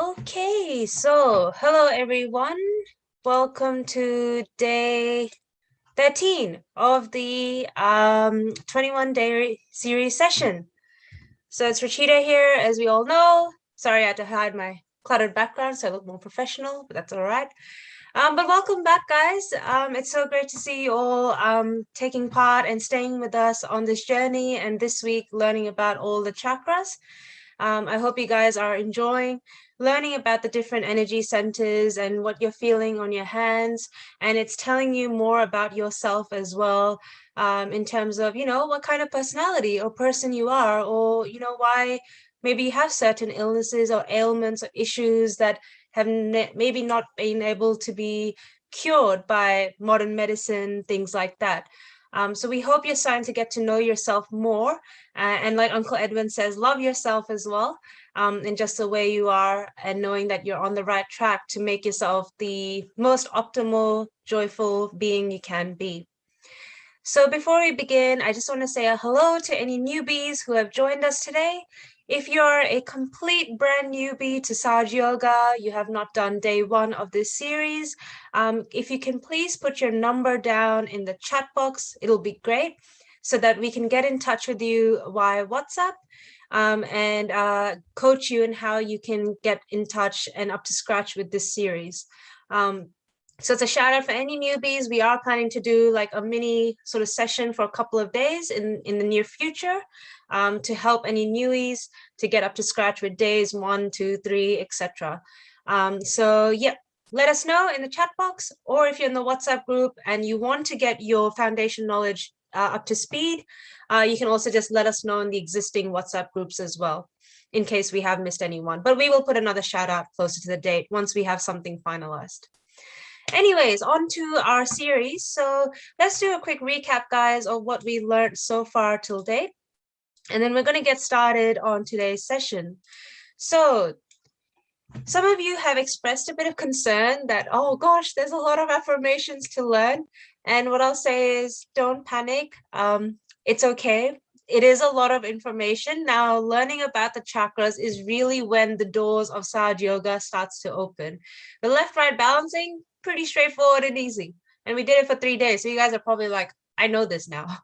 Okay, so hello everyone. Welcome to day 13 of the 21-day series session. So it's Rachita here, as we all know. Sorry, I had to hide my cluttered background so I look more professional, but that's all right. But welcome back, guys. It's so great to see you all taking part and staying with us on this journey, and this week learning about all the chakras. I hope you guys are enjoying learning about the different energy centers and what you're feeling on your hands. And it's telling you more about yourself as well, in terms of, what kind of personality or person you are, or, why maybe you have certain illnesses or ailments or issues that have maybe not been able to be cured by modern medicine, things like that. So we hope you're starting to get to know yourself more. And like Uncle Edwin says, love yourself as well, in just the way you are, and knowing that you're on the right track to make yourself the most optimal, joyful being you can be. So before we begin, I just want to say a hello to any newbies who have joined us today. If you're a complete brand newbie to Sahaja Yoga, you have not done day 1 of this series, if you can please put your number down in the chat box, it'll be great, so that we can get in touch with you via WhatsApp, and coach you in how you can get in touch and up to scratch with this series. So it's a shout out for any newbies. We are planning to do like a mini sort of session for a couple of days in the near future, to help any newies to get up to scratch with days 1, 2, 3, etc. So yeah, let us know in the chat box, or if you're in the WhatsApp group and you want to get your foundation knowledge up to speed, you can also just let us know in the existing WhatsApp groups as well, in case we have missed anyone. But we will put another shout out closer to the date once we have something finalized. Anyways, on to our series. So let's do a quick recap, guys, of what we learned so far till date. And then we're going to get started on today's session. So some of you have expressed a bit of concern that, oh gosh, there's a lot of affirmations to learn. And what I'll say is, don't panic. It's okay. It is a lot of information. Now, learning about the chakras is really when the doors of Sahaja Yoga starts to open. The left-right balancing, pretty straightforward and easy. And we did it for 3 days. So you guys are probably like, I know this now.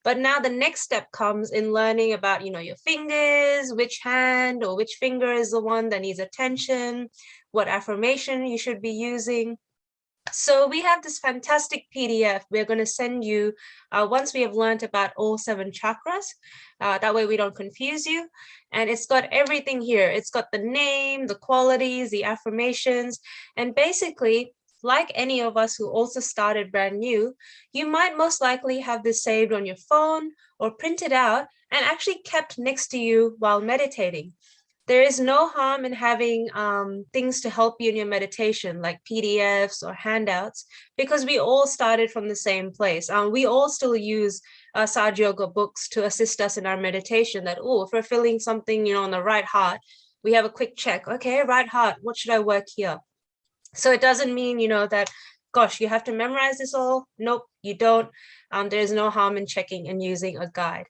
But now the next step comes in learning about, your fingers, which hand or which finger is the one that needs attention, what affirmation you should be using. So we have this fantastic PDF we're going to send you once we have learned about all 7 chakras. That way we don't confuse you. And it's got everything here. It's got the name, the qualities, the affirmations, and basically, like any of us who also started brand new, you might most likely have this saved on your phone or printed out and actually kept next to you while meditating. There is no harm in having things to help you in your meditation, like PDFs or handouts, because we all started from the same place. We all still use Sahaja Yoga books to assist us in our meditation, that, if we're feeling something, on the right heart, we have a quick check. Okay, right heart, what should I work here? So it doesn't mean, that, gosh, you have to memorize this all. Nope, you don't. There's no harm in checking and using a guide.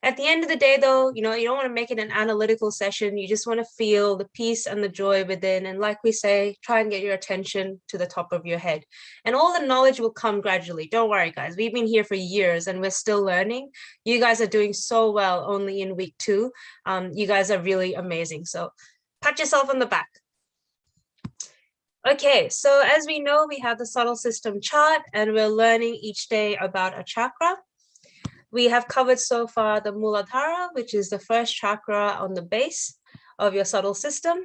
At the end of the day, though, you don't want to make it an analytical session. You just want to feel the peace and the joy within. And like we say, try and get your attention to the top of your head. And all the knowledge will come gradually. Don't worry, guys. We've been here for years and we're still learning. You guys are doing so well only in week 2. You guys are really amazing. So pat yourself on the back. Okay, so as we know, we have the subtle system chart and we're learning each day about a chakra. We have covered so far the Muladhara, which is the first chakra on the base of your subtle system.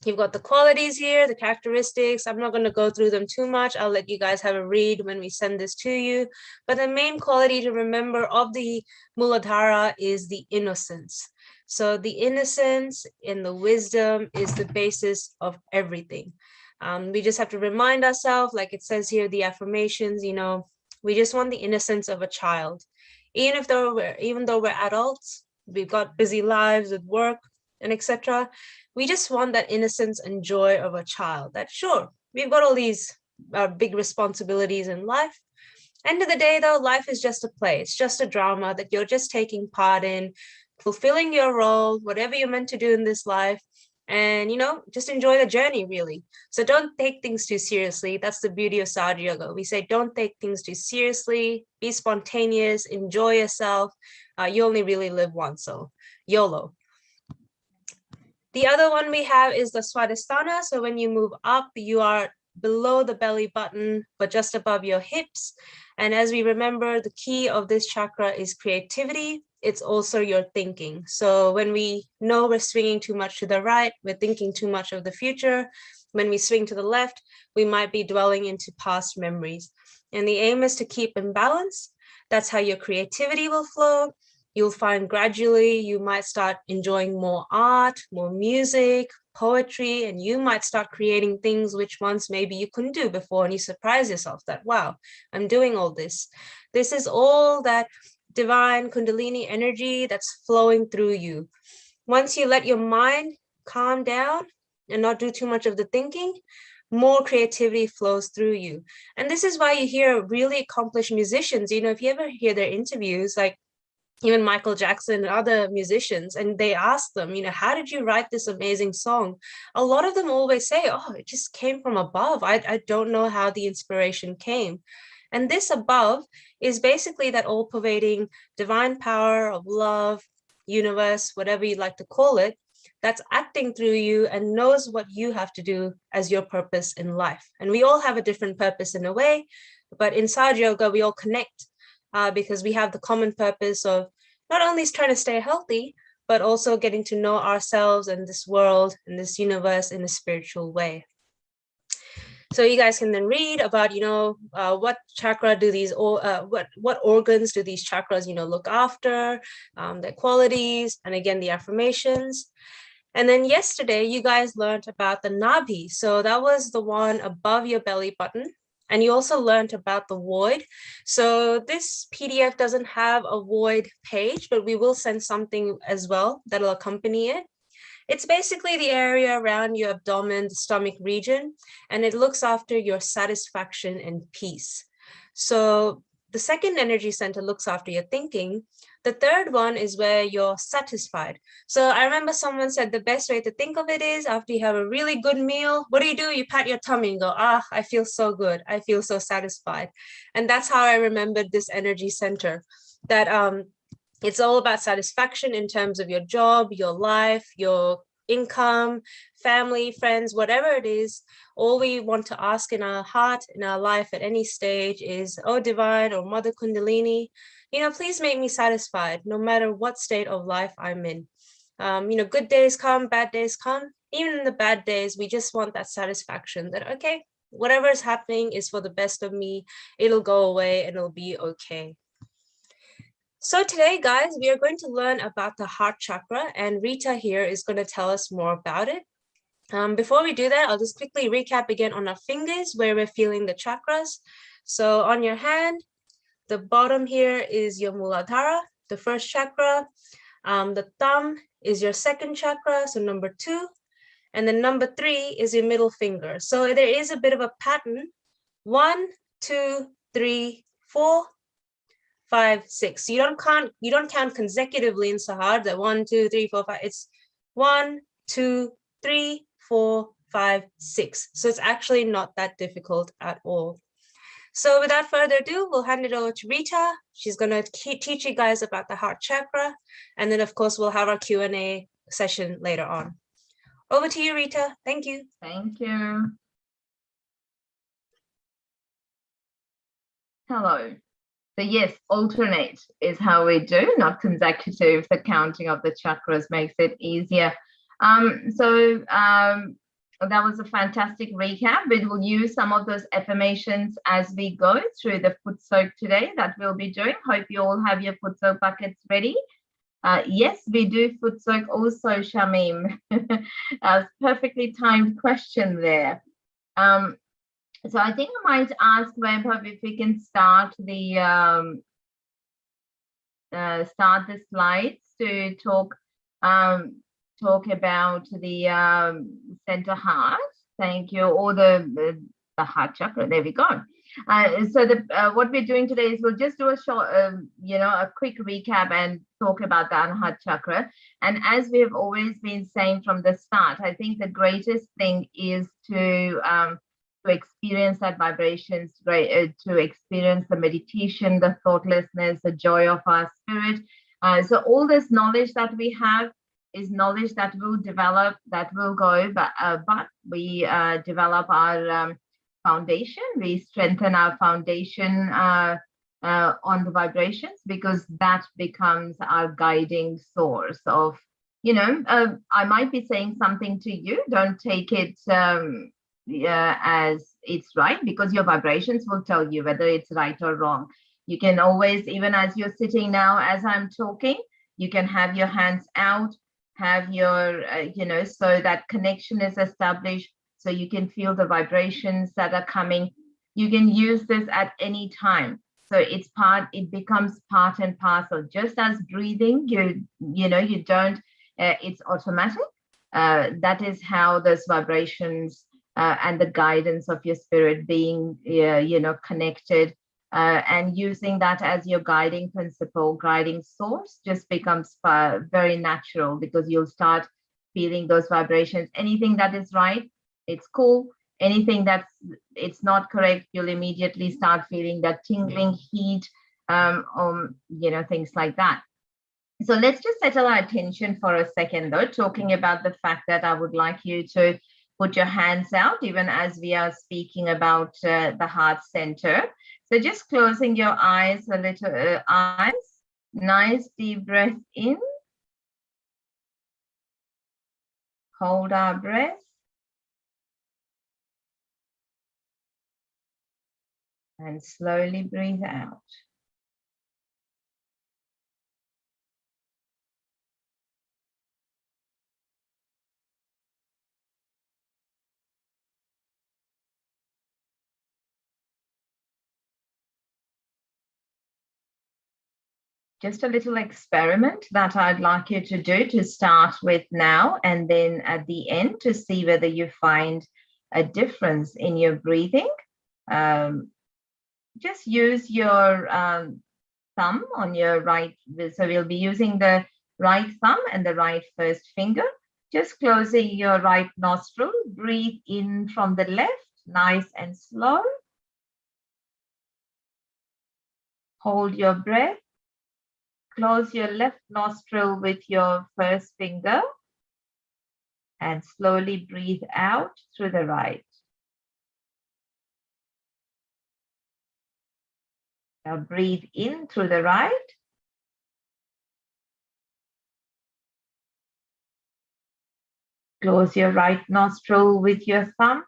You've got the qualities here, the characteristics. I'm not going to go through them too much. I'll let you guys have a read when we send this to you. But the main quality to remember of the Muladhara is the innocence. So the innocence and the wisdom is the basis of everything. We just have to remind ourselves, like it says here, the affirmations, we just want the innocence of a child. Even though we're adults, we've got busy lives with work and etc. We just want that innocence and joy of a child. That, sure, we've got all these big responsibilities in life. End of the day, though, life is just a play. It's just a drama that you're just taking part in, fulfilling your role, whatever you're meant to do in this life. and, just enjoy the journey, really. So don't take things too seriously. That's the beauty of Sahaja Yoga. We say, don't take things too seriously, be spontaneous, enjoy yourself. You only really live once, so YOLO. The other one we have is the Swadhisthana. So when you move up, you are below the belly button, but just above your hips. And as we remember, the key of this chakra is creativity. It's also your thinking. So when we know we're swinging too much to the right, we're thinking too much of the future. When we swing to the left, we might be dwelling into past memories. And the aim is to keep in balance. That's how your creativity will flow. You'll find gradually you might start enjoying more art, more music, poetry, and you might start creating things which once maybe you couldn't do before, and you surprise yourself that, wow, I'm doing all this. This is all that divine Kundalini energy that's flowing through you. Once you let your mind calm down and not do too much of the thinking, more creativity flows through you. And this is why you hear really accomplished musicians, if you ever hear their interviews, like even Michael Jackson and other musicians, and they ask them, how did you write this amazing song? A lot of them always say, oh, it just came from above. I don't know how the inspiration came. And this above is basically that all-pervading divine power of love, universe, whatever you'd like to call it, that's acting through you and knows what you have to do as your purpose in life. And we all have a different purpose in a way, but in Sahaja Yoga, we all connect because we have the common purpose of not only trying to stay healthy, but also getting to know ourselves and this world and this universe in a spiritual way. So you guys can then read about, what chakra do these, what organs do these chakras, look after, their qualities, and again, the affirmations. And then yesterday, you guys learned about the Nabhi. So that was the one above your belly button. And you also learned about the void. So this PDF doesn't have a void page, but we will send something as well that'll accompany it. It's basically the area around your abdomen, the stomach region, and it looks after your satisfaction and peace. So the second energy center looks after your thinking. The third one is where you're satisfied. So I remember someone said the best way to think of it is after you have a really good meal, what do? You pat your tummy and go, I feel so good. I feel so satisfied. And that's how I remembered this energy center, that it's all about satisfaction in terms of your job, your life, your income, family, friends, whatever it is. All we want to ask in our heart, in our life at any stage is, oh, Divine or Mother Kundalini, please make me satisfied no matter what state of life I'm in. Good days come, bad days come. Even in the bad days, we just want that satisfaction that, okay, whatever is happening is for the best of me. It'll go away and it'll be okay. So today, guys, we are going to learn about the heart chakra, and Rita here is going to tell us more about it. Before we do that, I'll just quickly recap again on our fingers where we're feeling the chakras. So on your hand, the bottom here is your Muladhara, the first chakra. The thumb is your second chakra, so number 2. And then number 3 is your middle finger. So there is a bit of a pattern. 1, 2, 3, 4, 5, 6. So you don't count consecutively in Sahaja, that 1, 2, 3, 4, 5. It's 1, 2, 3, 4, 5, 6. So it's actually not that difficult at all. So without further ado, we'll hand it over to Rita. She's going to teach you guys about the heart chakra. And then, of course, we'll have our Q&A session later on. Over to you, Rita. Thank you. Thank you. Hello. So yes, alternate is how we do, not consecutive. The counting of the chakras makes it easier. That was a fantastic recap. We will use some of those affirmations as we go through the foot soak today that we'll be doing. Hope you all have your foot soak buckets ready. Yes, we do foot soak also, Shamim. Perfectly timed question there. So I think I might ask Vaibhav if we can start the slides to talk about the center heart. Thank you. Or the heart chakra. There we go. What we're doing today is we'll just do a short, a quick recap and talk about the Heart Chakra. And as we have always been saying from the start, I think the greatest thing is to experience that vibrations, to experience the meditation, the thoughtlessness, the joy of our spirit. So all this knowledge that we have is knowledge that will develop, that will go, but we develop our foundation. We strengthen our foundation on the vibrations, because that becomes our guiding source of, I might be saying something to you. Don't take it as it's right, because your vibrations will tell you whether it's right or wrong. You can always, even as you're sitting now, as I'm talking, you can have your hands out, have your, so that connection is established, so you can feel the vibrations that are coming. You can use this at any time. So it becomes part and parcel, just as breathing, you don't, it's automatic. That is how those vibrations and the guidance of your spirit being, connected, and using that as your guiding principle, guiding source, just becomes very natural, because you'll start feeling those vibrations. Anything that is right, it's cool. Anything it's not correct, you'll immediately start feeling that tingling heat, things like that. So let's just settle our attention for a second, though, talking about the fact that I would like you to put your hands out, even as we are speaking about the heart center. So just closing your eyes a little, nice deep breath in. Hold our breath. And slowly breathe out. Just a little experiment that I'd like you to do to start with now, and then at the end to see whether you find a difference in your breathing. Just use your thumb on your right. So we'll be using the right thumb and the right first finger. Just closing your right nostril. Breathe in from the left, nice and slow. Hold your breath. Close your left nostril with your first finger and slowly breathe out through the right. Now breathe in through the right. Close your right nostril with your thumb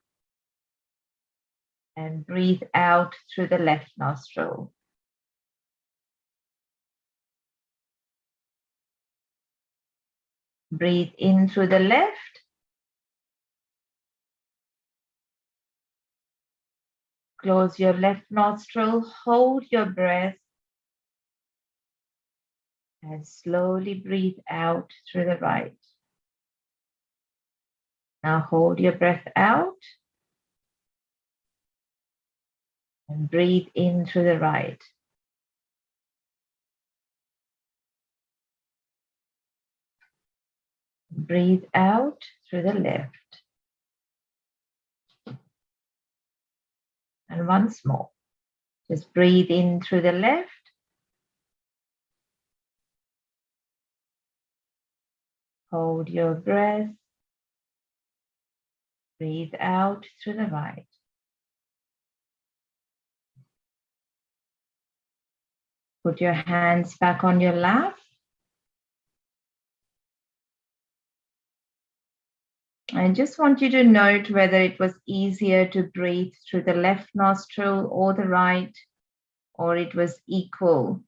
and breathe out through the left nostril. Breathe in through the left. Close your left nostril, hold your breath, and slowly breathe out through the right. Now hold your breath out and breathe in through the right. Breathe out through the left. And once more, just breathe in through the left. Hold your breath. Breathe out through the right. Put your hands back on your lap. I just want you to note whether it was easier to breathe through the left nostril or the right, or it was equally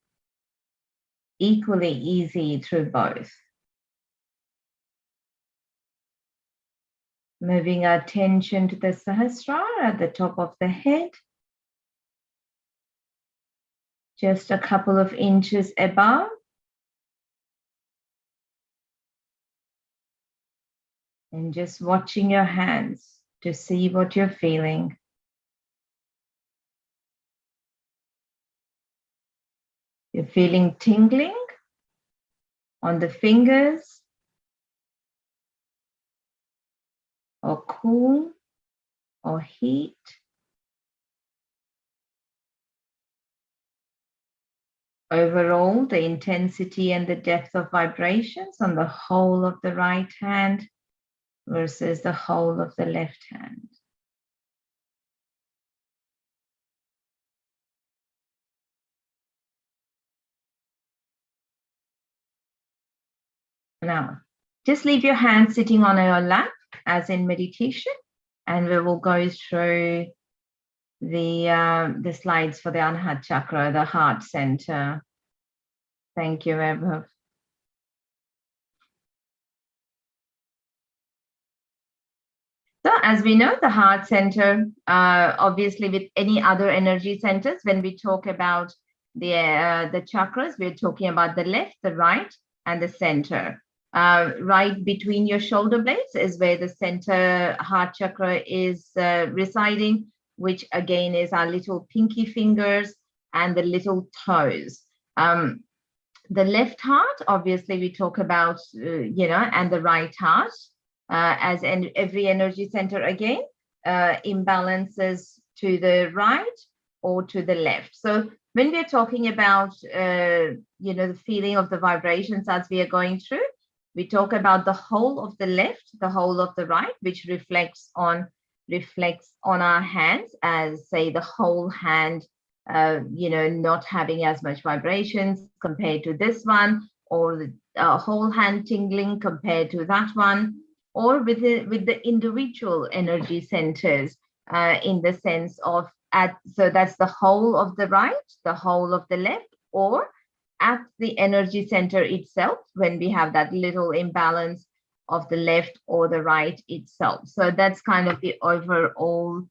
easy through both. Moving our attention to the Sahasrara at the top of the head, just a couple of inches above. And just watching your hands to see what you're feeling. You're feeling tingling on the fingers, or cool, or heat. Overall, the intensity and the depth of vibrations on the whole of the right hand versus the whole of the left hand. Now, just leave your hand sitting on your lap as in meditation, and we will go through the slides for the Heart Chakra, the heart center. Thank you, Vaibhav. So as we know, the heart center, obviously with any other energy centers, when we talk about the chakras, we're talking about the left, the right, and the center. Right between your shoulder blades is where the center heart chakra is residing, which again is our little pinky fingers and the little toes. The left heart, obviously we talk about, and the right heart, as in every energy center again, imbalances to the right or to the left. So when we're talking about, the feeling of the vibrations as we are going through, we talk about the whole of the left, the whole of the right, which reflects on our hands as, say, the whole hand, not having as much vibrations compared to this one, or the whole hand tingling compared to that one, or with the individual energy centers, in the sense of so that's the whole of the right, the whole of the left, or at the energy center itself when we have that little imbalance of the left or the right itself. So that's kind of the overall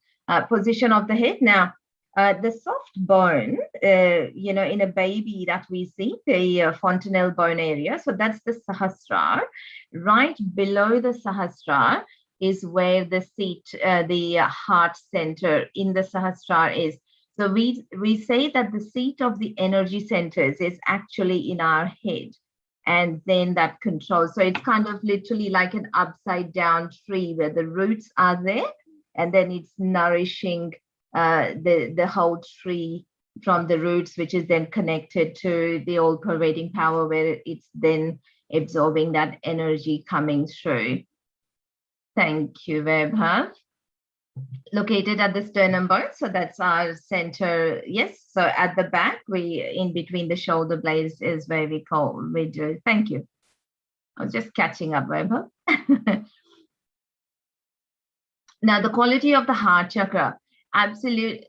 position of the head. Now, the soft bone, in a baby that we see, the fontanelle bone area, so that's the Sahasrara. Right below the Sahasrara is where the seat, the heart center in the Sahasrara is. So we say that the seat of the energy centers is actually in our head, and then that controls. So it's kind of literally like an upside down tree where the roots are there, and then it's nourishing the whole tree from the roots, which is then connected to the all pervading power, where it's then absorbing that energy coming through. Thank you, Vaibhav. Located at the sternum bone, so that's our center. Yes, so at the back, in between the shoulder blades is where we do. Thank you. I was just catching up, Vaibhav. Now, the quality of the heart chakra, absolute.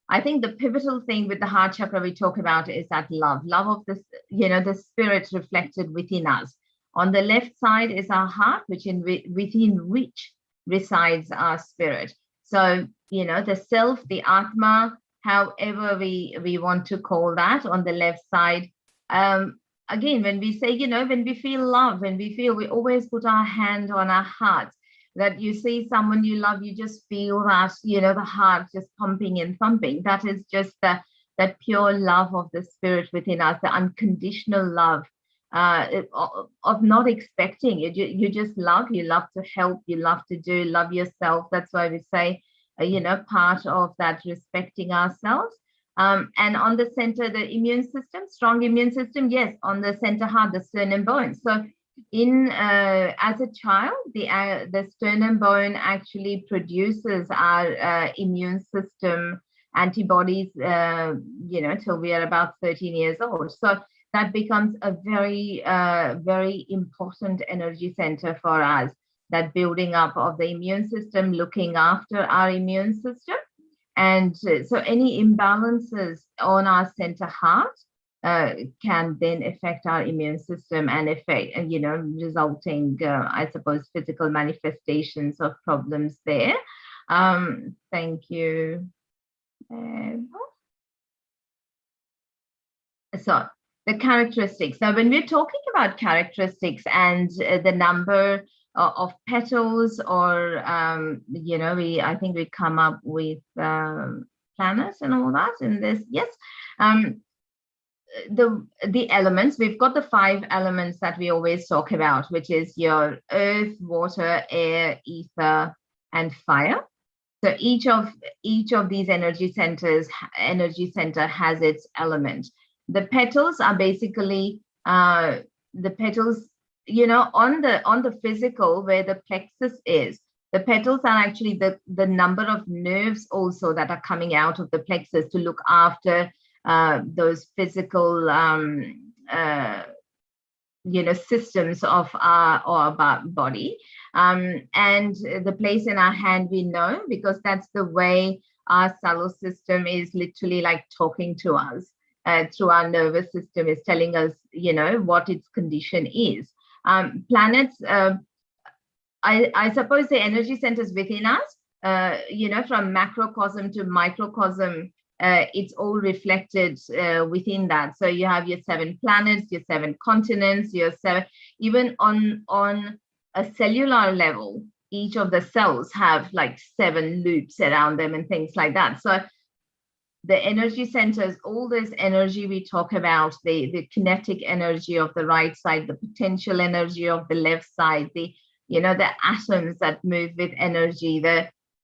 I think the pivotal thing with the heart chakra we talk about is that love of this, the spirit reflected within us. On the left side is our heart, within which resides our spirit. So, the self, the Atma, however we want to call that, on the left side. Again, when we say, when we feel love, we always put our hand on our hearts, that you see someone you love, you just feel that, the heart just pumping and thumping. That is just that pure love of the spirit within us, the unconditional love, of not expecting it. You just love, you love to help, you love to do, love yourself. That's why we say, part of that respecting ourselves. And on the center, the immune system, strong immune system, yes, on the center heart, the sternum bone. So as a child, the sternum bone actually produces our immune system antibodies, till we are about 13 years old. So that becomes a very, very important energy center for us, that building up of the immune system, looking after our immune system. And so any imbalances on our center heart can then affect our immune system and resulting, I suppose, physical manifestations of problems there. Thank you. So the characteristics. Now, when we're talking about characteristics and the number of petals, or I think we come up with planets and all that in this. Yes. the elements, we've got the 5 elements that we always talk about, which is your earth, water, air, ether, and fire. So each of these energy center has its element. The petals are basically the petals, on the physical, where the plexus is. The petals are actually the number of nerves also that are coming out of the plexus to look after those physical systems of our body, and the place in our hand we know, because that's the way our solar system is literally like talking to us through our nervous system, is telling us what its condition is. Planets, I suppose the energy centers within us, from macrocosm to microcosm, it's all reflected within that. So you have your 7 planets, your 7 continents, your 7, even on a cellular level, each of the cells have like 7 loops around them and things like that. So the energy centers, all this energy we talk about, the kinetic energy of the right side, the potential energy of the left side, the atoms that move with energy,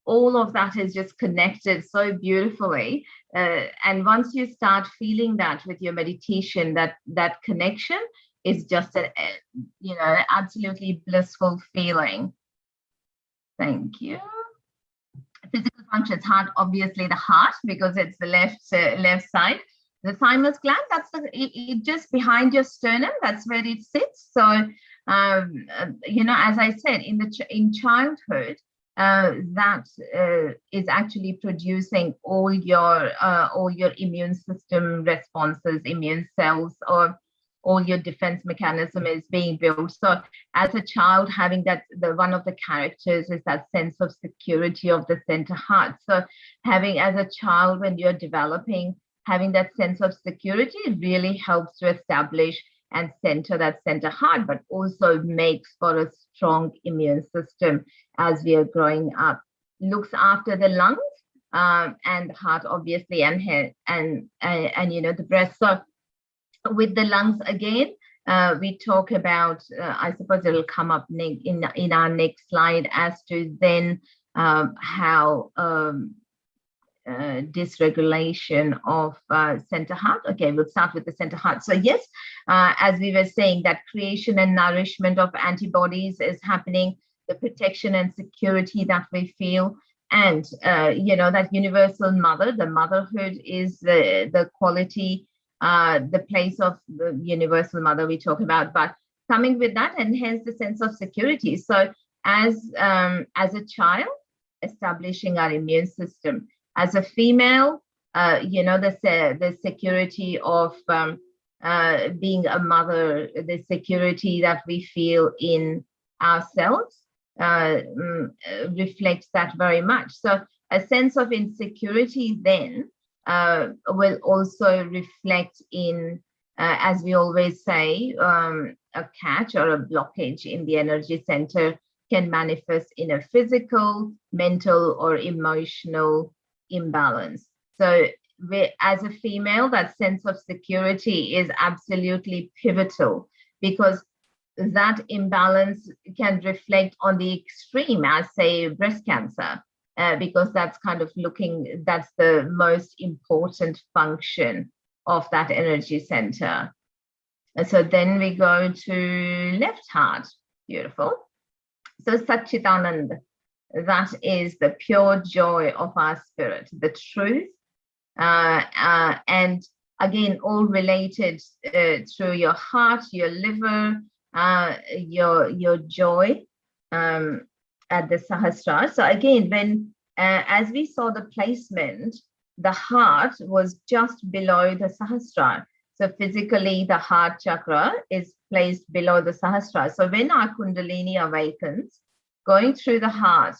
all of that is just connected so beautifully. And once you start feeling that with your meditation, that connection is just an absolutely blissful feeling. Thank you. Physical functions, heart, obviously the heart, because it's the left side. The thymus gland, that's it just behind your sternum, that's where it sits. So as I said, in childhood, that is actually producing all your immune system responses, immune cells, or all your defense mechanism is being built. So as a child, having that, one of the characters is that sense of security of the center heart. So having, as a child, when you're developing, having that sense of security really helps to establish and center that center heart, but also makes for a strong immune system as we are growing up. Looks after the lungs and the heart, obviously, and head and the breast. So with the lungs again, we talk about, I suppose it'll come up in our next slide, as to then how dysregulation of center heart. Okay, we'll start with the center heart. So yes, as we were saying, that creation and nourishment of antibodies is happening, the protection and security that we feel, and that universal mother, the motherhood is the quality, the place of the universal mother we talk about, but coming with that, and hence the sense of security. So as a child, establishing our immune system. As a female, the security of being a mother, the security that we feel in ourselves reflects that very much. So a sense of insecurity then will also reflect in, as we always say, a catch or a blockage in the energy center can manifest in a physical, mental, or emotional imbalance. So as a female, that sense of security is absolutely pivotal, because that imbalance can reflect on the extreme, as say breast cancer, because that's kind of that's the most important function of that energy center. And so then we go to left heart. Beautiful. So Satchitanand, that is the pure joy of our spirit, the truth, and again, all related through your heart, your liver, your joy at the Sahasrara. So again, when as we saw the placement, the heart was just below the Sahasrara. So physically, the heart chakra is placed below the Sahasrara. So when our Kundalini awakens, going through the heart,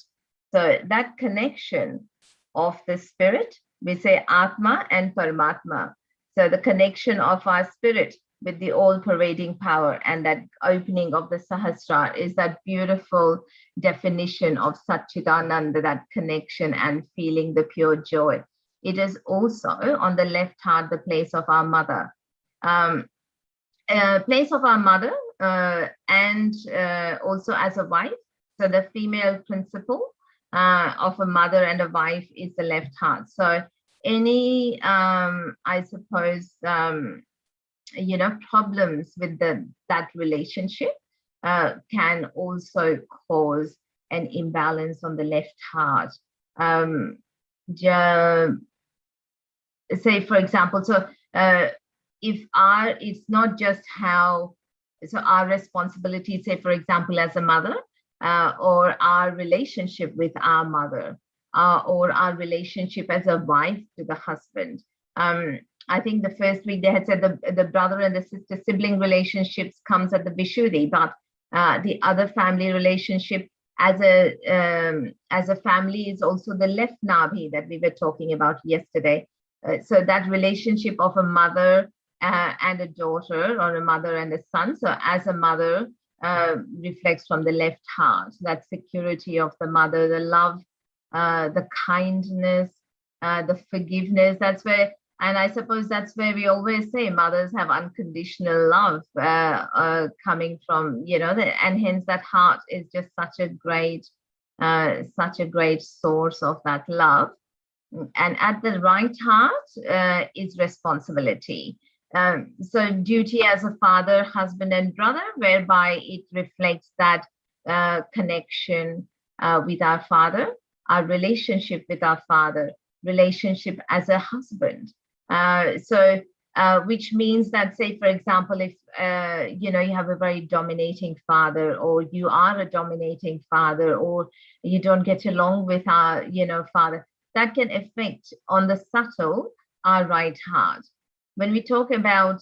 so that connection of the spirit, we say Atma and Paramatma. So the connection of our spirit with the all-pervading power, and that opening of the Sahasrara is that beautiful definition of Satchitananda, that connection and feeling the pure joy. It is also on the left heart, the place of our mother. Place of our mother and also as a wife. So the female principle of a mother and a wife is the left heart. So any, I suppose, problems with that relationship can also cause an imbalance on the left heart. Say, for example, so it's not just how, so our responsibility, say, for example, as a mother, or our relationship with our mother, or our relationship as a wife to the husband. I think the first week they had said the brother and the sister sibling relationships comes at the Vishuddhi, but the other family relationship as a family is also the left Nabhi that we were talking about yesterday. So that relationship of a mother and a daughter, or a mother and a son. So as a mother reflects from the left heart, that security of the mother, the love, the kindness, the forgiveness. That's where, and I suppose that's where we always say mothers have unconditional love coming from, and hence that heart is just such a great source of that love. And at the right heart is responsibility. So duty as a father, husband, and brother, whereby it reflects that connection with our father, our relationship with our father, relationship as a husband. Which means that, say, for example, if you have a very dominating father, or you are a dominating father, or you don't get along with our father, that can affect on the subtle our right heart. When we talk about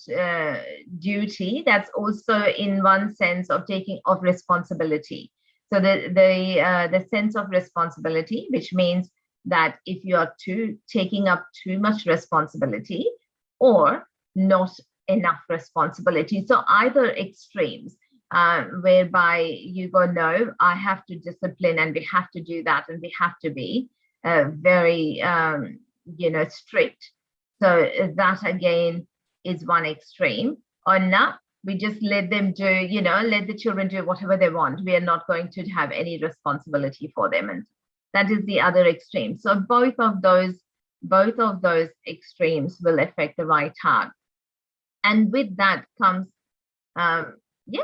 duty, that's also in one sense of taking of responsibility. So the sense of responsibility, which means that if you are taking up too much responsibility or not enough responsibility, so either extremes, whereby you go, no, I have to discipline, and we have to do that, and we have to be very strict. So that again is one extreme. Or not, we just let them do, let the children do whatever they want. We are not going to have any responsibility for them. And that is the other extreme. So both of those extremes will affect the right heart. And with that comes, with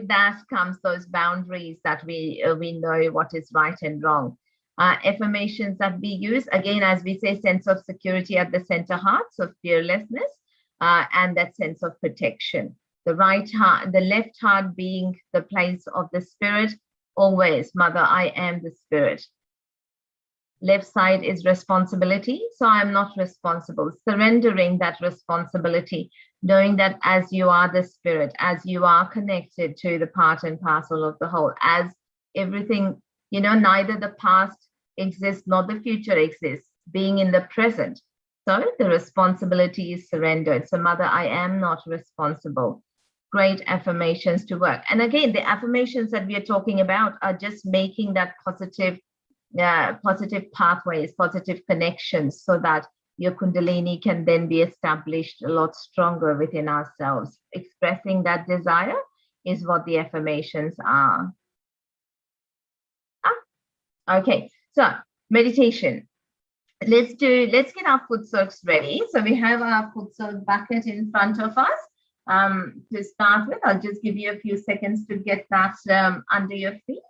that comes those boundaries that we know what is right and wrong. Affirmations that we use, again, as we say, sense of security at the center heart, so fearlessness, and that sense of protection. The right heart, the left heart being the place of the spirit, always, Mother, I am the spirit. Left side is responsibility, so I'm not responsible. Surrendering that responsibility, knowing that as you are the spirit, as you are connected to the part and parcel of the whole, as everything, neither the past exists nor the future exists, being in the present. So the responsibility is surrendered. So, Mother, I am not responsible. Great affirmations to work. And again, the affirmations that we are talking about are just making that positive pathways, positive connections, so that your Kundalini can then be established a lot stronger within ourselves. Expressing that desire is what the affirmations are. Okay, so meditation. Let's get our foot soaks ready. So we have our foot soak bucket in front of us. To start with, I'll just give you a few seconds to get that under your feet.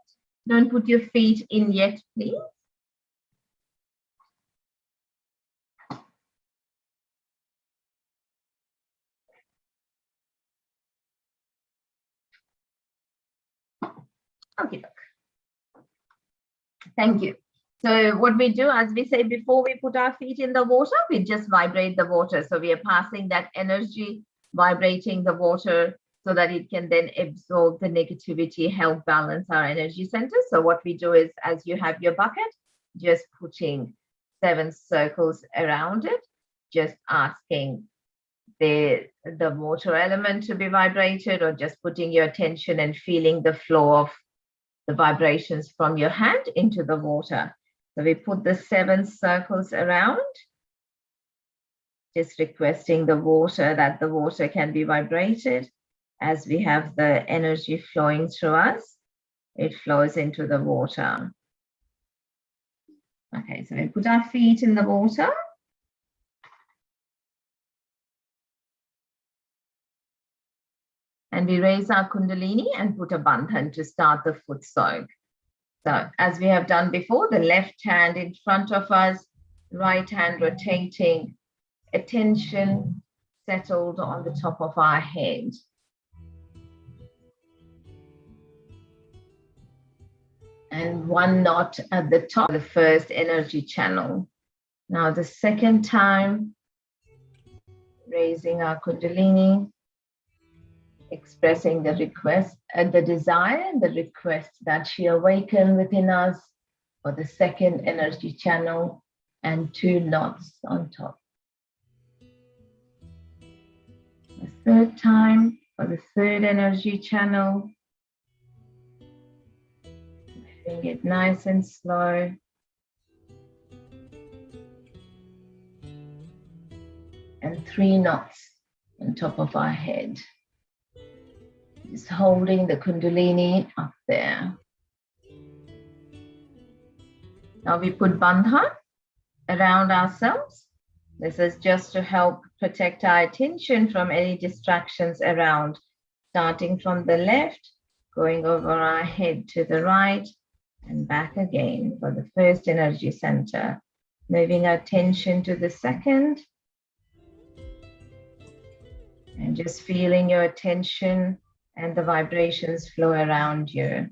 Don't put your feet in yet, please. Okay. Thank you. So what we do, as we say, before we put our feet in the water, we just vibrate the water. So we are passing that energy, vibrating the water, so that it can then absorb the negativity, help balance our energy centers. So what we do is, as you have your bucket, just putting 7 circles around it, just asking the water element to be vibrated, or just putting your attention and feeling the flow of the vibrations from your hand into the water. So we put the 7 circles around, just requesting the water, that the water can be vibrated. As we have the energy flowing through us, it flows into the water. Okay, so we put our feet in the water. And we raise our Kundalini and put a bandhan to start the foot soak. So as we have done before, the left hand in front of us, right hand rotating, attention settled on the top of our head. And one knot at the top, the first energy channel. Now the second time, raising our Kundalini, expressing the request and the desire and the request that she awaken within us for the second energy channel, and 2 knots on top. The third time for the third energy channel, moving it nice and slow. And 3 knots on top of our head. Just holding the Kundalini up there. Now we put bandhan around ourselves. This is just to help protect our attention from any distractions around, starting from the left, going over our head to the right, and back again for the first energy center. Moving our attention to the second, and just feeling your attention and the vibrations flow around you.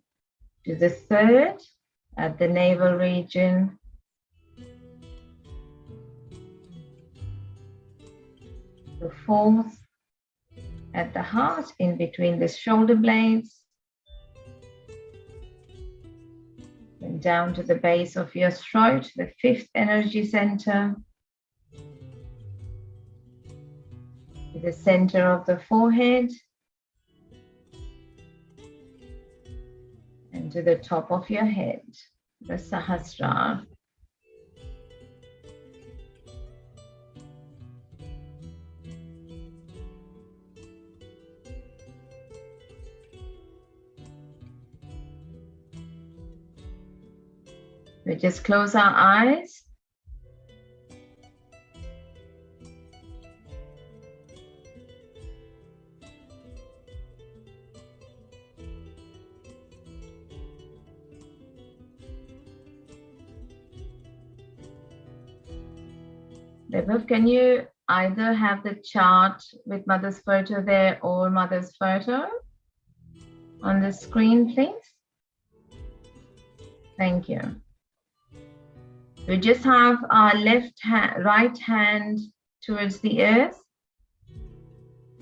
To the third, at the navel region. The fourth, at the heart, in between the shoulder blades. And down to the base of your throat, the fifth energy center. To the center of the forehead. And to the top of your head, the Sahasrara. We just close our eyes. Deborah, can you either have the chart with Mother's photo there or Mother's photo on the screen, please? Thank you. We just have our right hand towards the earth.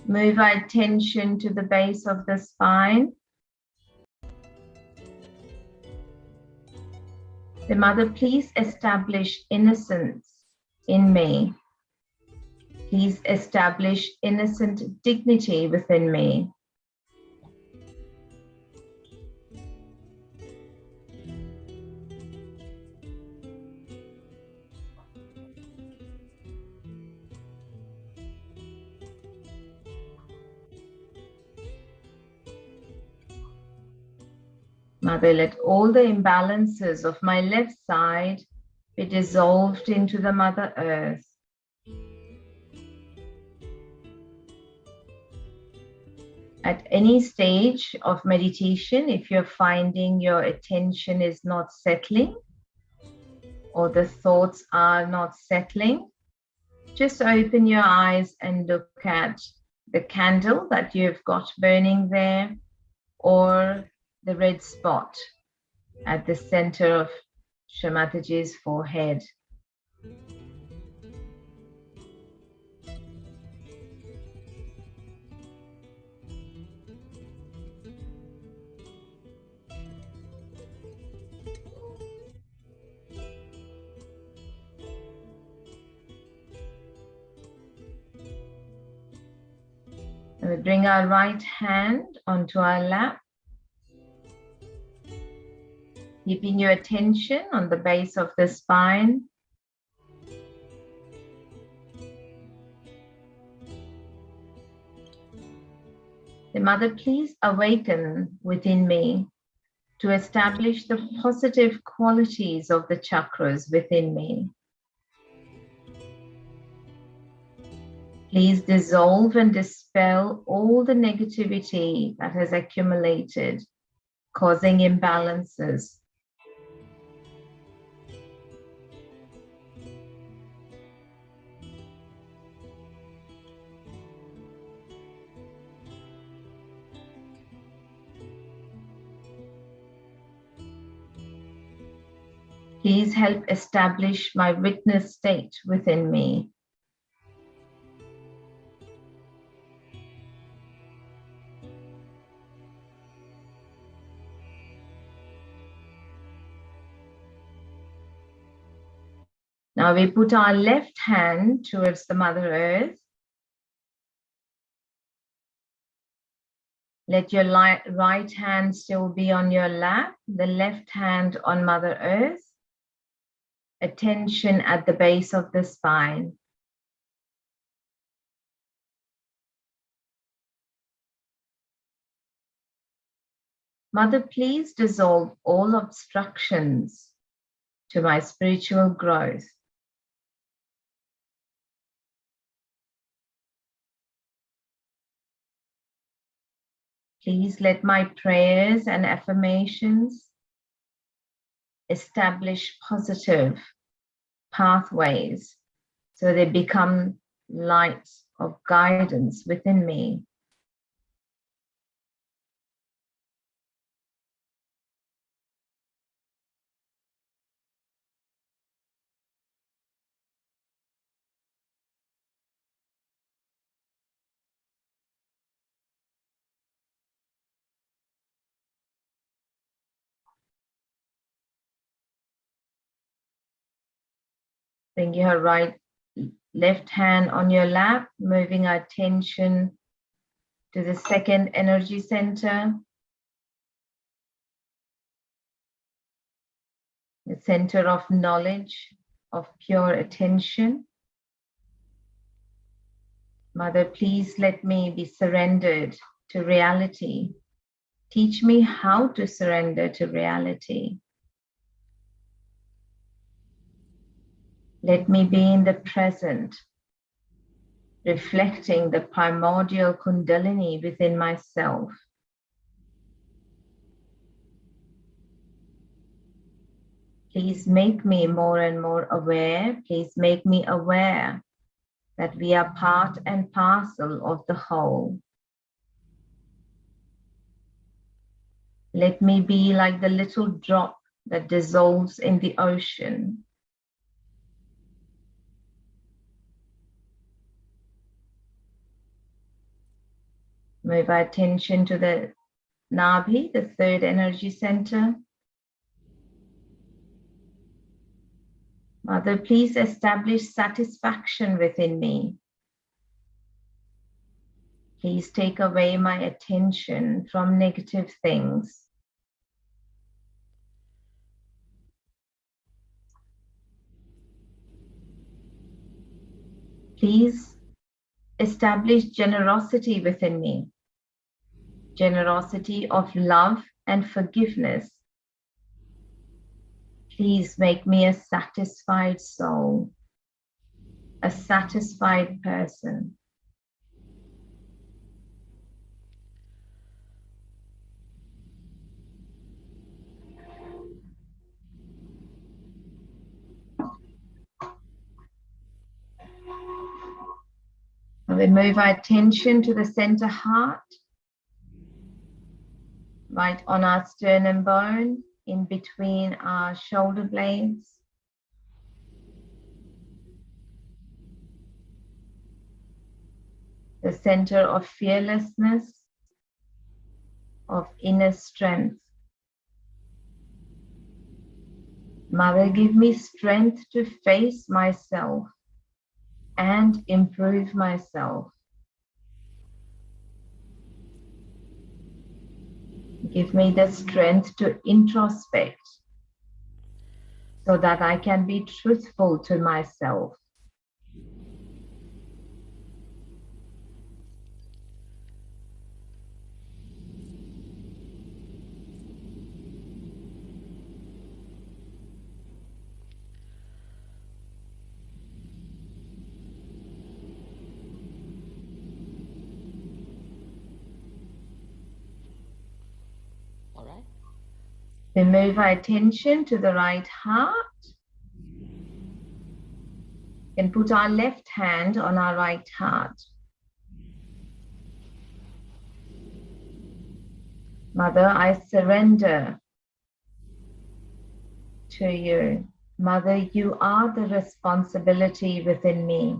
Move our attention to the base of the spine. The Mother, please establish innocence in me. Please establish innocent dignity within me. Mother, let all the imbalances of my left side be dissolved into the Mother Earth. At any stage of meditation, if you're finding your attention is not settling or the thoughts are not settling, just open your eyes and look at the candle that you've got burning there, or the red spot at the center of Shamataji's forehead. And we bring our right hand onto our lap, keeping your attention on the base of the spine. The Mother, please awaken within me to establish the positive qualities of the chakras within me. Please dissolve and dispel all the negativity that has accumulated, causing imbalances. Please help establish my witness state within me. Now we put our left hand towards the Mother Earth. Let your right hand still be on your lap, the left hand on Mother Earth. Attention at the base of the spine. Mother, please dissolve all obstructions to my spiritual growth. Please let my prayers and affirmations establish positive pathways so they become lights of guidance within me. Bring your left hand on your lap, moving our attention to the second energy center, the center of knowledge, of pure attention. Mother, please let me be surrendered to reality. Teach me how to surrender to reality. Let me be in the present, reflecting the primordial Kundalini within myself. Please make me more and more aware. Please make me aware that we are part and parcel of the whole. Let me be like the little drop that dissolves in the ocean. Move our attention to the Nabhi, the third energy center. Mother, please establish satisfaction within me. Please take away my attention from negative things. Please establish generosity within me. Generosity of love and forgiveness. Please make me a satisfied soul, a satisfied person. And we move our attention to the center heart, right on our sternum bone, in between our shoulder blades. The center of fearlessness, of inner strength. Mother, give me strength to face myself and improve myself. Give me the strength to introspect so that I can be truthful to myself. We move our attention to the right heart and put our left hand on our right heart. Mother, I surrender to you. Mother, you are the responsibility within me.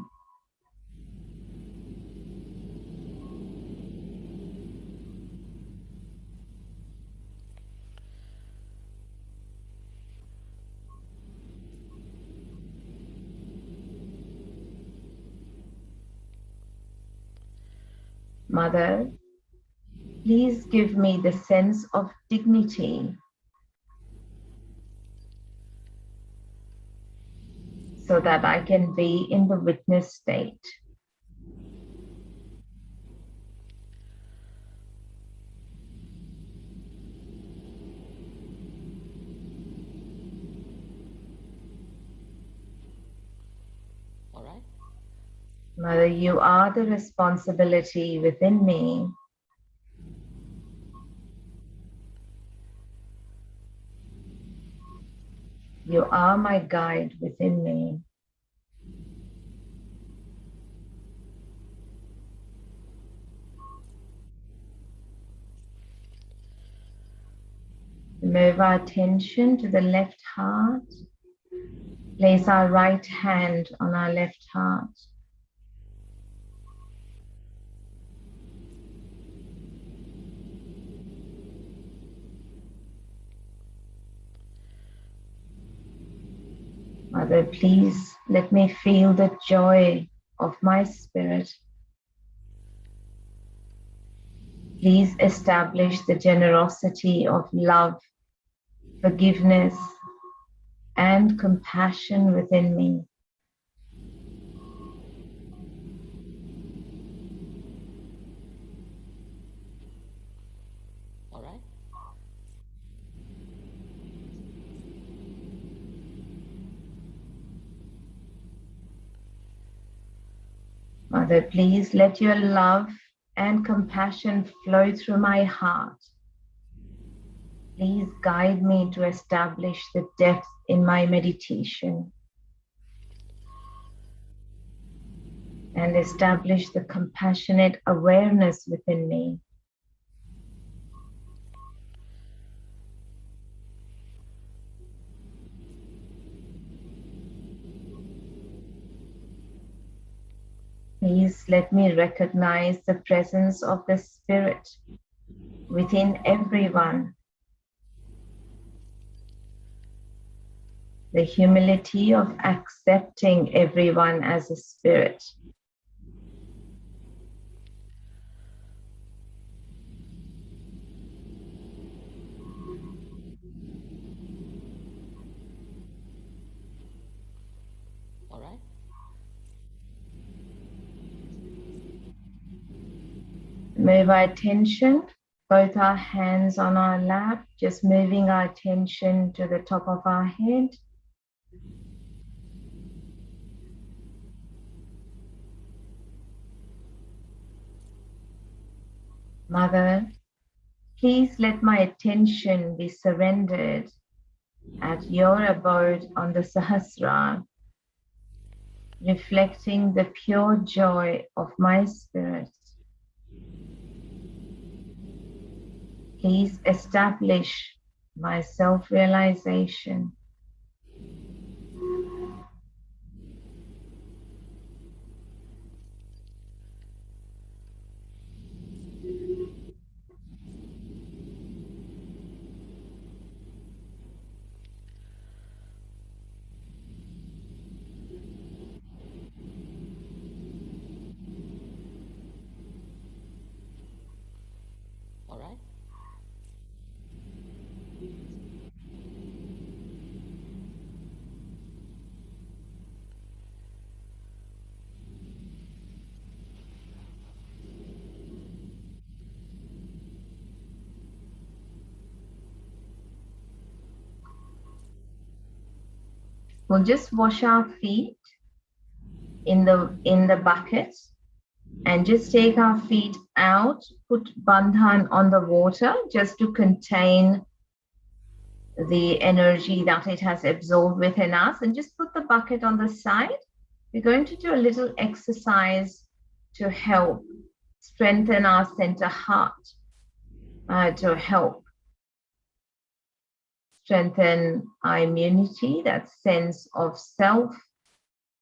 Mother, please give me the sense of dignity so that I can be in the witness state. All right. Mother, you are the responsibility within me. You are my guide within me. Move our attention to the left heart. Place our right hand on our left heart. Mother, please let me feel the joy of my spirit. Please establish the generosity of love, forgiveness, and compassion within me. All right. Mother, please let your love and compassion flow through my heart. Please guide me to establish the depth in my meditation and establish the compassionate awareness within me. Please let me recognize the presence of the Spirit within everyone. The humility of accepting everyone as a spirit. All right. Move our attention, both our hands on our lap, just moving our attention to the top of our head. Mother, please let my attention be surrendered at your abode on the Sahasrara, reflecting the pure joy of my spirit. Please establish my self-realization. All right. We'll just wash our feet in the bucket and just take our feet out, put bandhan on the water just to contain the energy that it has absorbed within us, and just put the bucket on the side. We're going to do a little exercise to help strengthen our center heart, to help strengthen our immunity, that sense of self,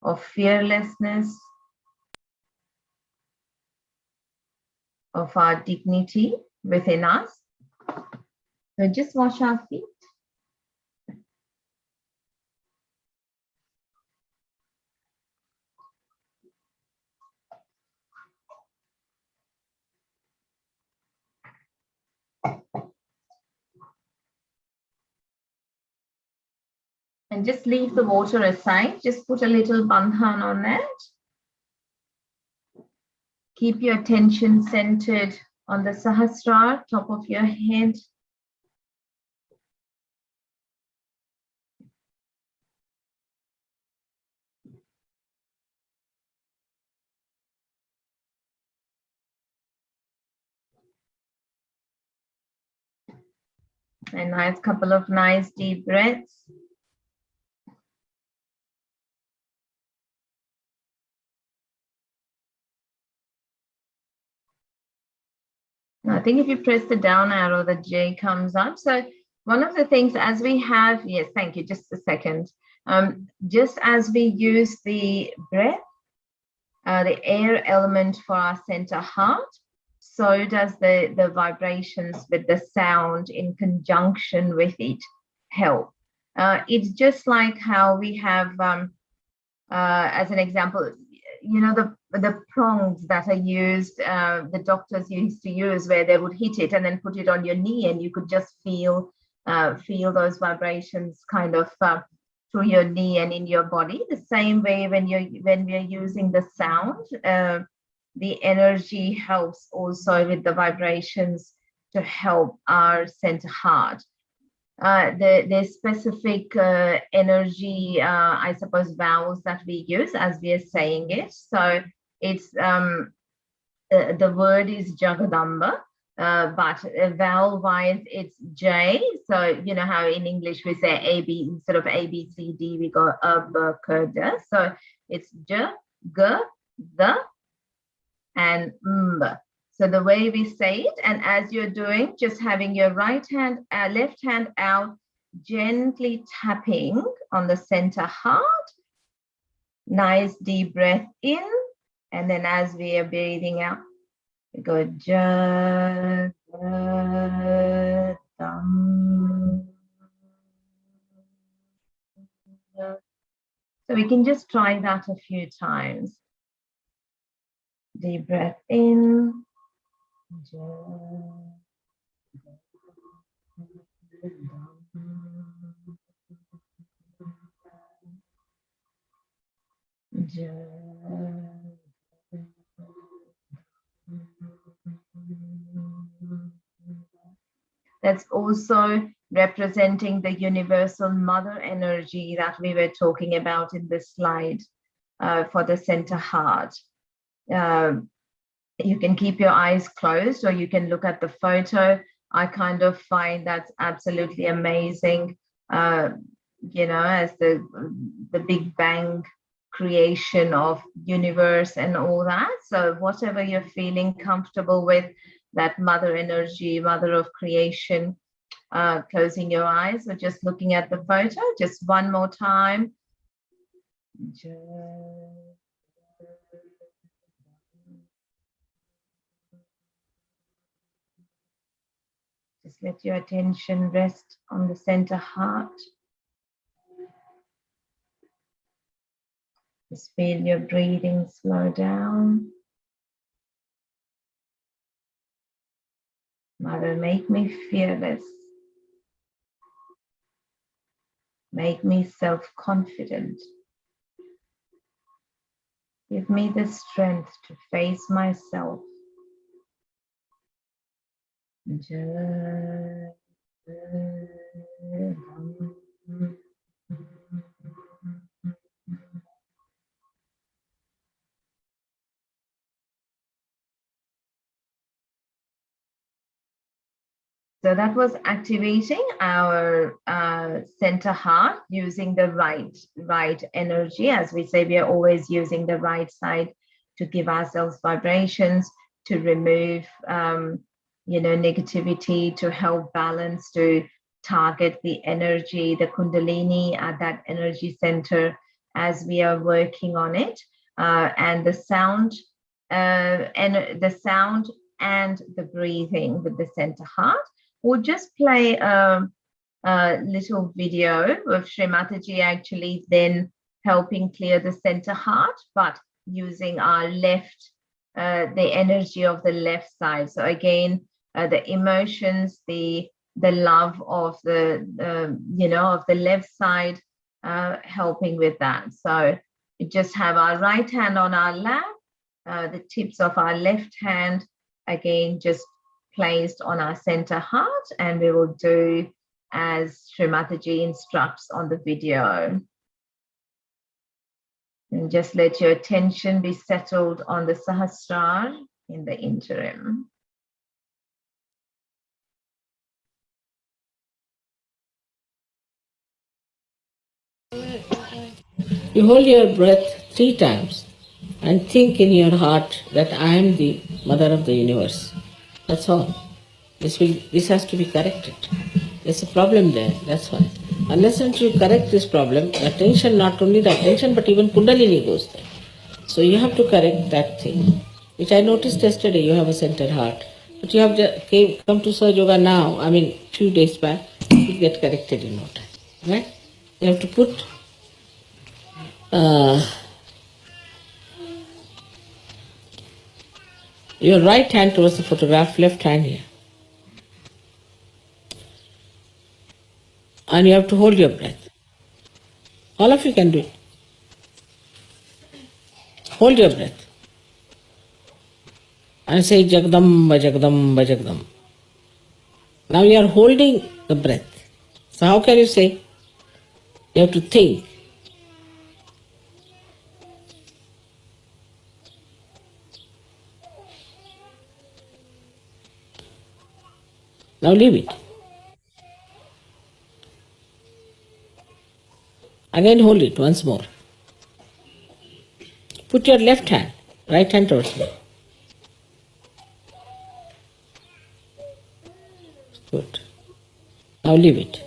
of fearlessness, of our dignity within us. So just wash our feet. And just leave the water aside. Just put a little bandhan on that. Keep your attention centered on the Sahasrara, top of your head. A nice couple of nice deep breaths. I think if you press the down arrow, the J comes up. So one of the things as we have, yes, thank you, just a second. Just as we use the breath, the air element for our center heart, so does the vibrations with the sound in conjunction with it help. It's just like how we have, as an example, you know, the prongs that are used, the doctors used to use, where they would hit it and then put it on your knee, and you could just feel those vibrations kind of through your knee and in your body. The same way when we are using the sound, the energy helps also with the vibrations to help our center heart. The specific energy, I suppose, vowels that we use as we are saying it. So it's the word is Jagadamba, but vowel wise it's J. So you know how in English we say A B, instead of A B C D we go A B K D. So it's J, G, the, and M. So the way we say it, and as you're doing, just having your right hand, left hand out, gently tapping on the center heart. Nice deep breath in, and then as we are breathing out, we go Jagadam. So we can just try that a few times. Deep breath in. That's also representing the universal mother energy that we were talking about in this slide for the center heart. You can keep your eyes closed, or you can look at the photo. I kind of find that's absolutely amazing, you know, as the Big Bang creation of universe and all that. So whatever you're feeling comfortable with, that mother energy, mother of creation, closing your eyes or just looking at the photo. Just one more time. Just let your attention rest on the center heart. Just feel your breathing slow down. Mother, make me fearless. Make me self-confident. Give me the strength to face myself. So that was activating our center heart using the right energy. As we say, we are always using the right side to give ourselves vibrations, to remove negativity, to help balance, to target the energy, the kundalini at that energy center as we are working on it. And the sound and the breathing with the center heart. We'll just play a little video of Srimataji actually then helping clear the center heart, but using our left, the energy of the left side. So again, the emotions, the love of the of the left side, helping with that. So we just have our right hand on our lap, the tips of our left hand again just placed on our center heart, and we will do as Srimataji instructs on the video. And just let your attention be settled on the Sahasrara in the interim. You hold your breath 3 times and think in your heart that I am the mother of the universe. That's all. This has to be corrected. There's a problem there, that's why. Unless until you correct this problem, attention, not only the attention, but even Kundalini goes there. So you have to correct that thing, which I noticed yesterday. You have a centered heart. But you have come to Sahaja Yoga now, few days back, you get corrected in no time. Right? You have to put your right hand towards the photograph, left hand here. And you have to hold your breath. All of you can do it. Hold your breath. And say Jagdamba, Jagdamba, Jagdamba. Now you are holding the breath. So how can you say? You have to think. Now leave it. Again hold it once more. Put your left hand, right hand towards me. Good. Now leave it.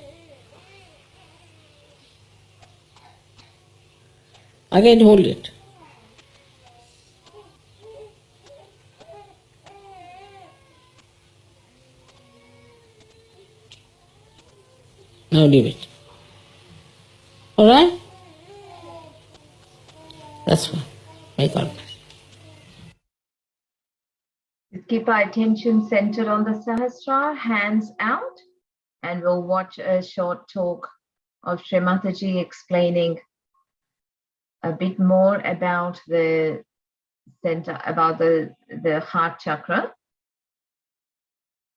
Again hold it. Now leave it. All right? That's fine. My God. Keep our attention centered on the Sahasrara, hands out, and we'll watch a short talk of Srimataji explaining a bit more about the center, about the heart chakra.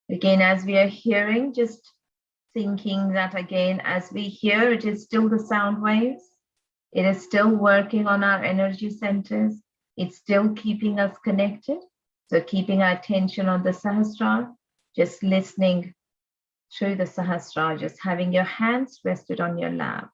Again, as we are hearing, just thinking that again, as we hear, it is still the sound waves. It is still working on our energy centers. It's still keeping us connected. So keeping our attention on the Sahasrara, just listening through the Sahasrara, just having your hands rested on your lap.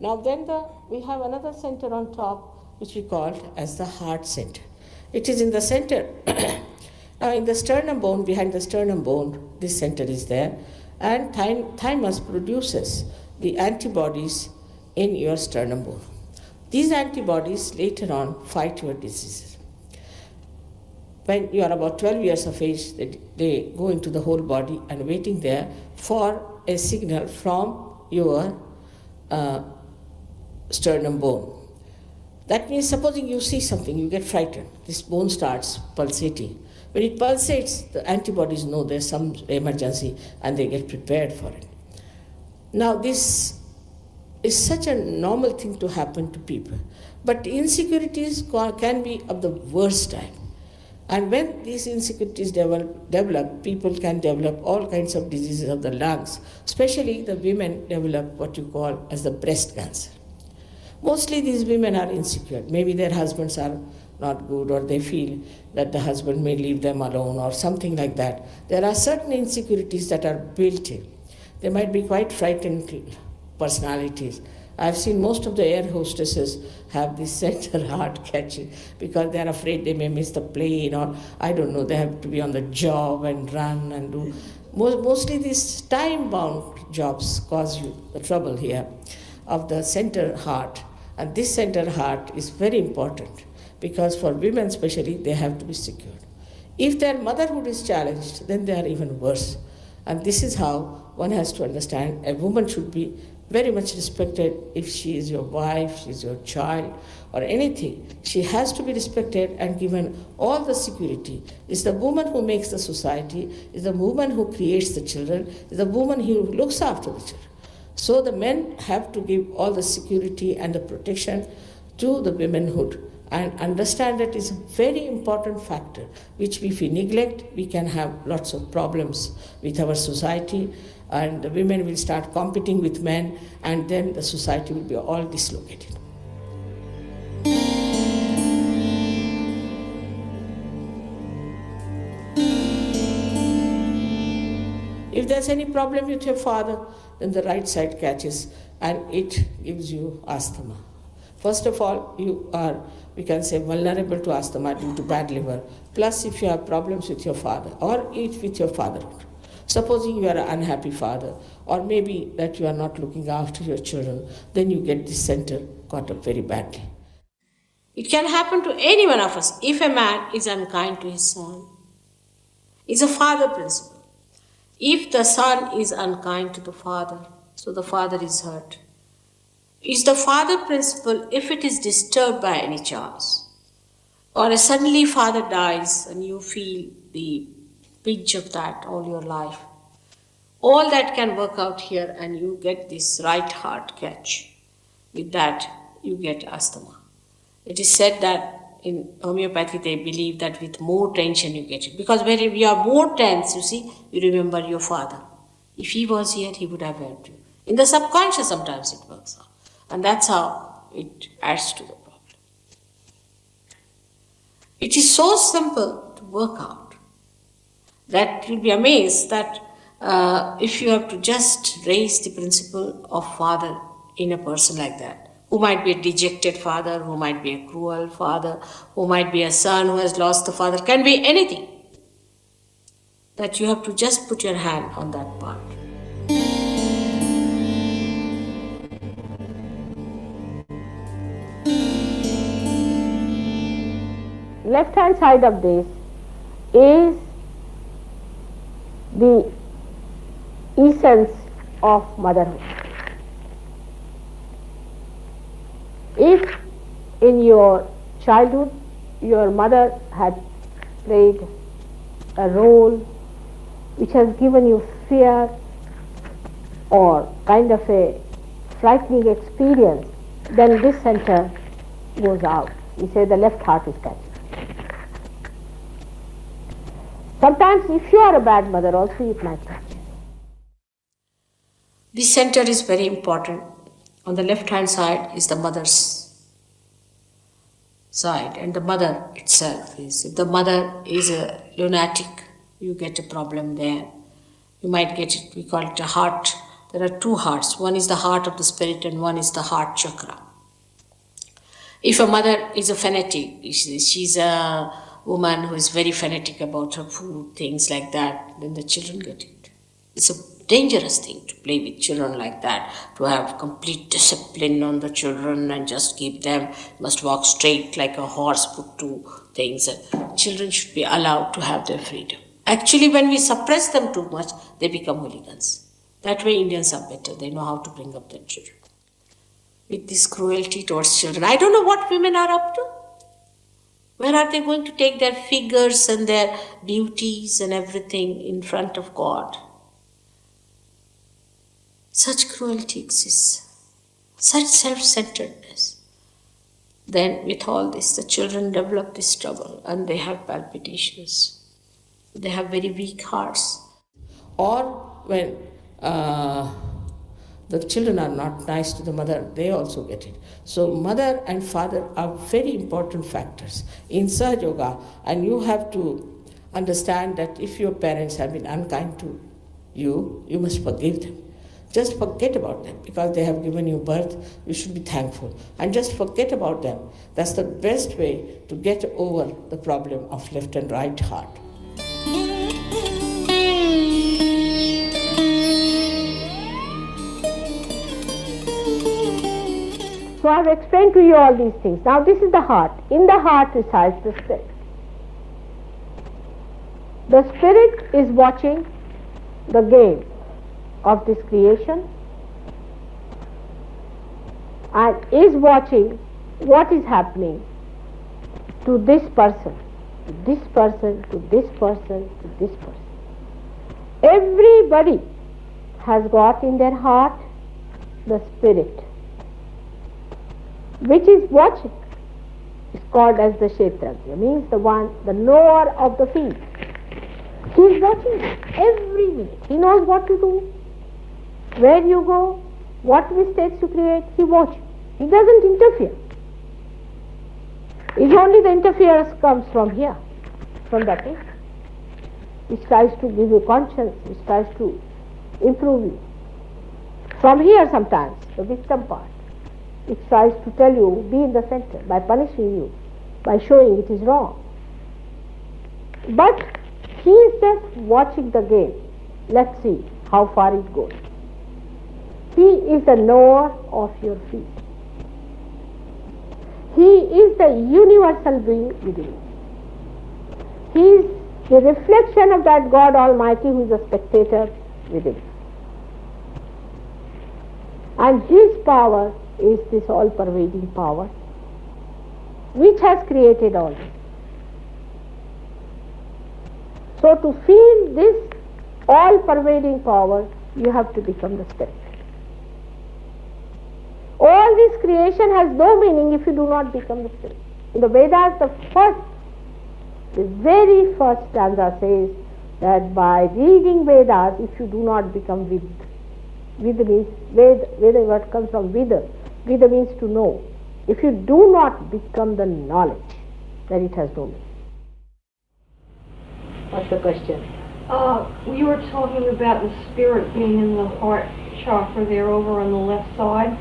Now then we have another center on top which we call as the heart center. It is in the center. Now in the sternum bone, behind the sternum bone, this center is there, and thymus produces the antibodies in your sternum bone. These antibodies later on fight your diseases. When you are about 12 years of age, they go into the whole body and waiting there for a signal from your sternum bone. That means supposing you see something, you get frightened, this bone starts pulsating. When it pulsates, the antibodies know there's some emergency and they get prepared for it. Now this is such a normal thing to happen to people, but insecurities can be of the worst type. And when these insecurities develop, people can develop all kinds of diseases of the lungs, especially the women develop what you call as the breast cancer. Mostly these women are insecure. Maybe their husbands are not good, or they feel that the husband may leave them alone or something like that. There are certain insecurities that are built in. They might be quite frightened personalities. I've seen most of the air hostesses have this center heart catching because they're afraid they may miss the plane, or I don't know, they have to be on the job and run and do. Mostly these time-bound jobs cause you the trouble here of the center heart. And this center heart is very important because for women especially, they have to be secured. If their motherhood is challenged, then they are even worse. And this is how one has to understand a woman should be very much respected. If she is your wife, she is your child, or anything, she has to be respected and given all the security. It's the woman who makes the society, it's the woman who creates the children, it's the woman who looks after the children. So the men have to give all the security and the protection to the womanhood, and understand that is a very important factor, which if we neglect, we can have lots of problems with our society, and the women will start competing with men, and then the society will be all dislocated. If there's any problem with your father, then the right side catches and it gives you asthma. First of all, you are, we can say, vulnerable to asthma due to bad liver. Plus, if you have problems with your father or with your fatherhood. Supposing you are an unhappy father, or maybe that you are not looking after your children, then you get this center caught up very badly. It can happen to any one of us if a man is unkind to his son. It's a father principle. If the son is unkind to the father, so the father is hurt. It's the father principle if it is disturbed by any chance, or suddenly father dies and you feel the pinch of that all your life. All that can work out here and you get this right heart catch. With that, you get asthma. It is said that in homeopathy, they believe that with more tension you get it. Because when you are more tense, you see, you remember your father. If he was here, he would have helped you. In the subconscious, sometimes it works out. And that's how it adds to the problem. It is so simple to work out that you'll be amazed that if you have to just raise the principle of father in a person like that, who might be a dejected father, who might be a cruel father, who might be a son who has lost the father, can be anything. That you have to just put your hand on that part. Left hand side of this is the essence of motherhood. If in your childhood your mother had played a role which has given you fear or kind of a frightening experience, then this center goes out. We say the left heart is catching. Sometimes if you are a bad mother also it might catch. This center is very important. On the left hand side is the mother's side, and the mother itself is, if the mother is a lunatic, you get a problem there. You might get it, we call it a heart. There are two hearts. One is the heart of the spirit and one is the heart chakra. If a mother is a fanatic, she's a woman who is very fanatic about her food, things like that, then the children get it. It's a dangerous thing to play with children like that, to have complete discipline on the children and just keep them, must walk straight like a horse, put two things. Children should be allowed to have their freedom. Actually, when we suppress them too much, they become hooligans. That way Indians are better. They know how to bring up their children. with this cruelty towards children. I don't know what women are up to. Where are they going to take their figures and their beauties and everything in front of God? Such cruelty exists, such self-centeredness. Then with all this, the children develop this trouble and they have palpitations. They have very weak hearts. Or when the children are not nice to the mother, they also get it. So mother and father are very important factors in Sahaja Yoga, and you have to understand that if your parents have been unkind to you, you must forgive them. Just forget about them because they have given you birth. You should be thankful and just forget about them. That's the best way to get over the problem of left and right heart. So I have explained to you all these things. Now this is the heart. In the heart resides the spirit. The spirit is watching the game of this creation and is watching what is happening to this person, to this person, to this person, to this person. Everybody has got in their heart the spirit which is watching. It's called as the Kshetrajna, means the one, the knower of the field. He is watching every minute. He knows what to do, where you go, what mistakes you create. He watches. He doesn't interfere. It's only the interference comes from here, from that place. Which tries to give you conscience, which tries to improve you. From here sometimes, the wisdom part. It tries to tell you, be in the center, by punishing you, by showing it is wrong. But he is just watching the game. Let's see how far it goes. He is the knower of your feet. He is the universal being within you. He is the reflection of that God Almighty who is a spectator within you. And his power is this all-pervading power which has created all this. So to feel this all-pervading power, you have to become the spirit. All this creation has no meaning if you do not become the spirit. In the Vedas, the very first stanza says that by reading Vedas, if you do not become Vid, Vida means, Veda word comes from Vida. Vida means to know. If you do not become the knowledge, then it has no meaning. What's the question? You were talking about the spirit being in the heart chakra there over on the left side.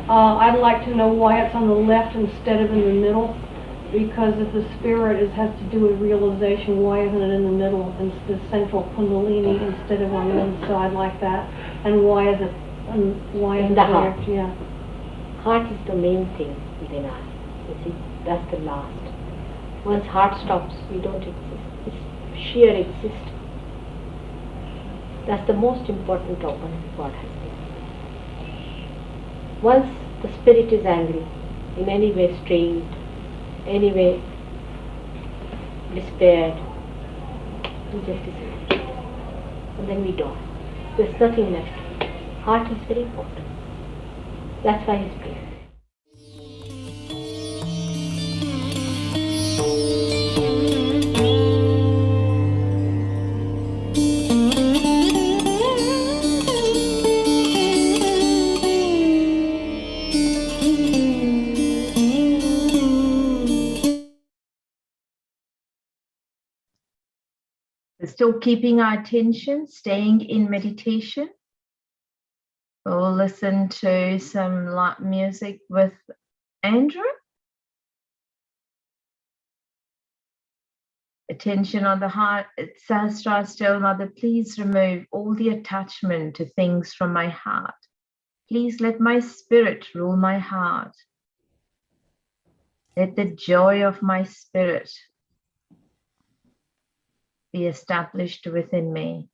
I'd like to know why it's on the left instead of in the middle, because if the spirit has to do with realization, why isn't it in the middle, in the central kundalini, instead of on the other side like that? And why is it in the heart? Yeah. Heart is the main thing within us. You see, that's the last. Once heart stops, we don't exist. It's sheer existence. That's the most important organ God has given. Once the spirit is angry, in any way strained, any way despaired, we just disappear. And then we die. There's nothing left. Heart is very important. That's why he's praying. Still keeping our attention, staying in meditation. We'll listen to some light music with Andrew. Attention on the heart. It says, Still Mother, please remove all the attachment to things from my heart. Please let my spirit rule my heart. Let the joy of my spirit be established within me.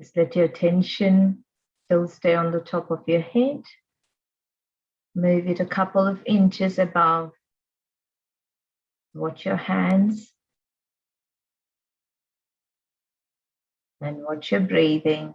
Just let your attention still stay on the top of your head. Move it a couple of inches above. Watch your hands and watch your breathing.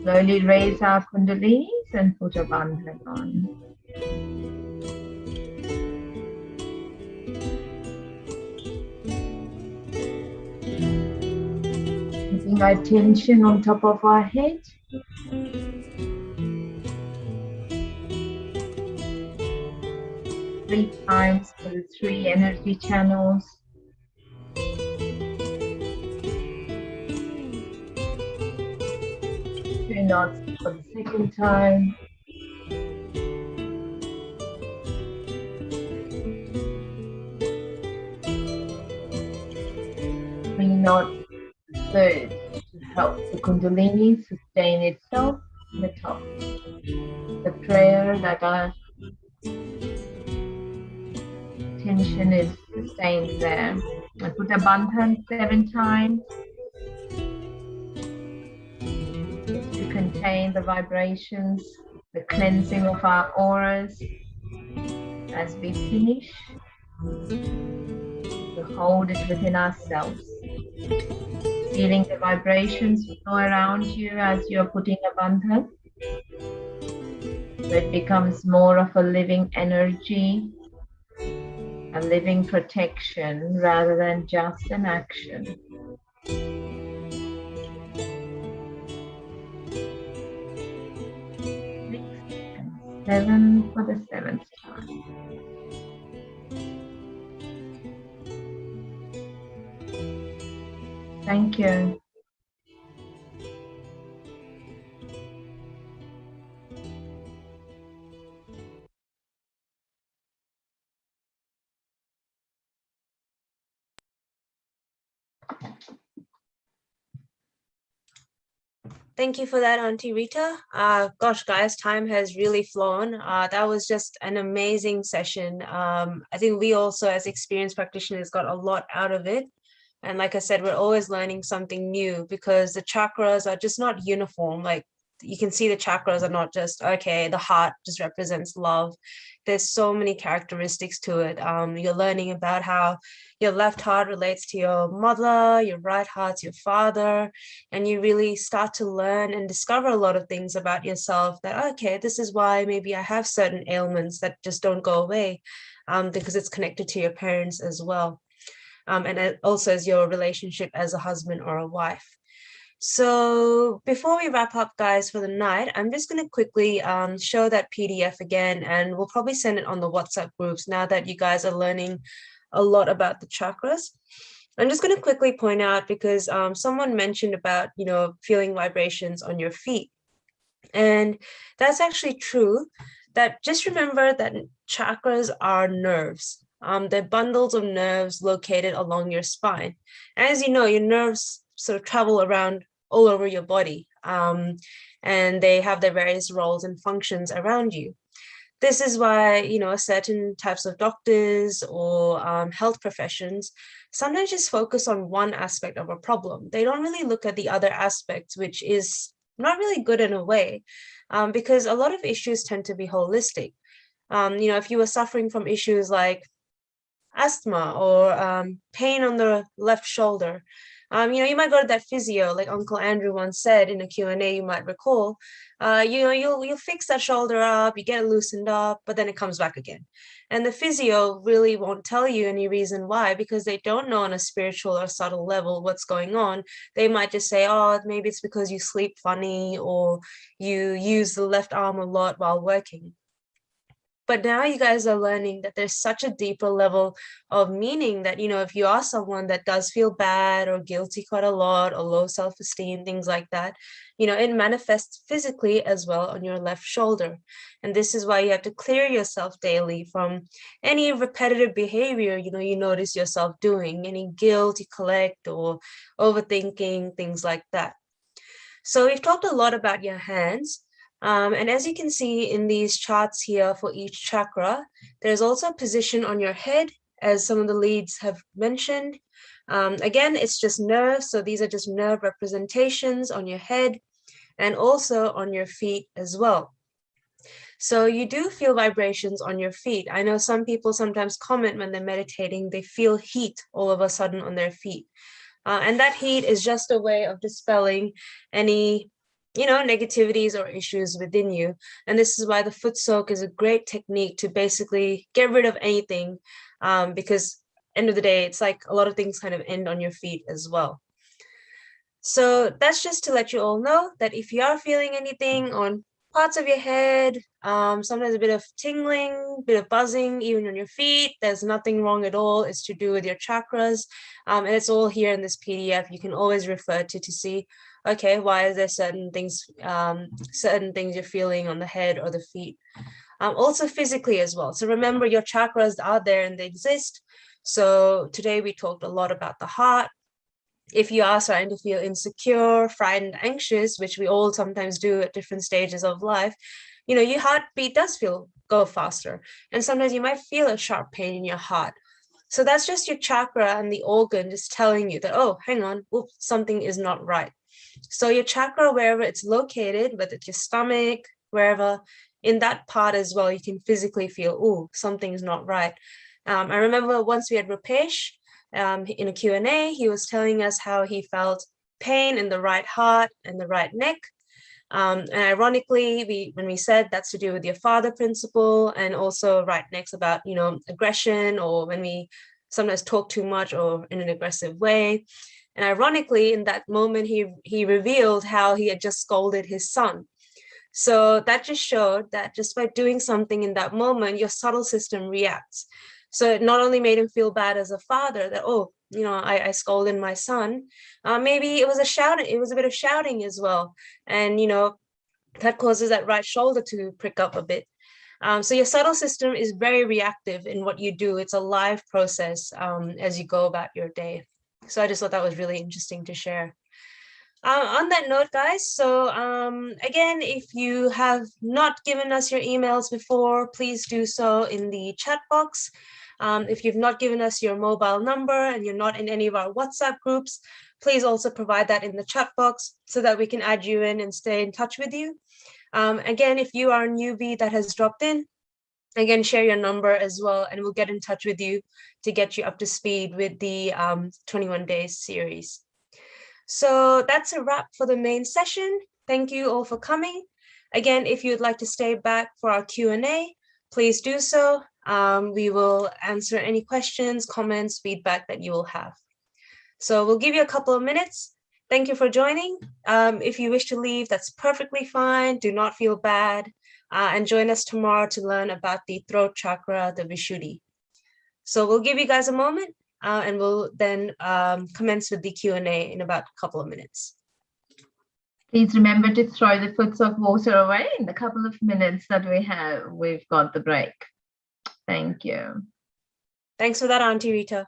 Slowly raise our kundalinis and put a bandhan on. Keeping our attention on top of our head. 3 times for the 3 energy channels. 2 knots for the second time. 3 knots the third to help the kundalini sustain itself in the top. The prayer that our tension is sustained there. I put a bandhan 7 times to contain the vibrations, the cleansing of our auras. As we finish, to hold it within ourselves, feeling the vibrations flow around you as you're putting a bandhan. So it becomes more of a living energy, a living protection rather than just an action. 6 and 7 for the 7th time. Thank you. Thank you for that, Auntie Rita. Gosh, guys, time has really flown. That was just an amazing session. I think we also, as experienced practitioners, got a lot out of it. And like I said, we're always learning something new because the chakras are just not uniform. Like you can see the chakras are not just, okay, the heart just represents love. There's so many characteristics to it. You're learning about how your left heart relates to your mother, your right heart's your father, and you really start to learn and discover a lot of things about yourself that, okay, this is why maybe I have certain ailments that just don't go away, because it's connected to your parents as well. And it also as your relationship as a husband or a wife. So before we wrap up, guys, for the night, I'm just going to quickly show that PDF again, and we'll probably send it on the WhatsApp groups now that you guys are learning a lot about the chakras. I'm just going to quickly point out because someone mentioned about, feeling vibrations on your feet. And that's actually true. That just remember that chakras are nerves. They're bundles of nerves located along your spine. As you know, your nerves sort of travel around all over your body, and they have their various roles and functions around you. This is why, certain types of doctors or health professions sometimes just focus on one aspect of a problem. They don't really look at the other aspects, which is not really good in a way, because a lot of issues tend to be holistic. If you were suffering from issues like asthma or pain on the left shoulder, you might go to that physio, like Uncle Andrew once said in a Q&A, you might recall. You'll fix that shoulder up, you get it loosened up, but then it comes back again. And the physio really won't tell you any reason why, because they don't know on a spiritual or subtle level what's going on. They might just say, oh, maybe it's because you sleep funny or you use the left arm a lot while working. But now you guys are learning that there's such a deeper level of meaning that, if you are someone that does feel bad or guilty quite a lot or low self-esteem, things like that, it manifests physically as well on your left shoulder. And this is why you have to clear yourself daily from any repetitive behavior, you notice yourself doing, any guilt you collect or overthinking, things like that. So we've talked a lot about your hands. And as you can see in these charts here for each chakra, there's also a position on your head, as some of the leads have mentioned. Again, it's just nerves. So these are just nerve representations on your head and also on your feet as well. So you do feel vibrations on your feet. I know some people sometimes comment when they're meditating, they feel heat all of a sudden on their feet. And that heat is just a way of dispelling any negativities or issues within you. And this is why the foot soak is a great technique to basically get rid of anything, because end of the day, it's like a lot of things kind of end on your feet as well. So that's just to let you all know that if you are feeling anything on parts of your head, sometimes a bit of tingling, bit of buzzing, even on your feet, there's nothing wrong at all. It's to do with your chakras. And it's all here in this PDF. You can always refer to see, okay, why is there certain things you're feeling on the head or the feet. Also physically as well. So remember, your chakras are there and they exist. So today we talked a lot about the heart. If you are starting to feel insecure, frightened, anxious, which we all sometimes do at different stages of life, your heartbeat does go faster. And sometimes you might feel a sharp pain in your heart. So that's just your chakra and the organ just telling you that, oh, hang on, oops, something is not right. So your chakra, wherever it's located, whether it's your stomach, wherever, in that part as well, you can physically feel, oh, something's not right. I remember once we had Rupesh, in a Q&A, he was telling us how he felt pain in the right heart and the right neck. And ironically, when we said that's to do with your father principle, and also right next about, aggression, or when we sometimes talk too much or in an aggressive way. And ironically, in that moment, he revealed how he had just scolded his son. So that just showed that just by doing something in that moment, your subtle system reacts. So it not only made him feel bad as a father that, oh, I scolded my son. Maybe it was a bit of shouting as well. And, that causes that right shoulder to prick up a bit. So your subtle system is very reactive in what you do. It's a live process as you go about your day. So I just thought that was really interesting to share. On that note, guys, so again, if you have not given us your emails before, please do so in the chat box. If you've not given us your mobile number and you're not in any of our WhatsApp groups, please also provide that in the chat box so that we can add you in and stay in touch with you. Again, if you are a newbie that has dropped in, again, share your number as well, and we'll get in touch with you to get you up to speed with the 21 days series. So that's a wrap for the main session. Thank you all for coming. Again, if you'd like to stay back for our Q&A, please do so. We will answer any questions, comments, feedback that you will have. So we'll give you a couple of minutes. Thank you for joining. If you wish to leave, that's perfectly fine. Do not feel bad. And join us tomorrow to learn about the throat chakra, the Vishuddhi. So we'll give you guys a moment and we'll then commence with the Q&A in about a couple of minutes. Please remember to throw the foot soak water away in the couple of minutes that we've got the break. Thank you. Thanks for that, Auntie Rita.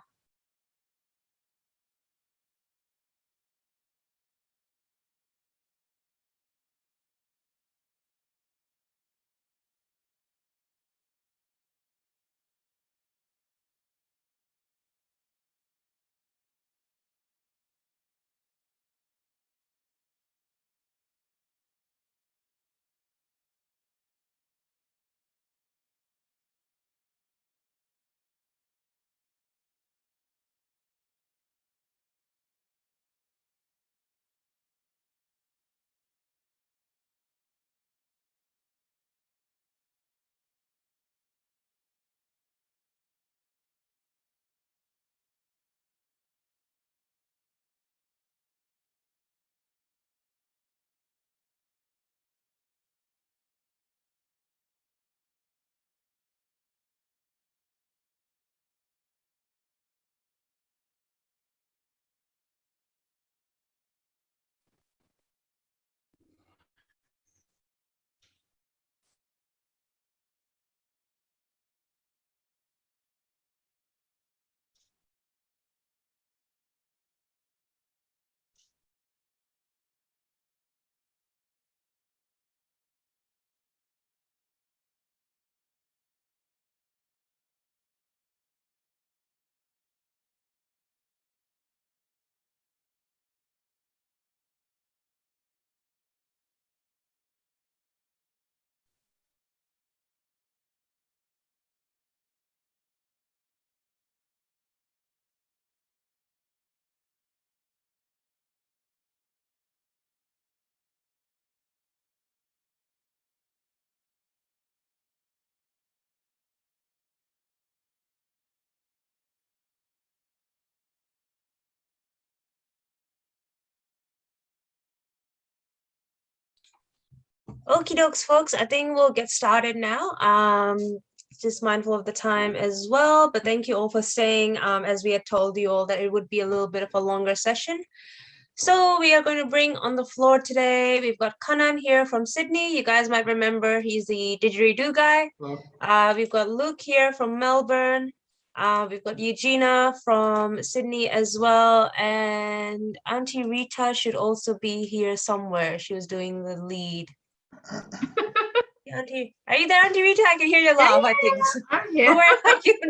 Okie dokes, folks. I think we'll get started now. Just mindful of the time as well, but thank you all for staying. As we had told you all that it would be a little bit of a longer session. So we are going to bring on the floor today. We've got Kanan here from Sydney. You guys might remember he's the didgeridoo guy. We've got Luke here from Melbourne. We've got Eugenia from Sydney as well. And Auntie Rita should also be here somewhere. She was doing the lead. Auntie, are you there, Auntie Rita? I can hear you laugh, I think. I'm here. Where are you? I'm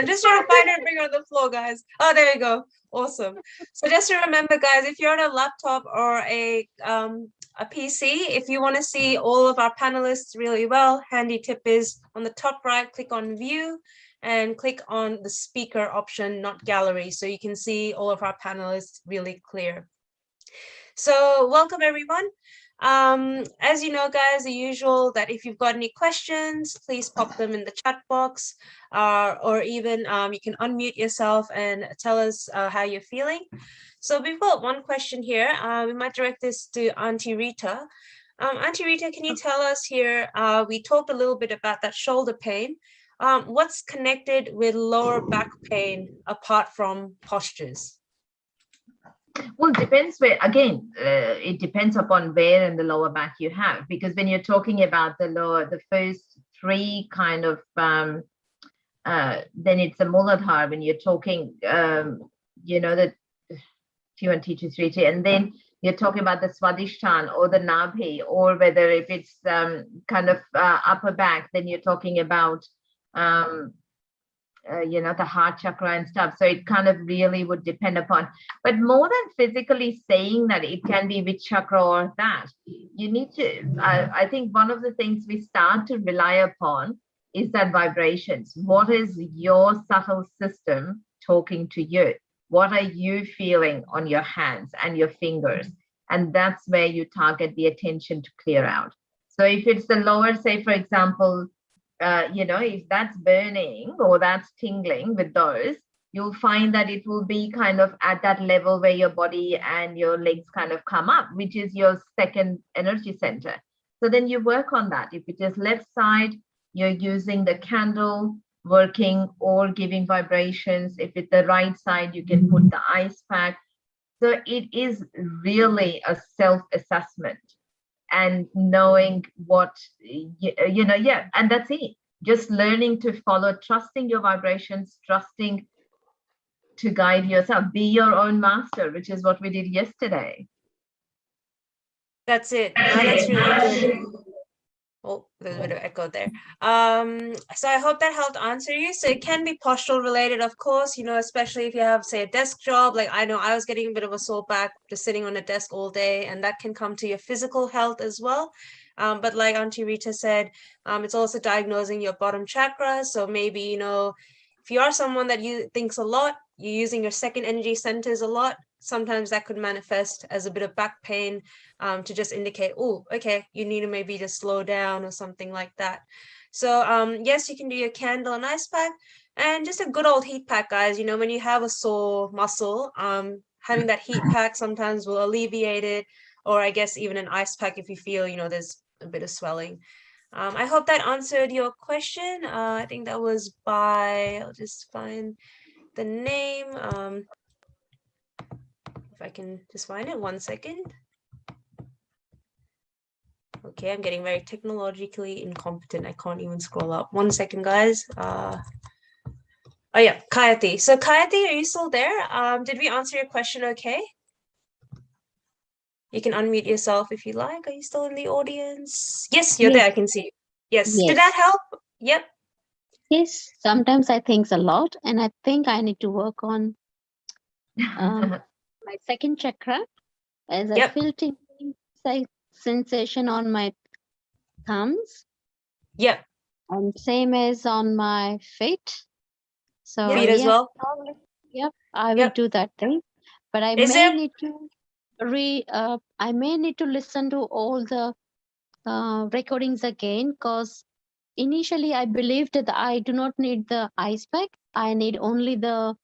just trying to find her and bring her on the floor, guys. Oh, there we go. Awesome. So just to remember, guys, if you're on a laptop or a PC, if you want to see all of our panelists really well, handy tip is on the top right, click on view and click on the speaker option, not gallery, so you can see all of our panelists really clear. So welcome, everyone. As you know, guys, the usual that if you've got any questions, please pop them in the chat box, or even you can unmute yourself and tell us how you're feeling. So we've got one question here. We might direct this to Auntie Rita. Auntie Rita, can you tell us here, we talked a little bit about that shoulder pain. What's connected with lower back pain apart from postures? Well, depends where, again, it depends upon where in the lower back you have, because when you're talking about the first three kind of, then it's a Muladhara when you're talking, the T1, T2, 3, and then you're talking about the Swadhisthana or the Nabhi, or whether if it's kind of upper back, then you're talking about, the heart chakra and stuff. So it kind of really would depend upon, but more than physically saying that it can be which chakra or that, you need to, I think one of the things we start to rely upon is that vibrations. What is your subtle system talking to you? What are you feeling on your hands and your fingers? And that's where you target the attention to clear out. So if it's the lower, say, for example, if that's burning or that's tingling with those, you'll find that it will be kind of at that level where your body and your legs kind of come up, which is your second energy center. So then you work on that. If it is left side, you're using the candle, working or giving vibrations. If it's the right side, you can put the ice pack. So it is really a self-assessment and knowing what, and that's it. Just learning to follow, trusting your vibrations, trusting to guide yourself, be your own master, which is what we did yesterday. That's it. That's really good. Oh, there's a bit of echo there. So I hope that helped answer you. So it can be postural related, of course, especially if you have, say, a desk job. Like I know I was getting a bit of a sore back just sitting on a desk all day, and that can come to your physical health as well. But like Auntie Rita said, it's also diagnosing your bottom chakra. So maybe, if you are someone that you thinks a lot, you're using your second energy centers a lot, sometimes that could manifest as a bit of back pain, to just indicate, oh, okay, you need to maybe just slow down or something like that. So yes, you can do your candle and ice pack, and just a good old heat pack, guys. When you have a sore muscle, having that heat pack sometimes will alleviate it, or I guess even an ice pack if you feel, there's a bit of swelling. I hope that answered your question. I think that was by, I'll just find the name. If I can just find it, 1 second. Okay, I'm getting very technologically incompetent. I can't even scroll up. 1 second, guys. Oh yeah, Kayati. So Kayati, are you still there? Did we answer your question okay? You can unmute yourself if you like. Are you still in the audience? Yes, you're there. I can see you. Yes. Did that help? Yep. Yes, sometimes I think a lot, and I think I need to work on my second chakra, as I feel tingling sensation on my thumbs. Yep. And same as on my feet. So feet as well. Probably, I will do that thing. But I need to I may need to listen to all the recordings again, because initially I believed that I do not need the ice pack. I need only the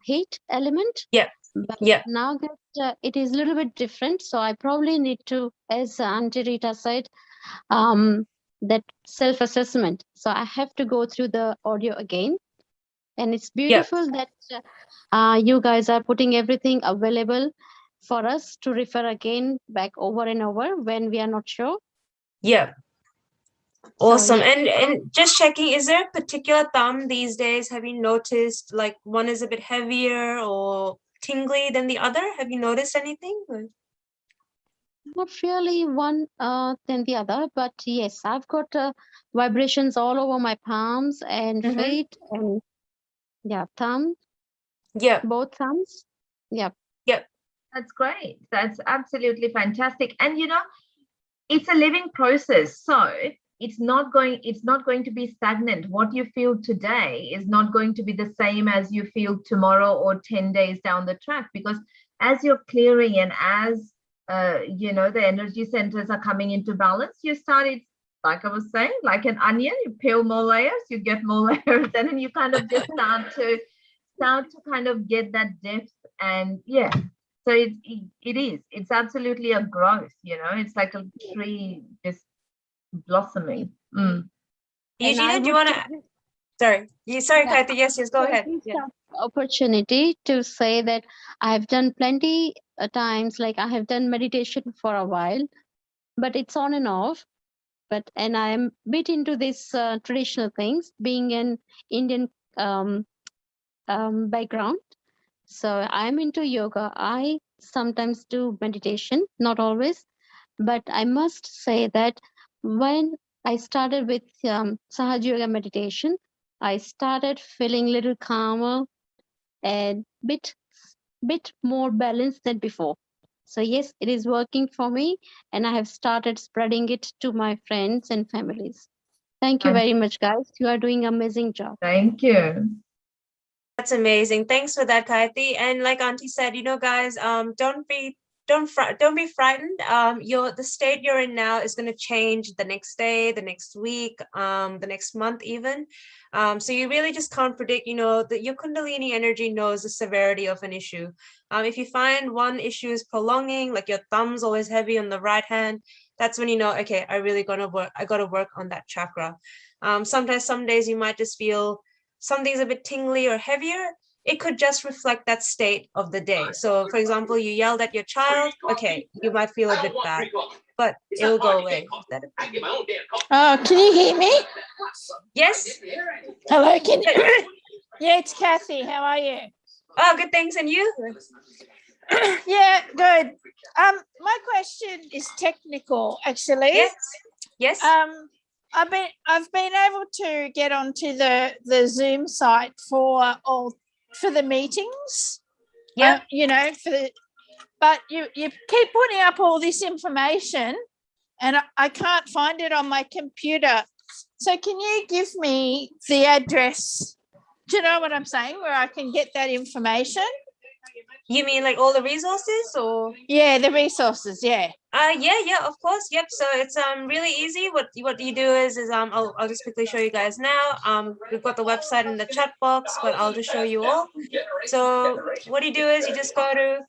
heat element. But now that it is a little bit different, so I probably need to, as Auntie Rita said, that self-assessment. So I have to go through the audio again. And it's beautiful that you guys are putting everything available for us to refer again back over and over when we are not sure. Yeah. Awesome. So, and just checking, is there a particular thumb these days? Have you noticed like one is a bit heavier or tingly than the other? Have you noticed anything? Not really one than the other, but yes, I've got vibrations all over my palms and feet and thumb. Both thumbs. Yep. That's great. That's absolutely fantastic. And it's a living process. So it's not going to be stagnant. What you feel today is not going to be the same as you feel tomorrow or 10 days down the track, because as you're clearing and as the energy centers are coming into balance, you started, like I was saying, like an onion, you peel more layers, you get more layers, and then you kind of just start to kind of get that depth. And So it's absolutely a growth, you know, it's like a tree just blossoming. Eugenia, do you want to? Sorry, Kathy. Yes, go ahead. Yeah. Opportunity to say that I've done plenty times, like I have done meditation for a while, but it's on and off. And I am bit into this traditional things, being an Indian background. So I'm into yoga. I sometimes do meditation, not always, but I must say that when I started with Sahaja Yoga Meditation, I started feeling a little calmer and bit more balanced than before. So yes, it is working for me, and I have started spreading it to my friends and families. Thank you very much, guys. You are doing an amazing job. Thank you. That's amazing. Thanks for that, Kathy. And like Auntie said, you know, guys, don't be frightened. The state you're in now is going to change the next day, the next week, the next month even. So you really just can't predict, you know, that your Kundalini energy knows the severity of an issue. If you find one issue is prolonging, like your thumb's always heavy on the right hand, that's when you know, okay, I got to work on that chakra. Sometimes some days you might just feel something's a bit tingly or heavier. It could just reflect that state of the day. So for example, you yelled at your child, okay, you might feel a bit bad, but it'll go away. Oh, can you hear me? Yes. Hello, can you? Yeah, it's Kathy. How are you? Oh, good, thanks. And you? Yeah, good. My question is technical, actually. Yes. I've been able to get onto the Zoom site for the meetings. Yeah. You know, but you keep putting up all this information, and I can't find it on my computer. So can you give me the address? Do you know what I'm saying? Where I can get that information? You mean like all the resources, or? Yeah, the resources. Yeah. Yeah, of course. Yep. So it's really easy. What you do is I'll just quickly show you guys now. We've got the website in the chat box, but I'll just show you all. So what you do is you just go to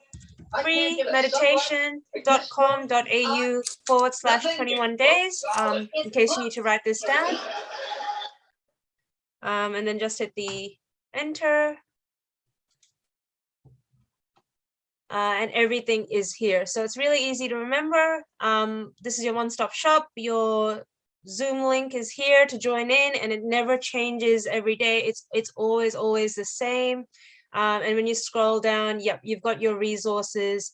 freemeditation.com.au/21 days, in case you need to write this down. And then just hit the enter. And everything is here. So it's really easy to remember. This is your one-stop shop. Your Zoom link is here to join in, and it never changes every day. It's always the same. And when you scroll down, yep, you've got your resources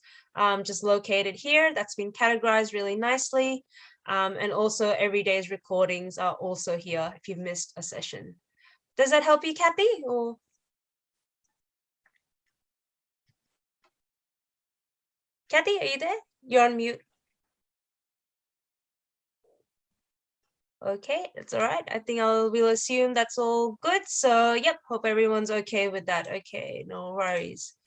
just located here. That's been categorized really nicely. And also every day's recordings are also here if you've missed a session. Does that help you, Kathy? Or Kathy, are you there? You're on mute. Okay, that's all right. I think we'll assume that's all good. So yep, hope everyone's okay with that. Okay, no worries.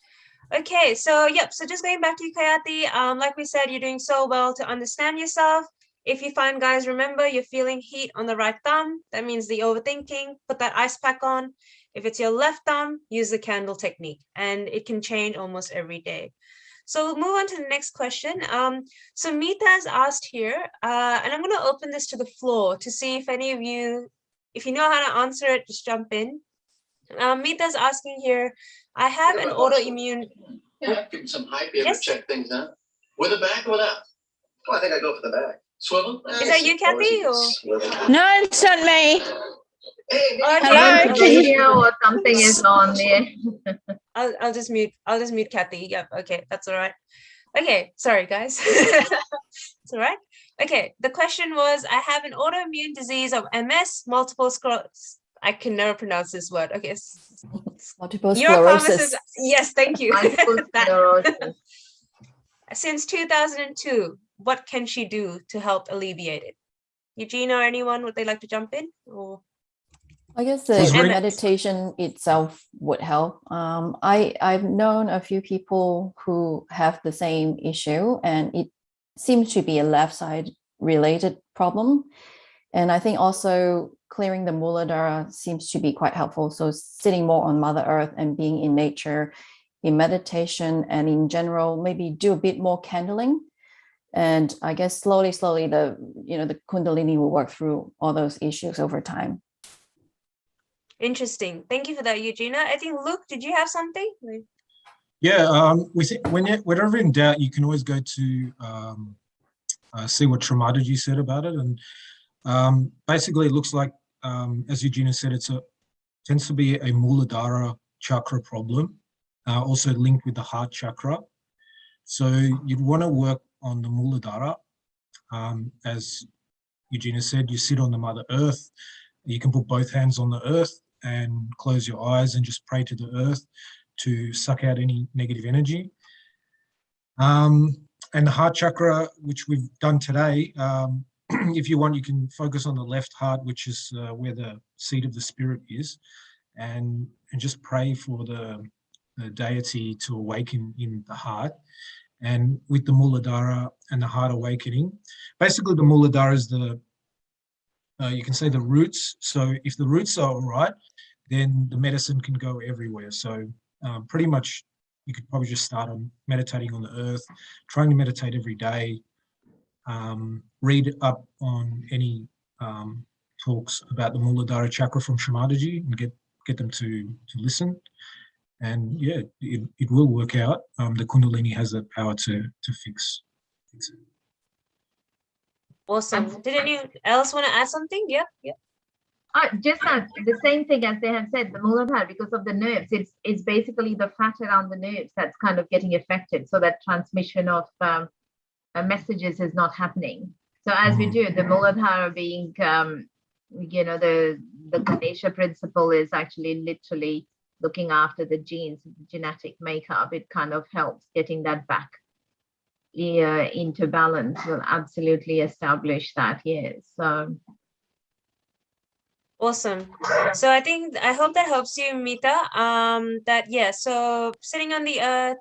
Okay, so yep, so just going back to you, Kayati, like we said, you're doing so well to understand yourself. If you find, guys, remember you're feeling heat on the right thumb, that means the overthinking, put that ice pack on. If it's your left thumb, use the candle technique, and it can change almost every day. So we'll move on to the next question. So Meeta has asked here, and I'm going to open this to the floor to see if any of you, if you know how to answer it, just jump in. Meeta's asking here, I have an autoimmune. Yeah, give me some hype here to check things out. With a back or without? Well, I think I go for the back. Swivel? Is that you, Kathy? Or? No, it's not me. Hello, video or something is on there. I'll just mute Kathy. Yep. Okay, that's all right. Okay, sorry guys. It's all right. Okay, the question was, I have an autoimmune disease of MS, multiple sclerosis. I can never pronounce this word. Okay. Multiple sclerosis. Yes, thank you. Multiple sclerosis. Since 2002, what can she do to help alleviate it? Eugene or anyone, would they like to jump in? Or? I guess the meditation itself would help. I've known a few people who have the same issue, and it seems to be a left side related problem. And I think also clearing the Muladhara seems to be quite helpful. So sitting more on Mother Earth and being in nature in meditation and in general, maybe do a bit more candling. And I guess slowly, the Kundalini will work through all those issues over time. Interesting. Thank you for that, Eugenia. I think, Luke, did you have something? Yeah, whenever in doubt, you can always go to see what Srimataji said about it. And basically, it looks like, as Eugenia said, tends to be a Muladhara chakra problem, also linked with the heart chakra. So you'd want to work on the Muladhara. As Eugenia said, you sit on the Mother Earth. You can put both hands on the earth and close your eyes and just pray to the earth to suck out any negative energy. And the heart chakra, which we've done today, if you want, you can focus on the left heart, which is where the seat of the spirit is, and just pray for the deity to awaken in the heart. And with the Muladhara and the heart awakening, basically the Muladhara is you can say the roots. So if the roots are all right, then the medicine can go everywhere. So pretty much you could probably just start on meditating on the earth, trying to meditate every day, read up on any talks about the Muladhara chakra from Srimataji and get them to listen. And yeah, it will work out. The Kundalini has the power to fix it. Awesome. Did anyone else want to add something? Yeah. Just that the same thing as they have said, the Muladhara, because of the nerves, it's basically the fat around the nerves that's kind of getting affected, so that transmission of messages is not happening. So as we do, the Muladhara being, the Ganesha principle is actually literally looking after the genes, the genetic makeup. It kind of helps getting that back into balance. Will absolutely establish that. Yes. So awesome. So I hope that helps you, Mita. So sitting on the earth,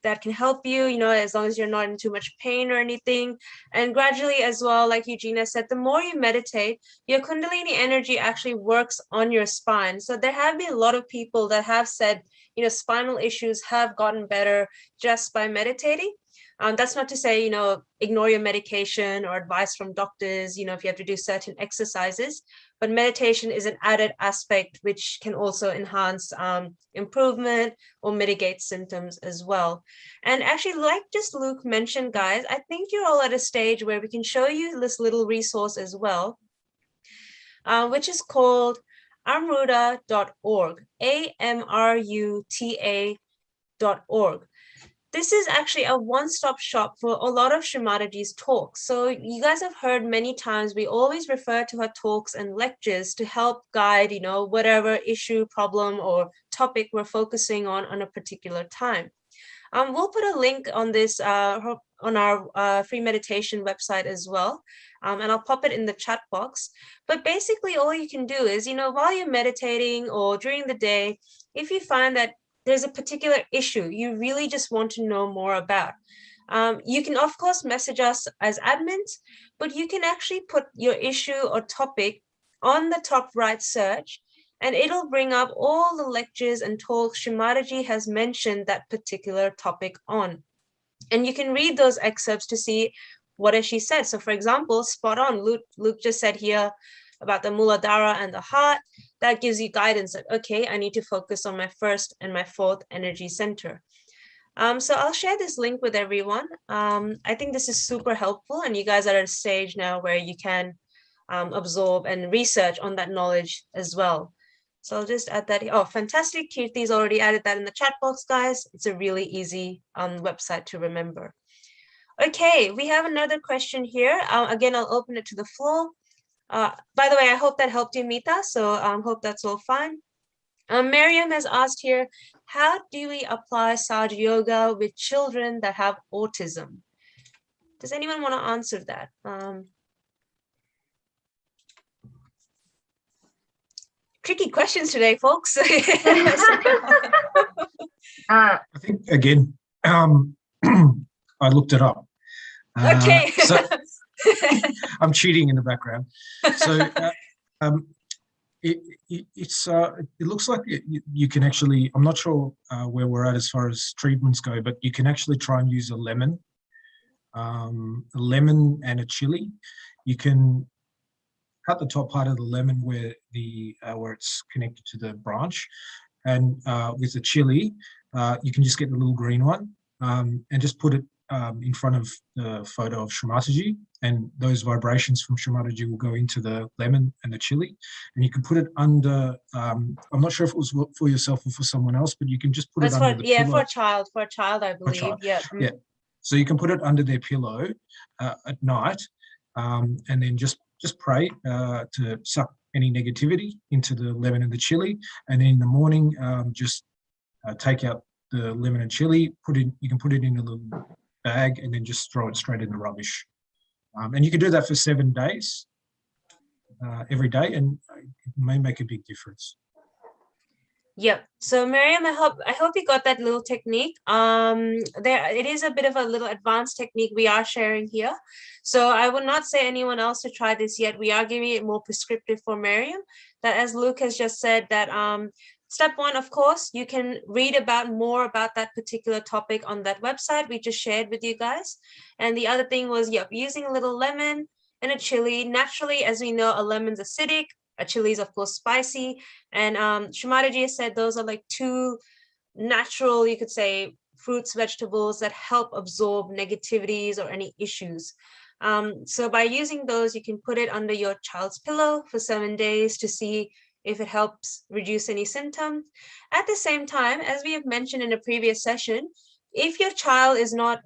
that can help you, as long as you're not in too much pain or anything. And gradually as well, like Eugenia said, the more you meditate, your Kundalini energy actually works on your spine. So there have been a lot of people that have said, spinal issues have gotten better just by meditating. That's not to say, ignore your medication or advice from doctors, if you have to do certain exercises, but meditation is an added aspect which can also enhance improvement or mitigate symptoms as well. And actually, like just Luke mentioned, guys, I think you're all at a stage where we can show you this little resource as well, which is called amruta.org, amruta.org. This is actually a one-stop shop for a lot of Srimataji's talks. So you guys have heard many times, we always refer to her talks and lectures to help guide, whatever issue, problem, or topic we're focusing on a particular time. We'll put a link on this on our free meditation website as well. And I'll pop it in the chat box. But basically all you can do is, while you're meditating or during the day, if you find that there's a particular issue you really just want to know more about, you can of course message us as admins, but you can actually put your issue or topic on the top right search, and it'll bring up all the lectures and talks Srimataji has mentioned that particular topic on. And you can read those excerpts to see what has she said. So for example, spot on, Luke just said here about the Muladhara and the heart. That gives you guidance that, okay, I need to focus on my first and my fourth energy center. So I'll share this link with everyone. I think this is super helpful, and you guys are at a stage now where you can absorb and research on that knowledge as well. So I'll just add that. Oh, fantastic. Kirti's already added that in the chat box, guys. It's a really easy website to remember. Okay, we have another question here. Again, I'll open it to the floor. By the way, I hope that helped you, Mita. So I hope that's all fine. Miriam has asked here, how do we apply Sahaja Yoga with children that have autism? Does anyone want to answer that? Tricky questions today, folks. I think, again, I looked it up. Okay. So I'm cheating in the background. So it looks like you can actually, I'm not sure where we're at as far as treatments go, but you can actually try and use a lemon and a chili. You can cut the top part of the lemon where it's connected to the branch, and with the chili, you can just get the little green one and just put it in front of the photo of Shri Mataji, and those vibrations from Shri Mataji will go into the lemon and the chili, and you can put it under, I'm not sure if it was for yourself or for someone else, but you can just put it under the pillow. For a child, I believe. Yeah. So you can put it under their pillow at night, and then just pray to suck any negativity into the lemon and the chili, and then in the morning just take out the lemon and chili, you can put it in a little bag and then just throw it straight in the rubbish. And you can do that for 7 days every day, and it may make a big difference. Yep. So Miriam, I hope you got that little technique. It is a bit of a little advanced technique we are sharing here. So I would not say anyone else to try this yet. We are giving it more prescriptive for Miriam. That, as Luke has just said, that step 1, of course, you can read more about that particular topic on that website we just shared with you guys. And the other thing was, using a little lemon and a chili. Naturally, as we know, a lemon's acidic, a chili is, of course, spicy. And Shri Mataji has said those are like 2 natural, you could say, fruits, vegetables that help absorb negativities or any issues. So by using those, you can put it under your child's pillow for 7 days to see if it helps reduce any symptoms. At the same time, as we have mentioned in a previous session, if your child is not,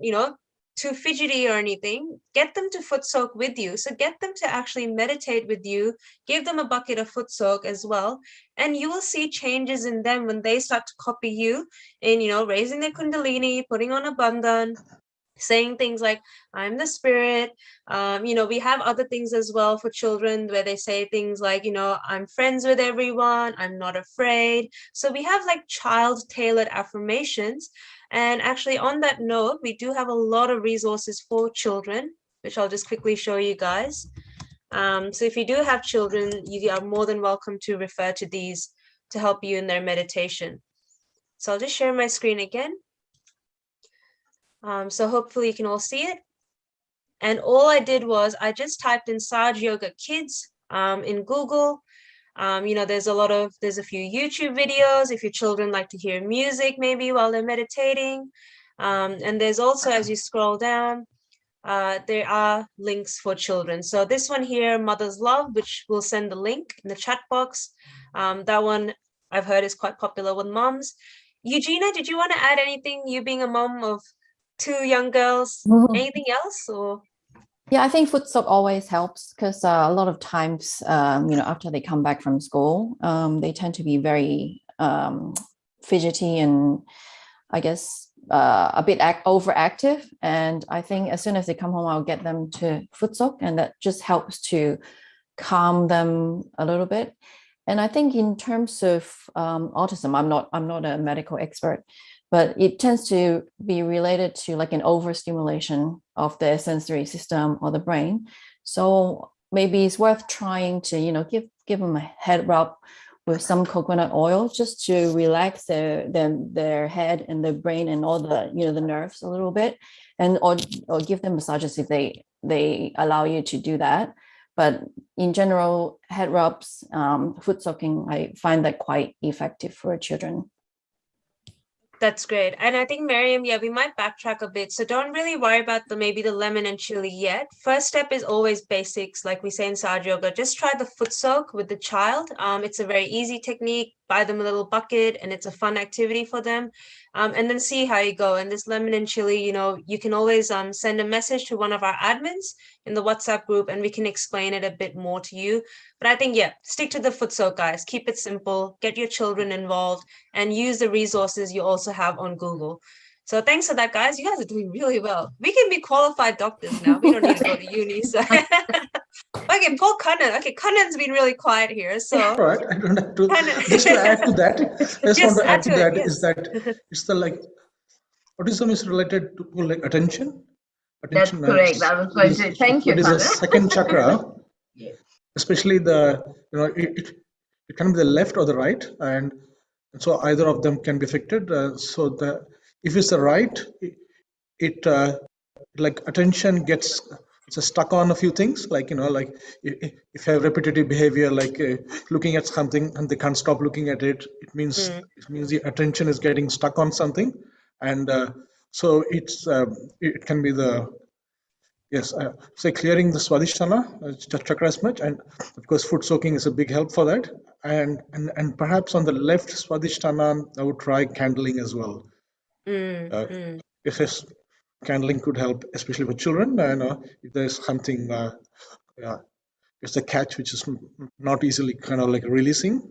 too fidgety or anything, get them to foot soak with you. So get them to actually meditate with you, give them a bucket of foot soak as well, and you will see changes in them when they start to copy you in, raising their kundalini, putting on a bandhan, saying things like, I'm the spirit. We have other things as well for children where they say things like, I'm friends with everyone, I'm not afraid. So we have like child-tailored affirmations. And actually, on that note, we do have a lot of resources for children, which I'll just quickly show you guys. So if you do have children, you are more than welcome to refer to these to help you in their meditation. So I'll just share my screen again. So hopefully you can all see it. And all I did was I just typed in Sahaja Yoga Kids in Google. There's a few YouTube videos if your children like to hear music maybe while they're meditating. And there's also, as you scroll down, there are links for children. So this one here, Mother's Love, which we'll send the link in the chat box. That one I've heard is quite popular with moms. Eugenia, did you want to add anything, you being a mom of 2 young girls? Anything else? Or yeah, I think foot soak always helps because a lot of times, after they come back from school, they tend to be very fidgety and I guess a bit overactive. And I think as soon as they come home, I'll get them to foot soak, and that just helps to calm them a little bit. And I think in terms of autism, I'm not a medical expert, but it tends to be related to like an overstimulation of the sensory system or the brain. So maybe it's worth trying to, give them a head rub with some coconut oil just to relax their head and their brain and all the, the nerves a little bit, and or give them massages if they allow you to do that. But in general, head rubs, foot soaking, I find that quite effective for children. That's great. And I think, Miriam, we might backtrack a bit. So don't really worry about maybe the lemon and chili yet. First step is always basics. Like we say in Sahaja Yoga, just try the foot soak with the child. It's a very easy technique. Buy them a little bucket and it's a fun activity for them. And then see how you go. And this lemon and chili, you can always send a message to one of our admins in the WhatsApp group and we can explain it a bit more to you. But I think, stick to the foot soak, guys. Keep it simple. Get your children involved and use the resources you also have on Google. So thanks for that, guys. You guys are doing really well. We can be qualified doctors now. We don't need to go to uni. So. Okay, Paul Cunnan. Okay, Cunnan's been really quiet here. So right, I don't have to. Just to add to that, I just want to add to that is that it's the autism is related to like attention. That's correct. That was going to. Thank you. It is a second chakra, especially it it can be the left or the right, and so either of them can be affected. So if it's the right, it like attention gets stuck on a few things, like like if you have repetitive behavior, like looking at something and they can't stop looking at it, it means the attention is getting stuck on something, and so it can be the say clearing the Swadhisthana chakra as much, and of course foot soaking is a big help for that, and perhaps on the left Swadhisthana I would try candling as well. If candling could help, especially for children. If there's something, it's a catch which is not easily kind of like releasing.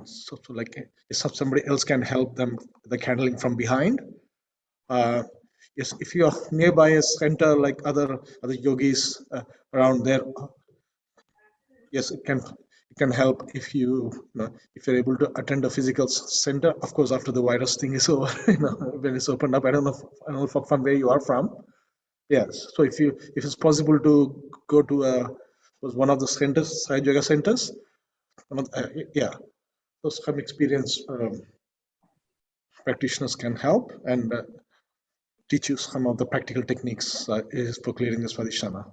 So like if somebody else can help them, the candling from behind. Yes, if you are nearby a center like other yogis around there, yes, it can help if you're able to attend a physical center. Of course, after the virus thing is over, when it's opened up. I don't know from where you are from. Yes, so if it's possible to go to one of the centers, Sahaja Yoga centers, those some experienced practitioners can help and teach you some of the practical techniques is for clearing the Swadhisthana.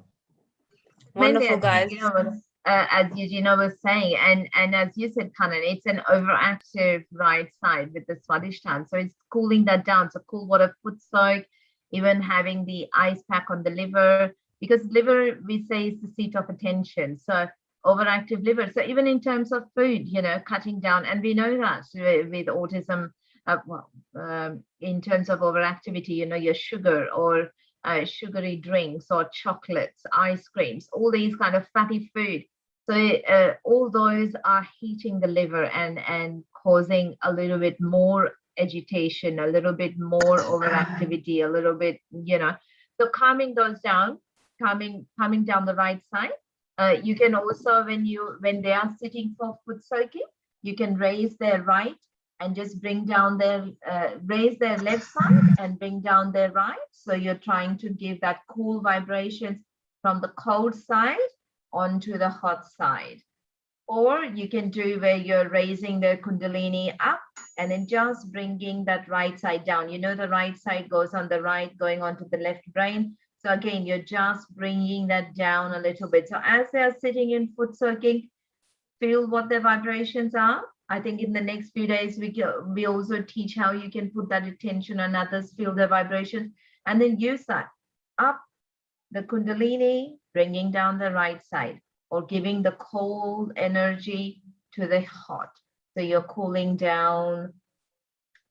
Wonderful, guys. As Eugenia was saying, and as you said, Kanan, it's an overactive right side with the Swadhisthana. So it's cooling that down. So cool water foot soak, even having the ice pack on the liver, because liver, we say, is the seat of attention. So overactive liver. So even in terms of food, cutting down, and we know that with autism, in terms of overactivity, your sugar or sugary drinks or chocolates, ice creams, all these kind of fatty food. So all those are heating the liver and causing a little bit more agitation, a little bit more overactivity, a little bit, so calming those down, coming down the right side. You can also, when they are sitting for foot soaking, you can raise their right and just bring down raise their left side and bring down their right. So you're trying to give that cool vibrations from the cold side onto the hot side. Or you can do where you're raising the Kundalini up and then just bringing that right side down. The right side goes on the right, going onto the left brain. So again, you're just bringing that down a little bit. So as they're sitting in foot soaking, feel what their vibrations are. I think in the next few days, we also teach how you can put that attention on others, feel their vibrations, and then use that up the Kundalini, bringing down the right side, or giving the cold energy to the hot. So you're cooling down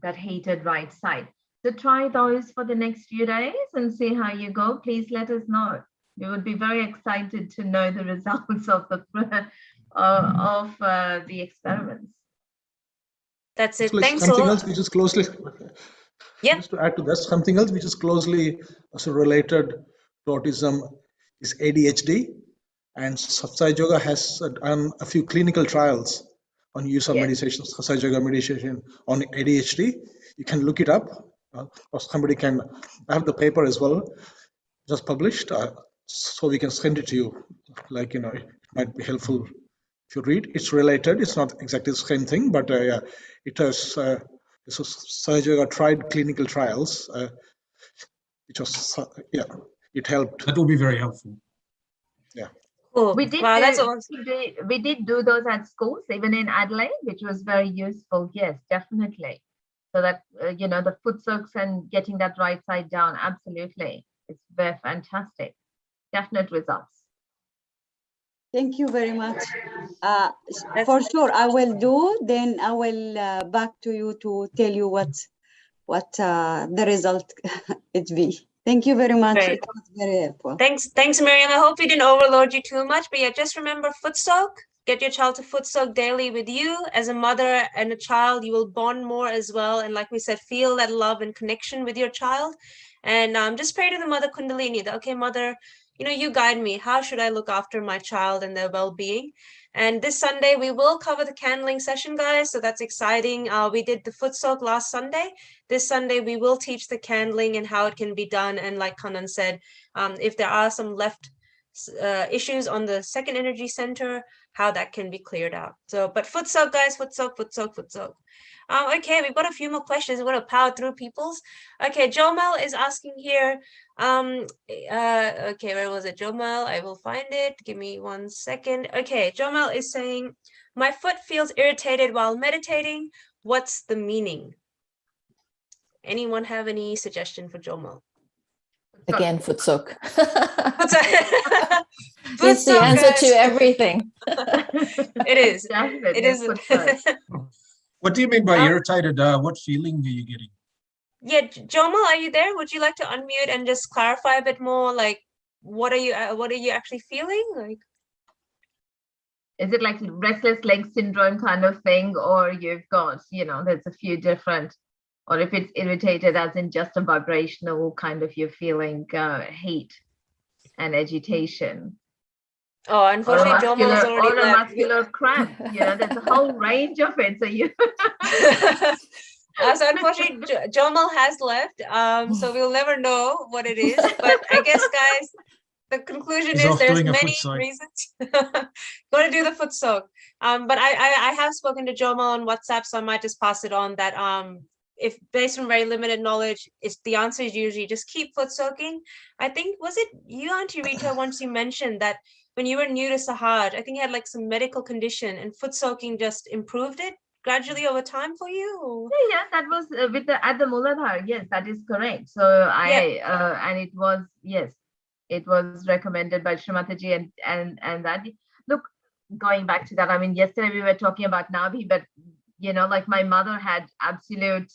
that heated right side. So try those for the next few days and see how you go. Please let us know. We would be very excited to know the results of the experiments. That's it. So Thanks something all. else which is closely, just to add to that, something else which is closely also related to autism is ADHD, and Sahaja Yoga has done a few clinical trials on use of meditation, Sahaja Yoga meditation on ADHD. You can look it up, or somebody can have the paper as well, just published, so we can send it to you. Like, it might be helpful if you read. It's related. It's not exactly the same thing, but it has. So Sahaja Yoga tried clinical trials, which was it helped. That will be very helpful. Yeah. Cool. We did. Wow, that's awesome. We did do those at schools, even in Adelaide, which was very useful. Yes, definitely. So that the foot soaks and getting that right side down. Absolutely, it's very fantastic. Definite results. Thank you very much. For sure, I will do. Then I will back to you to tell you what the result it be. Thank you very much. Great. It was very helpful. Thanks, Miriam. I hope we didn't overload you too much, but yeah, just remember foot soak. Get your child to foot soak daily with you. As a mother and a child, you will bond more as well. And like we said, feel that love and connection with your child. And just pray to the Mother Kundalini that, okay, Mother, you guide me. How should I look after my child and their well-being? And this Sunday, we will cover the candling session, guys. So that's exciting. We did the foot soak last Sunday. This Sunday, we will teach the candling and how it can be done. And like Kanan said, if there are some left issues on the second energy center, how that can be cleared out. So, but foot soak, guys, foot soak, foot soak, foot soak. Okay, we've got a few more questions. We're gonna power through people's. Okay, Jomel is asking here. Okay, where was it? Jomel, I will find it. Give me 1 second. Okay, Jomel is saying, my foot feels irritated while meditating. What's the meaning? Anyone have any suggestion for Jomel? Again, foot soak. It's the answer to everything. It is. It is. What do you mean by irritated? What feeling are you getting? Yeah, Jomel, are you there? Would you like to unmute and just clarify a bit more? Like, what are you actually feeling? Like, is it like restless leg syndrome kind of thing, or you've got, there's a few different, or if it's irritated as in just a vibrational kind of, you're feeling heat and agitation. Oh, unfortunately, Jomel has already left. Or a left. muscular cramp. There's a whole range of it. So you. So unfortunately, Jomel has left. So we'll never know what it is. But I guess, guys, the conclusion is there's many reasons. Got to do the foot soak. But I have spoken to Jomel on WhatsApp, so I might just pass it on that if based on very limited knowledge, the answer is usually just keep foot soaking. I think, was it you, Auntie Rita, once you mentioned that when you were new to Sahaj, I think you had like some medical condition and foot soaking just improved it gradually over time for you? Yeah, that was at the Muladhara. Yes, that is correct. So and it was, yes, it was recommended by Shrimataji and that. Look, going back to that, I mean, yesterday we were talking about Navi, but like my mother had absolute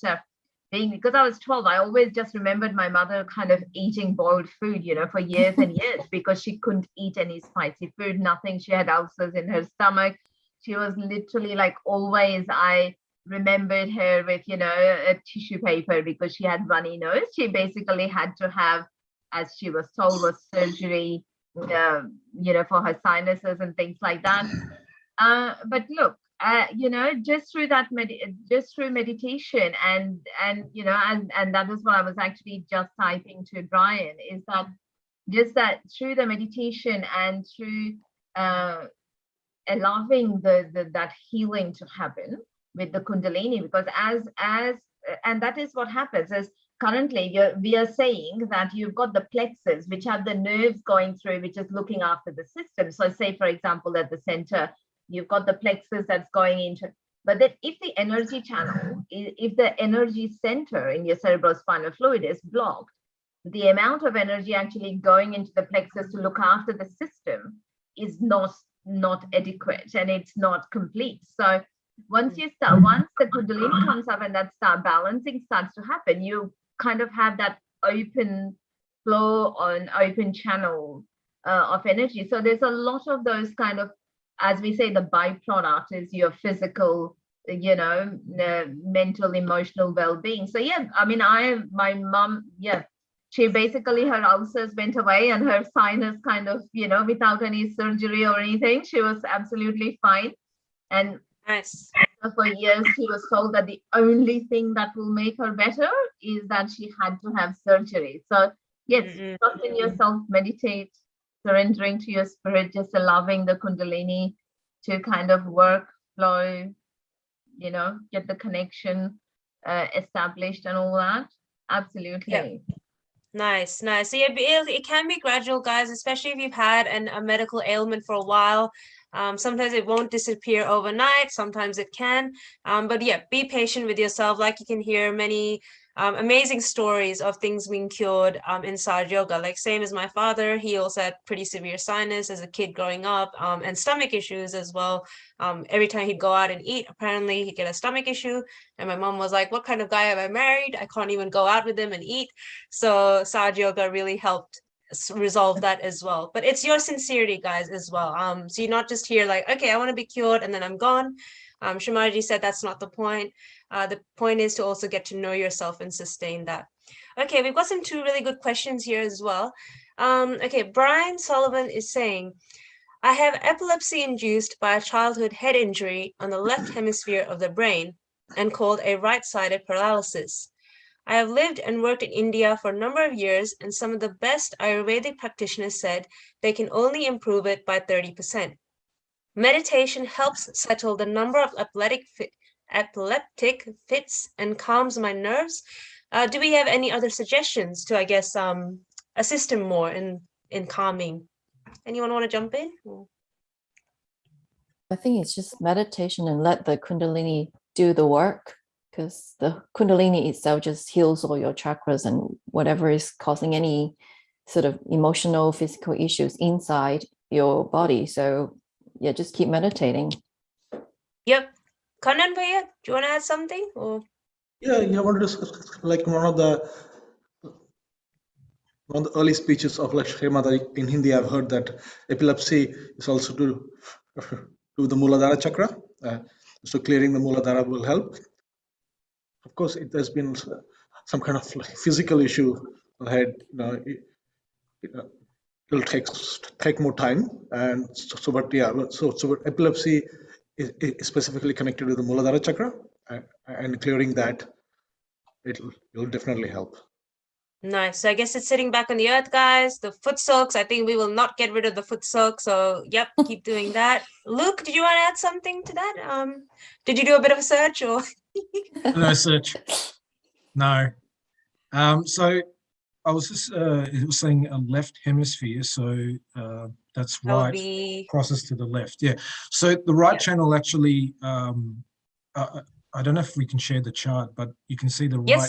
being, because I was 12, I always just remembered my mother kind of eating boiled food, for years and years, because she couldn't eat any spicy food, nothing. She had ulcers in her stomach. She was literally like always, I remembered her with, a tissue paper because she had runny nose. She basically had to have, as she was told, was surgery, for her sinuses and things like that. But look, just through that just through meditation and that is what I was actually just typing to Brian, is that just that through the meditation and through allowing that healing to happen with the Kundalini, because as and that is what happens is currently we are saying that you've got the plexus, which have the nerves going through, which is looking after the system. So say, for example, at the center, you've got the plexus that's going into, but then if the energy channel, if the energy center in your cerebrospinal fluid is blocked, the amount of energy actually going into the plexus to look after the system is not adequate, and it's not complete. So once the Kundalini comes up and that balancing starts to happen, you kind of have that open flow on open channel of energy. So there's a lot of those kind of, as we say, the byproduct is your physical, mental, emotional well-being. So yeah, I mean, my mom, yeah, she basically, her ulcers went away and her sinus kind of, without any surgery or anything, she was absolutely fine. And nice. For years, she was told that the only thing that will make her better is that she had to have surgery. So yes, trust in yourself, meditate, surrendering to your spirit, just allowing the Kundalini to kind of work, flow, get the connection established and all that. Absolutely. Yeah. Nice. So yeah, it can be gradual, guys, especially if you've had a medical ailment for a while. Sometimes it won't disappear overnight, sometimes it can, but yeah, be patient with yourself. Like, you can hear many amazing stories of things being cured in Sahaja Yoga. Like, same as my father, he also had pretty severe sinus as a kid growing up, and stomach issues as well. Every time he'd go out and eat, apparently he'd get a stomach issue, and my mom was like, what kind of guy have I married? I can't even go out with him and eat. So Sahaja Yoga really helped resolve that as well. But it's your sincerity, guys, as well. So you're not just here like, okay, I want to be cured and then I'm gone. Shamaji said that's not the point. The point is to also get to know yourself and sustain that. Okay, we've got some two really good questions here as well. Okay, Brian Sullivan is saying, I have epilepsy induced by a childhood head injury on the left hemisphere of the brain and called a right-sided paralysis. I have lived and worked in India for a number of years, and some of the best Ayurvedic practitioners said they can only improve it by 30%. Meditation helps settle the number of epileptic fits and calms my nerves. Do we have any other suggestions to, I guess, assist him more in calming? Anyone want to jump in? I think it's just meditation and let the Kundalini do the work, because the Kundalini itself just heals all your chakras and whatever is causing any sort of emotional, physical issues inside your body. So yeah, just keep meditating. Yep. Kannan Bhaiya, do you want to add something? Or? Yeah, I wanted to discuss, like one of the early speeches of Lakshmi Mata in Hindi. I've heard that epilepsy is also to the Muladhara chakra. So clearing the Muladhara will help. Of course, there's been some kind of like physical issue ahead. It'll take more time, and but epilepsy is specifically connected to the Muladhara chakra, and clearing that it'll definitely help. Nice. So I guess it's sitting back on the earth, guys. The foot soaks. I think we will not get rid of the foot soak. So yep, keep doing that. Luke, did you want to add something to that? Did you do a bit of a search or? No search. No. So I was just it was saying a left hemisphere, so that's right crosses to the left. Yeah. So the right channel actually, I don't know if we can share the chart, but you can see the right.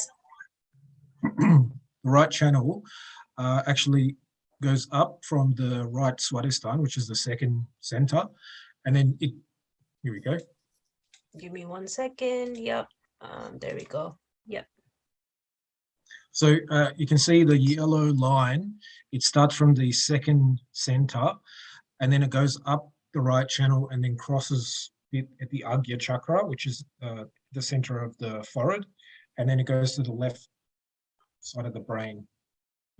The right channel actually goes up from the right Swadhisthana, which is the second center, and then here we go. Give me 1 second. Yep. There we go. Yep. So you can see the yellow line. It starts from the second center, and then it goes up the right channel and then crosses it at the Agya chakra, which is the center of the forehead, and then it goes to the left side of the brain.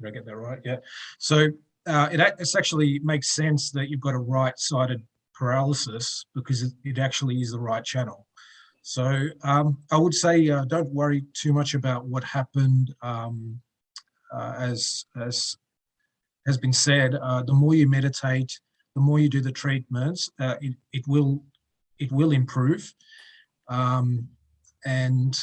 Did I get that right? Yeah. So it actually makes sense that you've got a right-sided paralysis because it actually is the right channel. So I would say don't worry too much about what happened. As has been said, the more you meditate, the more you do the treatments, it will improve. And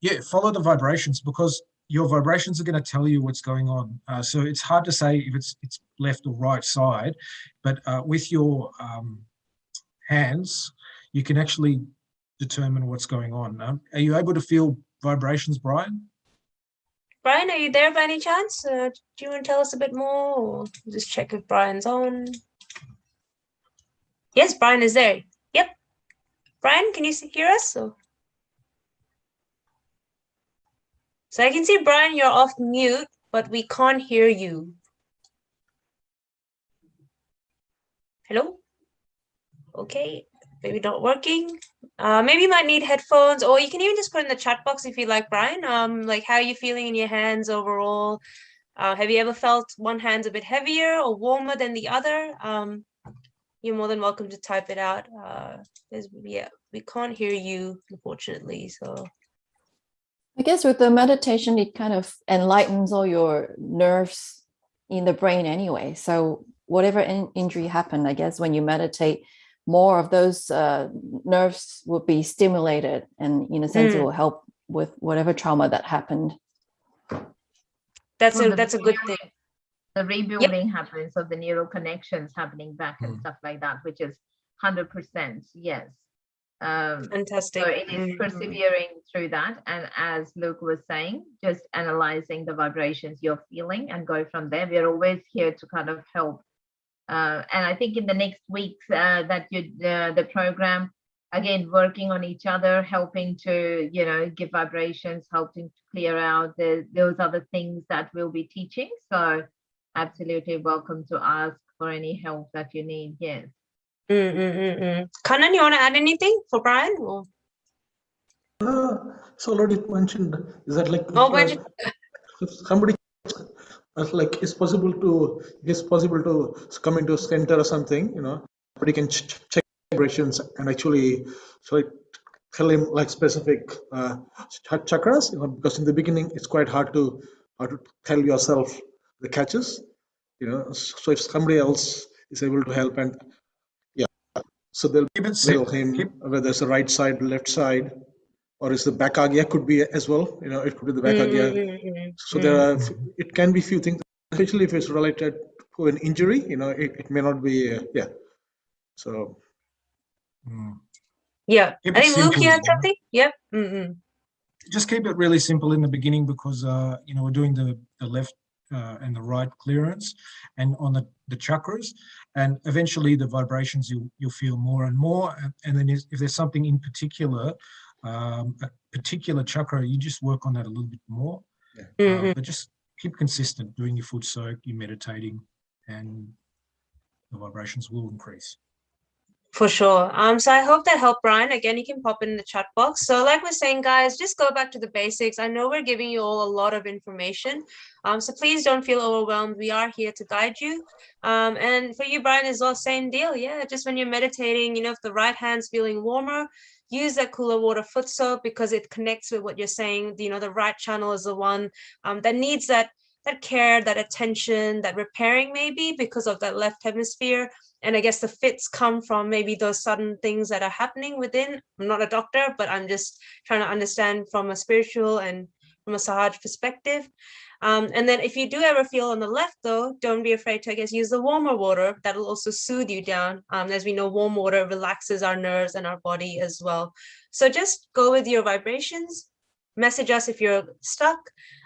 yeah, follow the vibrations, because your vibrations are going to tell you what's going on. So it's hard to say if it's left or right side, but with your hands, you can actually determine what's going on. Are you able to feel vibrations, Brian? Brian, are you there by any chance? Do you want to tell us a bit more? Or just check if Brian's on. Yes, Brian is there. Yep. Brian, can you hear us? So I can see, Brian, you're off mute, but we can't hear you. Hello? Okay, maybe not working. Maybe you might need headphones, or you can even just put in the chat box if you like, Brian. Like, how are you feeling in your hands overall? Have you ever felt one hand's a bit heavier or warmer than the other? You're more than welcome to type it out. Yeah, we can't hear you, unfortunately, so. I guess with the meditation, it kind of enlightens all your nerves in the brain anyway. So whatever injury happened, I guess when you meditate, more of those nerves will be stimulated, and in a sense, it will help with whatever trauma that happened. That's a good thing. The rebuilding happens, so the neural connections happening back and stuff like that, which is 100%, yes. Fantastic. So it is persevering through that, and as Luke was saying, just analyzing the vibrations you're feeling and go from there. We're always here to kind of help, and I think in the next weeks that the program, again, working on each other, helping to give vibrations, helping to clear out those other things that we'll be teaching. So absolutely welcome to ask for any help that you need. Yes. Kannan, you want to add anything for Brian? Or? It's already mentioned. Is that like if somebody like it's possible to come into a center or something, but you can check vibrations and actually tell him like specific heart chakras, because in the beginning it's quite hard to tell yourself the catches, so if somebody else is able to help, and so they'll tell him whether it's the right side, left side, or is the back agya could be as well, it could be the back agya. So there are, it can be few things, especially if it's related to an injury, it may not be, so. Yeah, I think Luke, you had something? Yep. Just keep it really simple in the beginning, because, we're doing the left and the right clearance and on the chakras, and eventually the vibrations you'll feel more and more. And then if there's something in particular, a particular chakra, you just work on that a little bit more. But just keep consistent doing your foot soak, you're meditating, and the vibrations will increase. For sure. So I hope that helped, Brian. Again, you can pop it in the chat box. So like we're saying, guys, just go back to the basics. I know we're giving you all a lot of information. So please don't feel overwhelmed. We are here to guide you. And for you, Brian, is all same deal. Yeah, just when you're meditating, if the right hand's feeling warmer, use that cooler water foot soak, because it connects with what you're saying. The right channel is the one that needs that care, that attention, that repairing, maybe because of that left hemisphere. And I guess the fits come from maybe those sudden things that are happening within. I'm not a doctor, but I'm just trying to understand from a spiritual and from a Sahaj perspective. And then if you do ever feel on the left, though, don't be afraid to, I guess, use the warmer water. That'll also soothe you down. As we know, warm water relaxes our nerves and our body as well. So just go with your vibrations. Message us if you're stuck.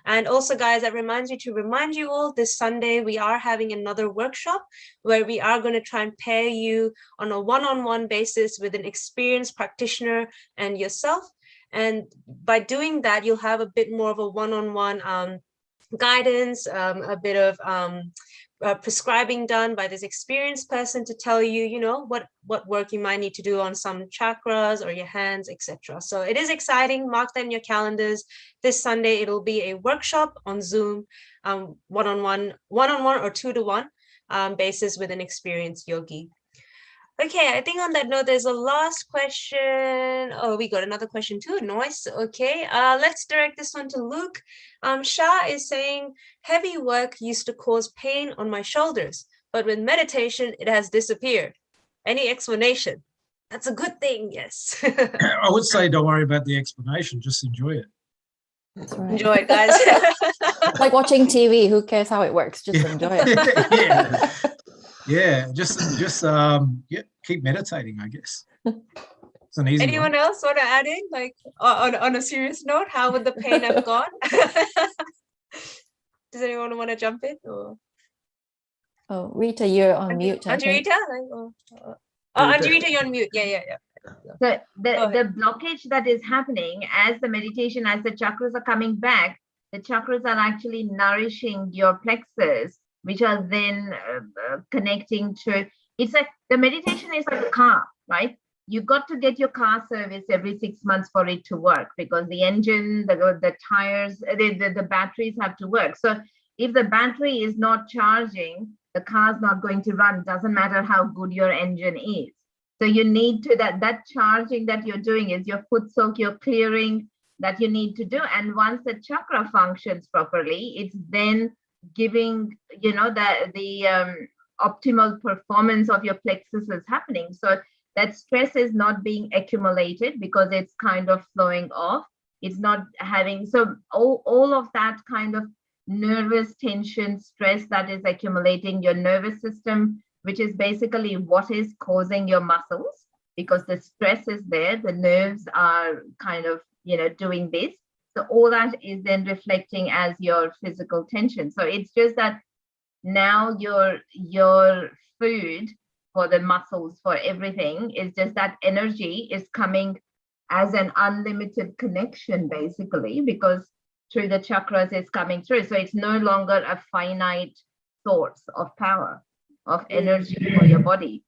And also, guys, that reminds me to remind you all, this Sunday we are having another workshop where we are going to try and pair you on a one-on-one basis with an experienced practitioner and yourself. And by doing that, you'll have a bit more of a one-on-one guidance, a bit of prescribing done by this experienced person to tell you, what work you might need to do on some chakras or your hands, etc. So it is exciting. Mark that in your calendars. This Sunday, it'll be a workshop on Zoom, one-on-one or 2-to-1 basis with an experienced yogi. Okay, I think on that note, there's a last question. Oh, we got another question too. Nice. Okay, let's direct this one to Luke. Shah is saying, heavy work used to cause pain on my shoulders, but with meditation, it has disappeared. Any explanation? That's a good thing, yes. I would say don't worry about the explanation, just enjoy it. That's right. Enjoy it, guys. Like watching TV, who cares how it works? Just enjoy it. Yeah, just keep meditating, I guess. It's an easy Anyone one. else want to add in, like on a serious note, how would the pain have gone? Does anyone want to jump in? Or? Oh, Rita, you're on mute. Rita, you're on mute. Yeah. So the blockage that is happening as the meditation, as the chakras are coming back, the chakras are actually nourishing your plexus, which are then connecting to, it's like the meditation is like a car, right? You've got to get your car serviced every 6 months for it to work, because the engine, the tires, the batteries have to work. So if the battery is not charging, the car's not going to run. Doesn't matter how good your engine is. So you need to, that charging that you're doing is your foot soak, your clearing that you need to do. And once the chakra functions properly, it's then giving, the optimal performance of your plexus is happening. So that stress is not being accumulated because it's kind of flowing off. It's not having, so all of that kind of nervous tension, stress that is accumulating your nervous system, which is basically what is causing your muscles, because the stress is there, the nerves are kind of, doing this. So all that is then reflecting as your physical tension. So it's just that now your food for the muscles, for everything, is just that energy is coming as an unlimited connection, basically, because through the chakras it's coming through. So it's no longer a finite source of power, of energy for your body.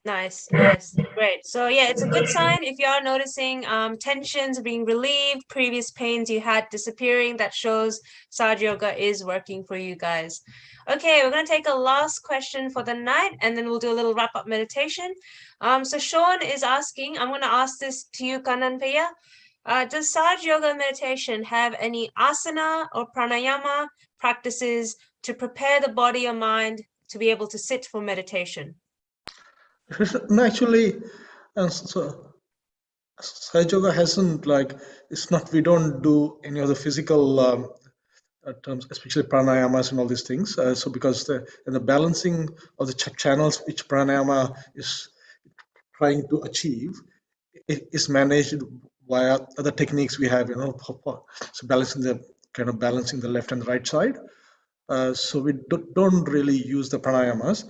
Nice, nice, great. So yeah, it's a good sign if you are noticing tensions being relieved, previous pains you had disappearing. That shows Sahaja Yoga is working for you guys. Okay, we're gonna take a last question for the night, and then we'll do a little wrap-up meditation. So Sean is asking, I'm gonna ask this to you, Kananpaya. Does Sahaja Yoga meditation have any asana or pranayama practices to prepare the body or mind to be able to sit for meditation? No, actually, so Sahaja Yoga hasn't it's not. We don't do any of the physical terms, especially pranayamas and all these things. So because the balancing of the channels which pranayama is trying to achieve is managed via other techniques we have. So balancing the left and right side. So we don't really use the pranayamas.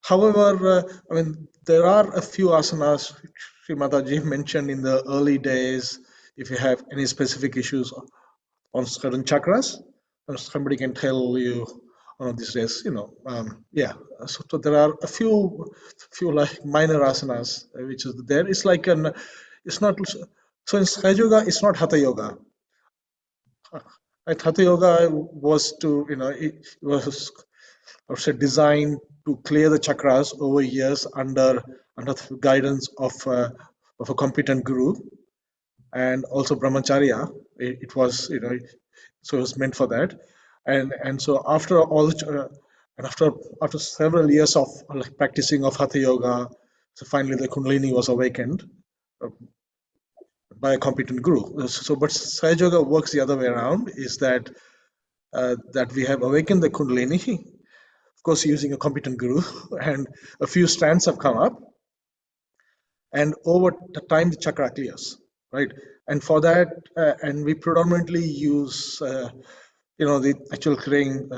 However, I mean, there are a few asanas which Sri Mataji mentioned in the early days. If you have any specific issues on certain chakras, somebody can tell you one of these days. Yeah. So there are a few like minor asanas which is there. It's like it's not. So in Sahaja Yoga, it's not Hatha Yoga. Hatha Yoga was to it was also designed to clear the chakras over years under the guidance of a competent guru, and also brahmacharya. It was so it was meant for that, and so after all and after several years of practicing of Hatha Yoga, so finally the Kundalini was awakened by a competent guru. So but Sahaja Yoga works the other way around, is that that we have awakened the Kundalini, of course using a competent guru, and a few strands have come up, and over the time the chakra clears, right? And for that, and we predominantly use the actual clearing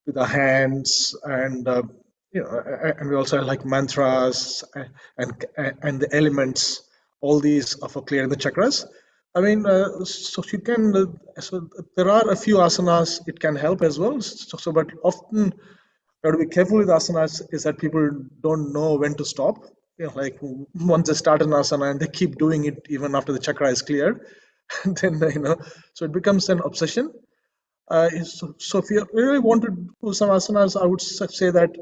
with our hands, and and we also like mantras and the elements, all these are for clearing the chakras. I mean, so you can so there are a few asanas it can help as well. So but often got to be careful with asanas is that people don't know when to stop. Like once they start an asana and they keep doing it even after the chakra is cleared, then so it becomes an obsession. So if you really want to do some asanas, I would say that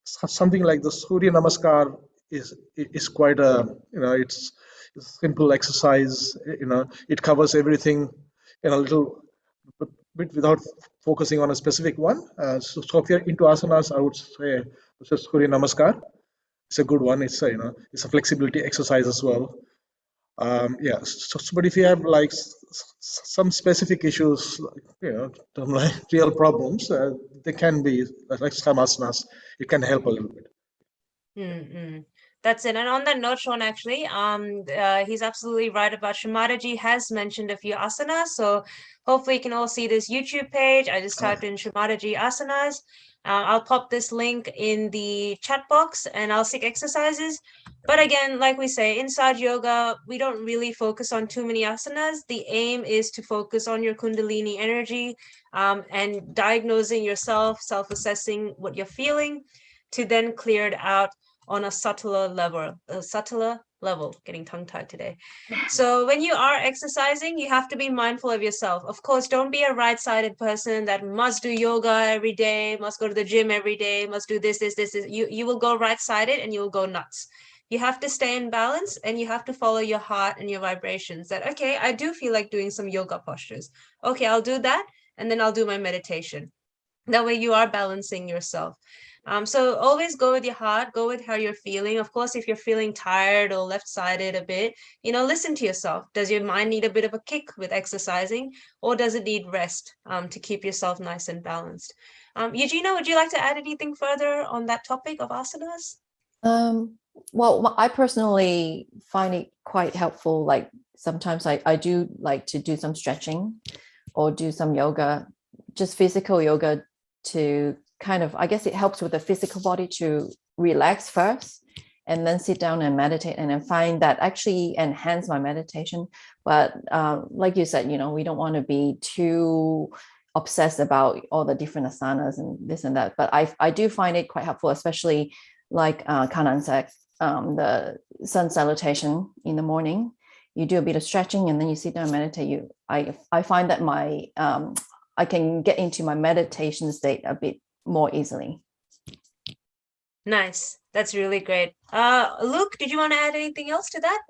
something like the Surya Namaskar is quite a it's a simple exercise. It covers everything in a little bit without focusing on a specific one. So if you're into asanas, I would say Surya Namaskar. It's a good one. It's it's a flexibility exercise as well. Yeah. But if you have like some specific issues, like real problems, they can be like some asanas. It can help a little bit. Mm-hmm. That's it. And on that note, Sean, actually, he's absolutely right about Shrimataji has mentioned a few asanas. So hopefully you can all see this YouTube page. I just typed in Shrimataji asanas. I'll pop this link in the chat box and I'll seek exercises. But again, like we say, inside yoga, we don't really focus on too many asanas. The aim is to focus on your Kundalini energy and diagnosing yourself, self-assessing what you're feeling, to then clear it out on a subtler level, getting tongue-tied today. So when you are exercising, you have to be mindful of yourself. Of course, don't be a right-sided person that must do yoga every day, must go to the gym every day, must do this. You will go right-sided and you will go nuts. You have to stay in balance and you have to follow your heart and your vibrations that, okay, I do feel like doing some yoga postures. Okay, I'll do that. And then I'll do my meditation. That way you are balancing yourself. So always go with your heart, go with how you're feeling. Of course, if you're feeling tired or left-sided a bit, listen to yourself. Does your mind need a bit of a kick with exercising, or does it need rest to keep yourself nice and balanced? Eugenia, would you like to add anything further on that topic of asanas? Well, I personally find it quite helpful. Like sometimes I do like to do some stretching or do some yoga, just physical yoga, to kind of, I guess it helps with the physical body to relax first and then sit down and meditate, and then find that actually enhance my meditation. But like you said, we don't want to be too obsessed about all the different asanas and this and that. But I do find it quite helpful, especially like Kanan said, the sun salutation in the morning, you do a bit of stretching and then you sit down and meditate. I find that I can get into my meditation state a bit more easily. Nice. That's really great. Luke, did you want to add anything else to that?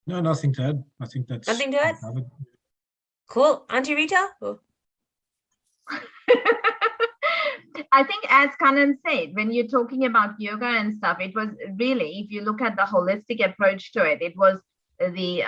No, nothing to add. I think that's nothing to add. covered. Cool. Auntie Rita? Oh. I think, as Kanan said, when you're talking about yoga and stuff, it was really, if you look at the holistic approach to it, it was the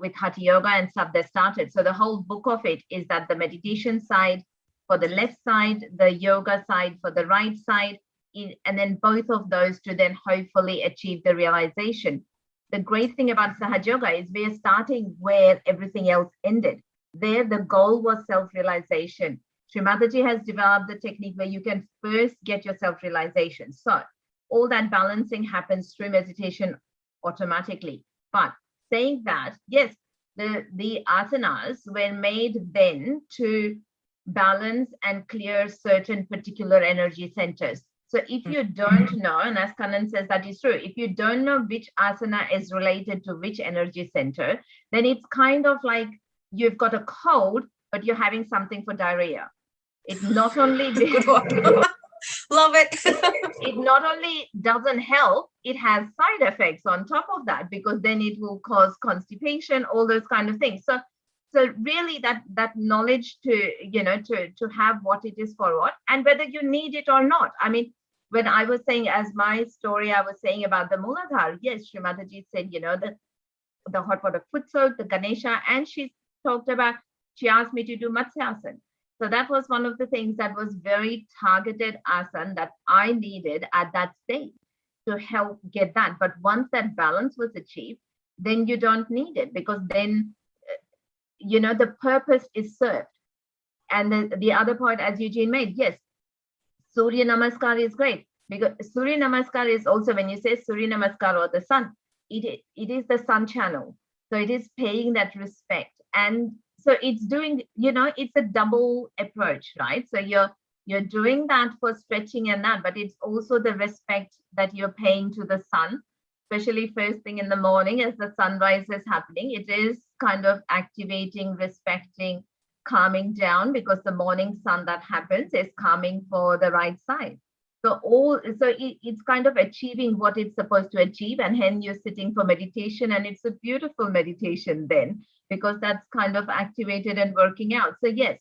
with Hatha Yoga and stuff that started. So the whole book of it is that the meditation side for the left side, the yoga side for the right side, and then both of those to then hopefully achieve the realization. The great thing about Sahaja Yoga is we are starting where everything else ended. There, the goal was self-realization. Sri Mataji has developed the technique where you can first get your self-realization. So all that balancing happens through meditation automatically. But saying that, yes, the asanas were made then to balance and clear certain particular energy centers. So if you don't know, and as Kanan says, that is true, if you don't know which asana is related to which energy center, then it's kind of like you've got a cold, but you're having something for diarrhea. It not only love it. It not only doesn't help, it has side effects on top of that, because then it will cause constipation, all those kind of things. So really that knowledge to have what it is for what, and whether you need it or not. I mean, when I was saying, as my story, I was saying about the Muladhara, yes, Sri Mataji said, the hot water foot soak, the Ganesha, and she asked me to do Matsyasana. So that was one of the things that was very targeted asana that I needed at that stage to help get that. But once that balance was achieved, then you don't need it, because then the purpose is served. And the other point, as Eugene made, yes, Surya Namaskar is great, because Surya Namaskar is also, when you say Surya Namaskar or the sun, it is the sun channel. So it is paying that respect. And so it's doing, it's a double approach, right? So you're doing that for stretching and that, but it's also the respect that you're paying to the sun, especially first thing in the morning as the sunrise is happening. It is kind of activating, respecting, calming down, because the morning sun that happens is calming for the right side. So it's kind of achieving what it's supposed to achieve, and hence you're sitting for meditation, and it's a beautiful meditation then, because that's kind of activated and working out. So yes,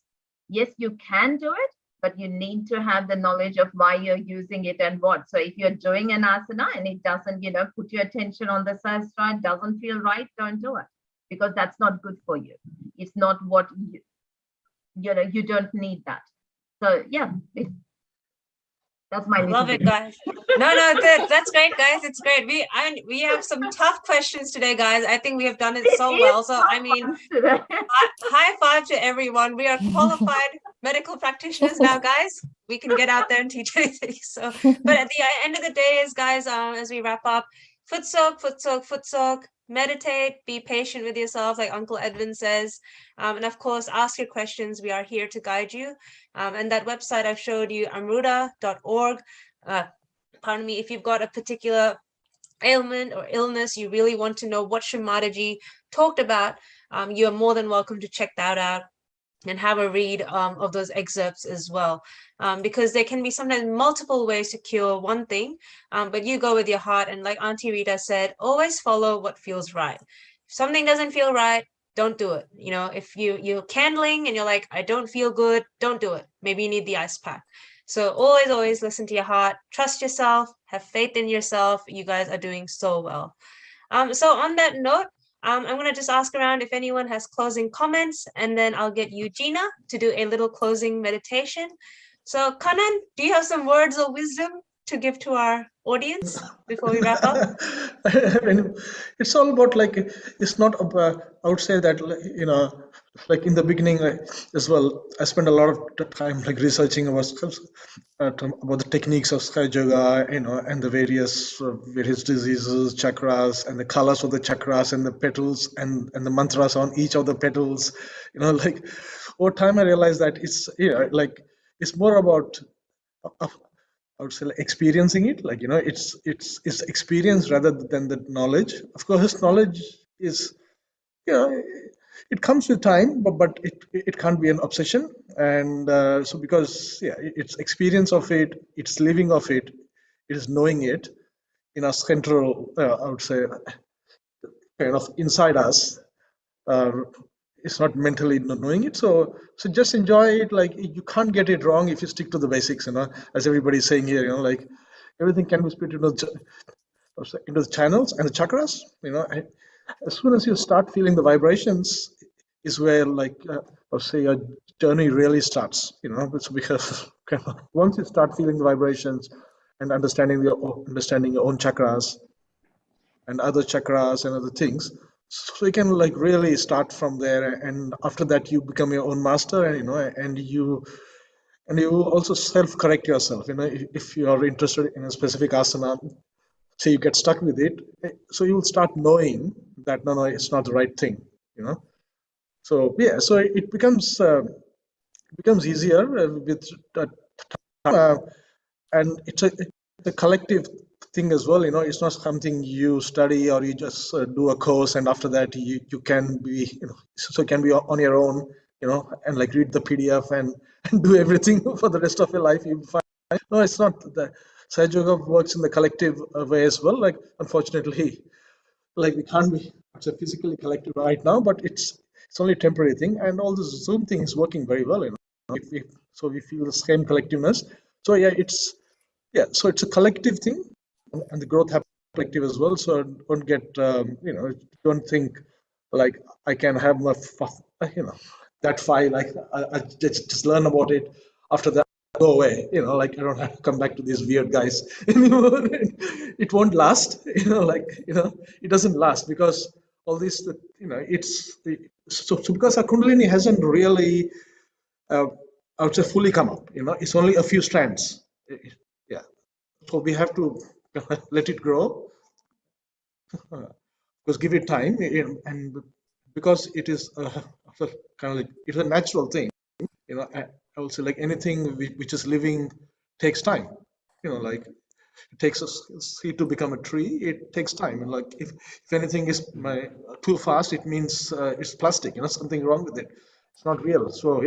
you can do it, but you need to have the knowledge of why you're using it and what. So if you're doing an asana and it doesn't, put your attention on the sahasrara, doesn't feel right, don't do it, because that's not good for you. It's not what you don't need that. So yeah, that's my love it, guys. No, that's great, guys. It's great. We have some tough questions today, guys. I think we have done it so well. So I mean, high five to everyone. We are qualified medical practitioners now, guys. We can get out there and teach anything. So, but at the end of the day, is guys, as we wrap up, foot soak, foot soak, foot soak. Meditate, be patient with yourself, like Uncle Edwin says, and of course ask your questions. We are here to guide you, and that website I've showed you, amruta.org. Pardon me, if you've got a particular ailment or illness, you really want to know what Sri Mataji talked about, you are more than welcome to check that out and have a read of those excerpts as well, because there can be sometimes multiple ways to cure one thing, but you go with your heart. And like Auntie Rita said, always follow what feels right. If something doesn't feel right, don't do it. If you're candling and you're like, I don't feel good, don't do it. Maybe you need the ice pack. So always listen to your heart, trust yourself, have faith in yourself. You guys are doing so well. So on that note, I'm going to just ask around if anyone has closing comments, and then I'll get Eugenia to do a little closing meditation. So Kanan, do you have some words of wisdom to give to our audience before we wrap up? It's all about, like, it's not about, I would say that, like in the beginning as well, I spent a lot of time like researching about the techniques of Sahaja Yoga, and the various diseases, chakras, and the colors of the chakras, and the petals, and the mantras on each of the petals. Like over time I realized that it's more about I would say, like, experiencing it. Like, it's experience rather than the knowledge. Of course, knowledge is, it comes with time, but it can't be an obsession. And so because it's experience of it, it's living of it, it is knowing it in a central, I would say, kind of inside us. It's not mentally knowing it. So just enjoy it. Like, you can't get it wrong if you stick to the basics, as everybody's saying here, like everything can be split into the channels and the chakras, as soon as you start feeling the vibrations is where, like, I'll say, your journey really starts, it's because once you start feeling the vibrations and understanding your own chakras and other chakras and other things, so you can, like, really start from there, and after that you become your own master, and and you also self-correct yourself, if you are interested in a specific asana, say you get stuck with it, so you will start knowing that no, it's not the right thing, so so it becomes easier with and it's a collective thing as well, it's not something you study or you just do a course and after that you can be, so you can be on your own, and like read the PDF and do everything for the rest of your life. You find, no, it's not. The Sahaja Yoga works in the collective way as well. Like, unfortunately, like, we can't be physically collective right now, but it's only a temporary thing, and all the Zoom thing is working very well, so we feel the same collectiveness. So so it's a collective thing, and the growth happens collective as well. So don't get don't think like I can have my that file, like I just learn about it, after that go away, like I don't have to come back to these weird guys anymore. It won't last, it doesn't last, because all this, it's so because our Kundalini hasn't really I would say fully come up, it's only a few strands. Yeah, so we have to let it grow, because give it time, and because it is kind of like, it's a natural thing, I would say, like anything which is living takes time, like it takes a seed to become a tree, it takes time, and like if anything is too fast, it means it's plastic, something wrong with it, it's not real. So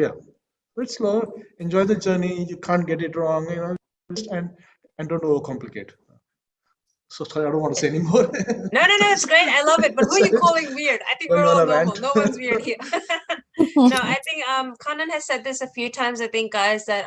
it's slow, enjoy the journey, you can't get it wrong, and don't overcomplicate. So sorry, I don't want to say anymore. No, it's great. I love it. But who are you calling weird? I think we're all normal. No one's weird here. No, I think Kannan has said this a few times, I think, guys, that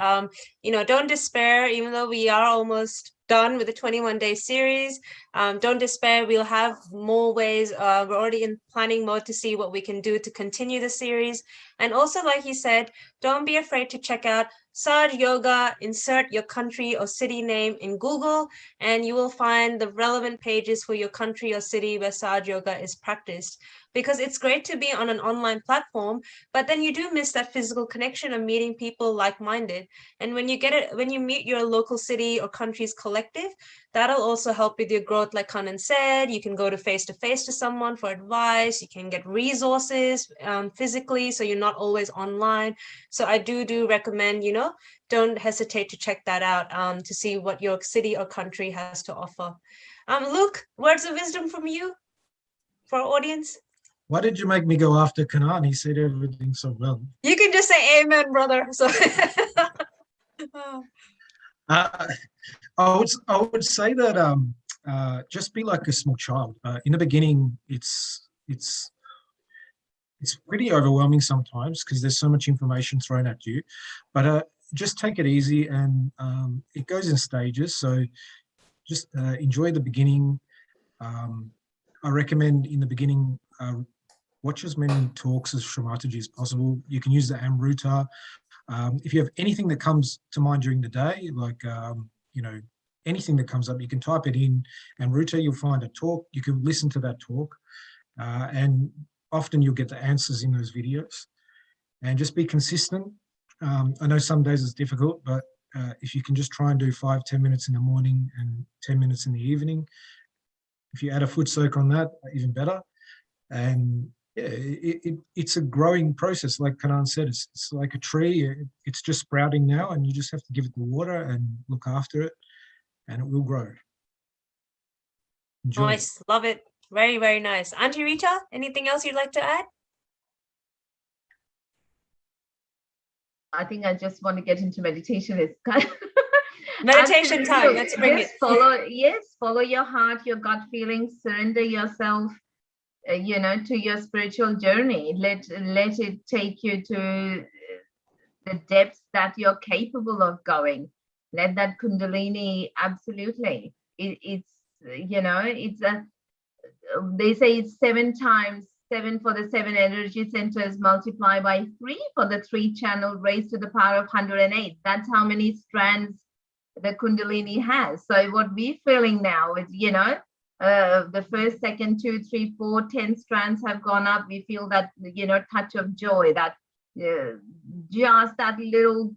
don't despair, even though we are almost done with the 21-day series. Don't despair. We'll have more ways. We're already in planning mode to see what we can do to continue the series. And also, like he said, don't be afraid to check out Sahaja Yoga, insert your country or city name in Google, and you will find the relevant pages for your country or city where Sahaja Yoga is practiced. Because it's great to be on an online platform, but then you do miss that physical connection of meeting people like-minded. And when you meet your local city or country's collective, that'll also help with your growth. Like Kannan said, you can go to face-to-face to someone for advice, you can get resources physically, so you're not always online. So I do recommend, don't hesitate to check that out to see what your city or country has to offer. Luke, words of wisdom from you for our audience? Why did you make me go after Kannan? He said everything so well. You can just say amen, brother. So I would say that just be like a small child. In the beginning, it's pretty overwhelming sometimes because there's so much information thrown at you. But just take it easy, and it goes in stages. So just enjoy the beginning. I recommend in the beginning, watch as many talks as Shramataji as possible. You can use the Amruta. If you have anything that comes to mind during the day, like, anything that comes up, you can type it in Amruta, you'll find a talk, you can listen to that talk, and often you'll get the answers in those videos. And just be consistent. I know some days it's difficult, but if you can just try and do 5-10 minutes in the morning and 10 minutes in the evening, if you add a foot soak on that, even better. And it's a growing process. Like Kannan said, it's like a tree. It's just sprouting now, and you just have to give it the water and look after it. and it will grow. Enjoy. Nice, love it. Very, very nice. Auntie Rita, anything else you'd like to add? I think I just want to get into meditation. It's kind of meditation time. Let's bring just it. Follow your heart, your gut feelings, surrender yourself, to your spiritual journey. Let it take you to the depths that you're capable of going. Let that Kundalini, absolutely. It's they say it's 7 times 7 for the 7 energy centers, multiply by 3 for the 3 channel raised to the power of 108. That's how many strands the Kundalini has. So what we're feeling now is, the first, second, 2, 3, 4, 10 strands have gone up. We feel that, touch of joy, that just that little,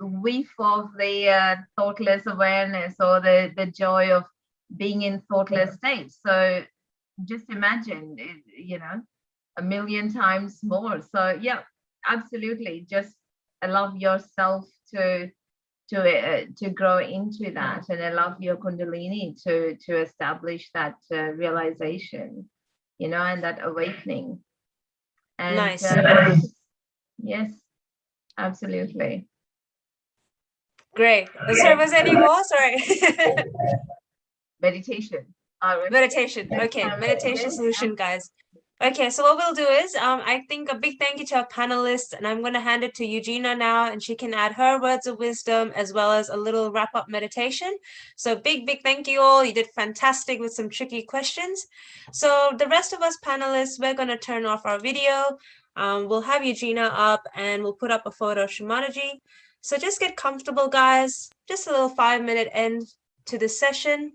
whiff of the thoughtless awareness, or the joy of being in thoughtless state. So just imagine, a million times more. So yeah, absolutely. Just allow yourself to grow into that, and allow your Kundalini to establish that realization, and that awakening. And nice. Yes, absolutely. Great. Sorry, was there any more? Sorry. Meditation. Meditation. Okay, meditation solution, guys. Okay, so what we'll do is, I think a big thank you to our panelists, and I'm going to hand it to Eugenia now, and she can add her words of wisdom as well as a little wrap-up meditation. So big thank you all. You did fantastic with some tricky questions. So the rest of us panelists, we're going to turn off our video. We'll have Eugenia up, and we'll put up a photo of Shumanaji. So just get comfortable, guys. Just a little 5-minute end to this session.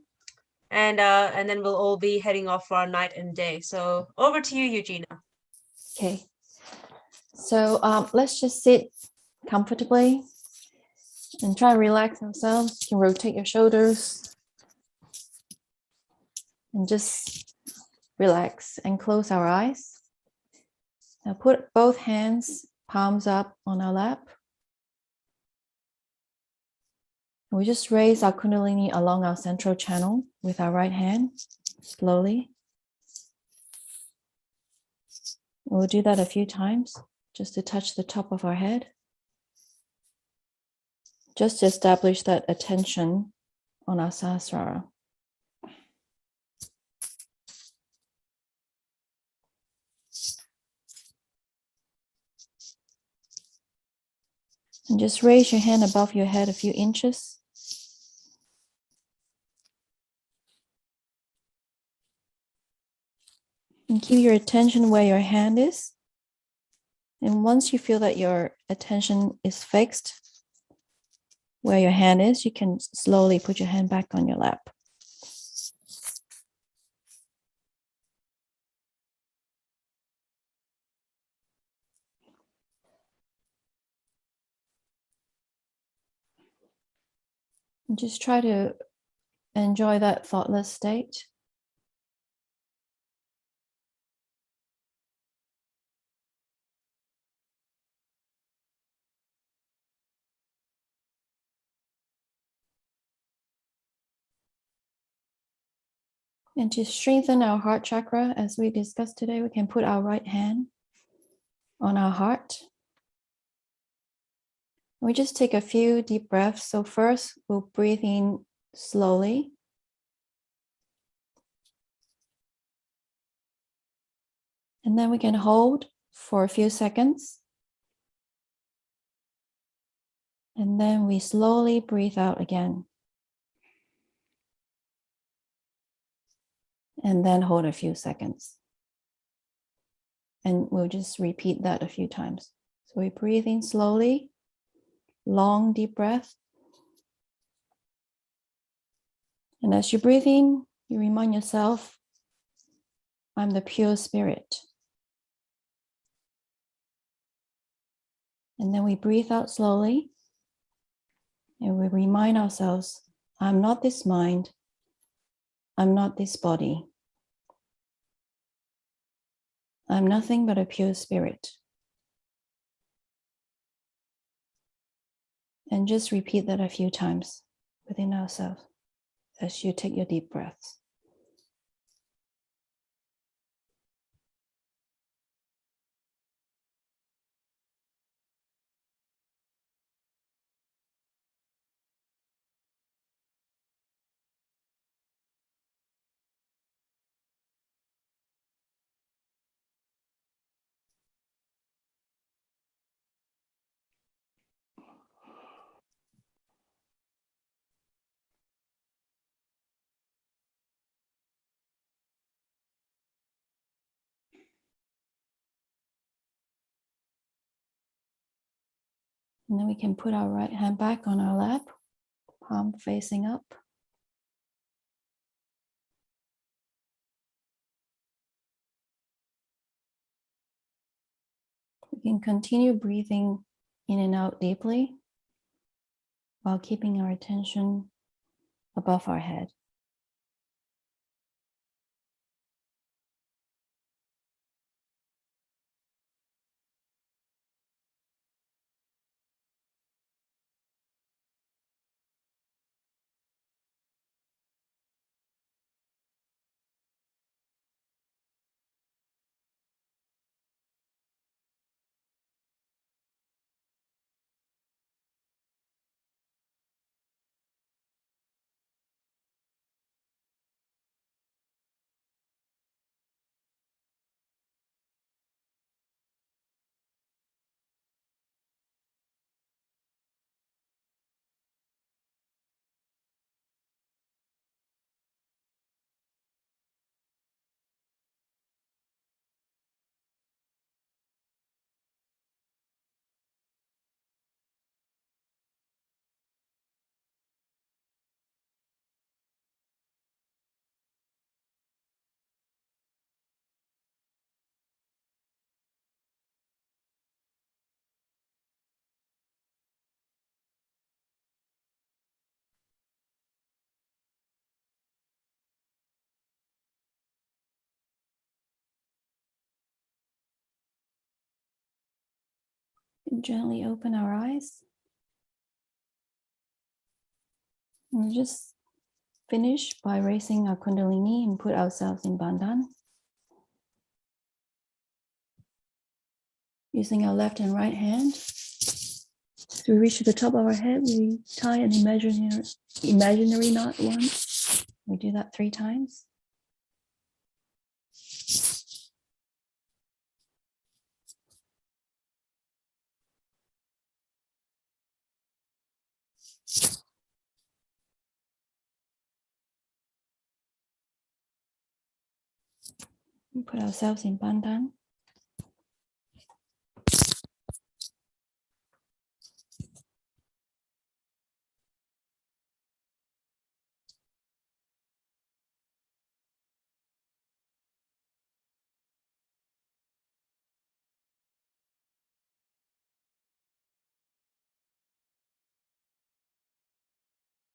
And then we'll all be heading off for our night and day. So over to you, Eugenia. Okay. So let's just sit comfortably and try to relax ourselves. You can rotate your shoulders and just relax and close our eyes. Now put both hands, palms up on our lap. We just raise our Kundalini along our central channel with our right hand, slowly. We'll do that a few times, just to touch the top of our head. Just to establish that attention on our Sahasrara. And just raise your hand above your head a few inches. And keep your attention where your hand is. And once you feel that your attention is fixed where your hand is, you can slowly put your hand back on your lap. And just try to enjoy that thoughtless state. And to strengthen our heart chakra, as we discussed today, we can put our right hand on our heart. We just take a few deep breaths. So first, we'll breathe in slowly. And then we can hold for a few seconds. And then we slowly breathe out again. And then hold a few seconds. And we'll just repeat that a few times. So we breathe in slowly, long, deep breath. And as you breathe in, you remind yourself, I'm the pure spirit. And then we breathe out slowly. And we remind ourselves, I'm not this mind. I'm not this body. I'm nothing but a pure spirit. And just repeat that a few times within ourselves as you take your deep breaths. And then we can put our right hand back on our lap, palm facing up. We can continue breathing in and out deeply while keeping our attention above our head. And gently open our eyes. And just finish by raising our Kundalini and put ourselves in Bandhan. Using our left and right hand. As we reach to the top of our head, we tie an imaginary knot once. We do that 3 times. We put ourselves in Bandhan.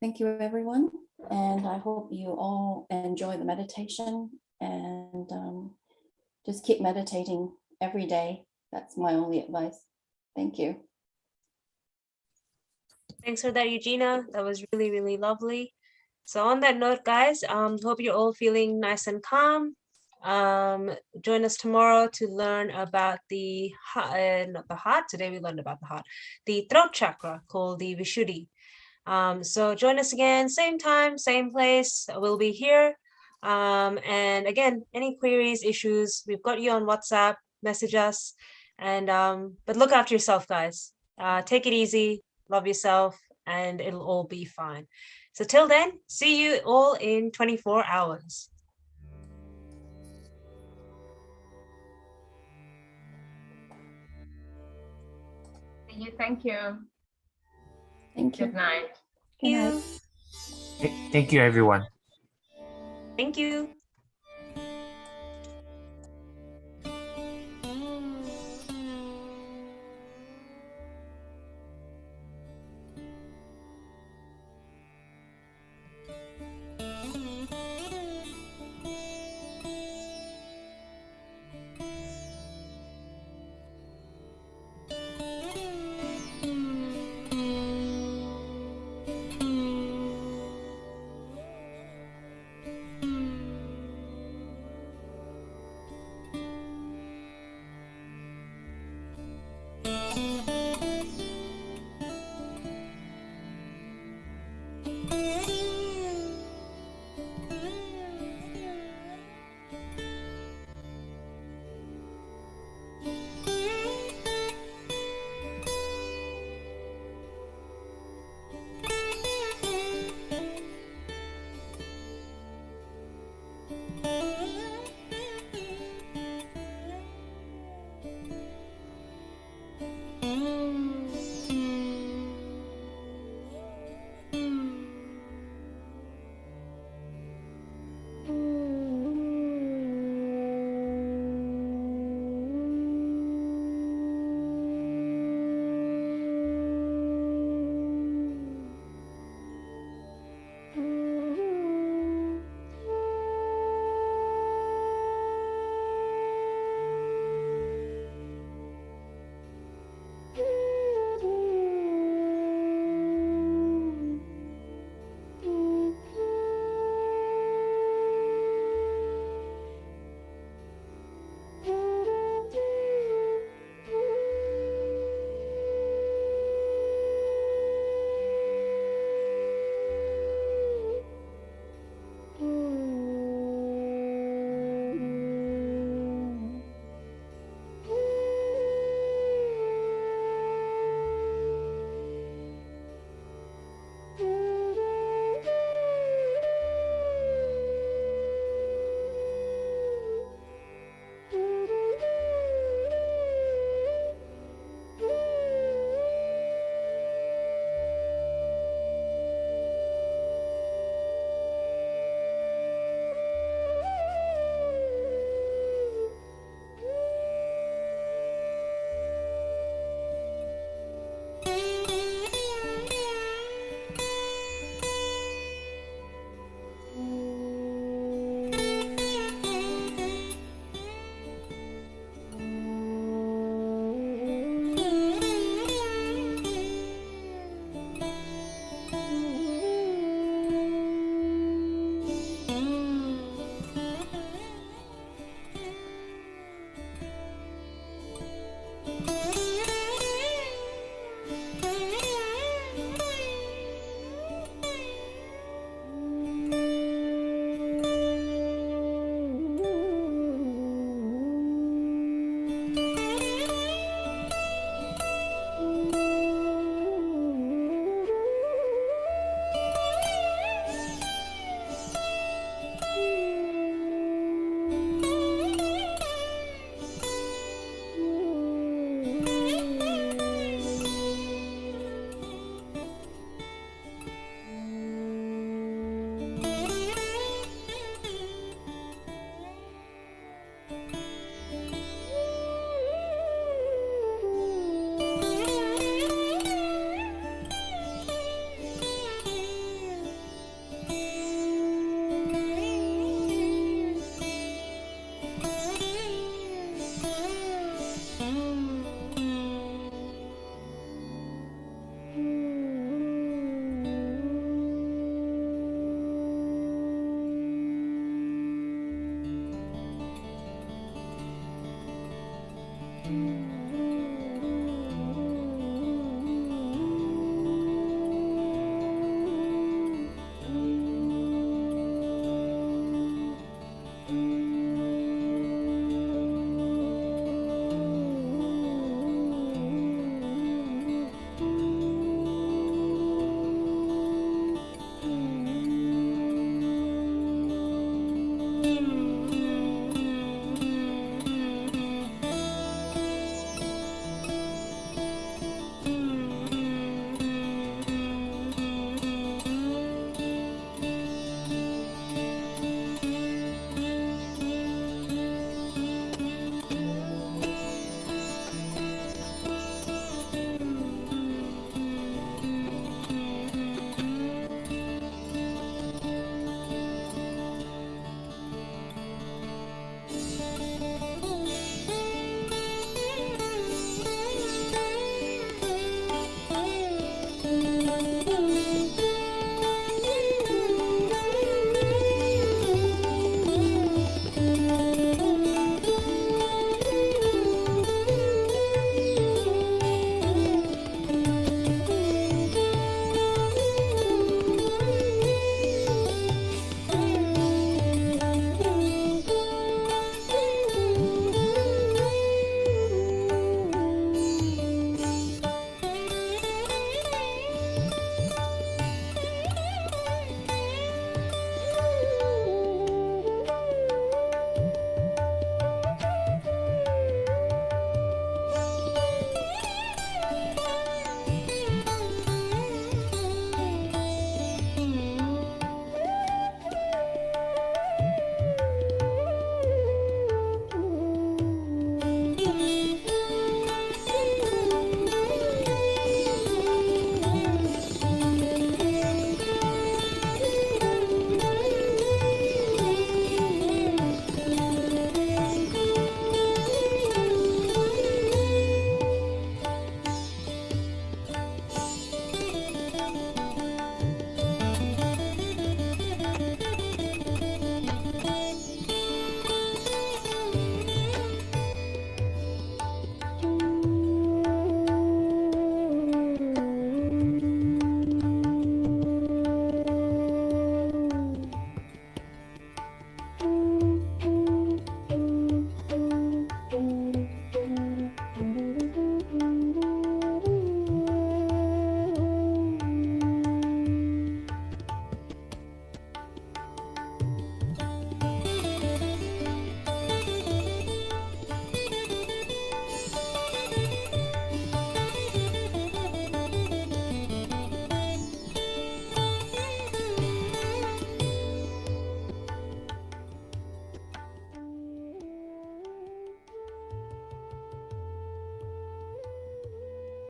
Thank you, everyone. And I hope you all enjoy the meditation and just keep meditating every day. That's my only advice. Thank you. Thanks for that, Eugenia. That was really, really lovely. So on that note, guys, hope you're all feeling nice and calm. Join us tomorrow to learn about the not the heart. Today we learned about the heart, the throat chakra called the Vishuddhi. So join us again, same time, same place. We'll be here. And again, any queries, issues, we've got you on WhatsApp. Message us. And but look after yourself, guys. Take it easy. Love yourself, and it'll all be fine. So till then, see you all in 24 hours. Thank you. Thank you. Good night. Good night. Thank you, everyone. Thank you.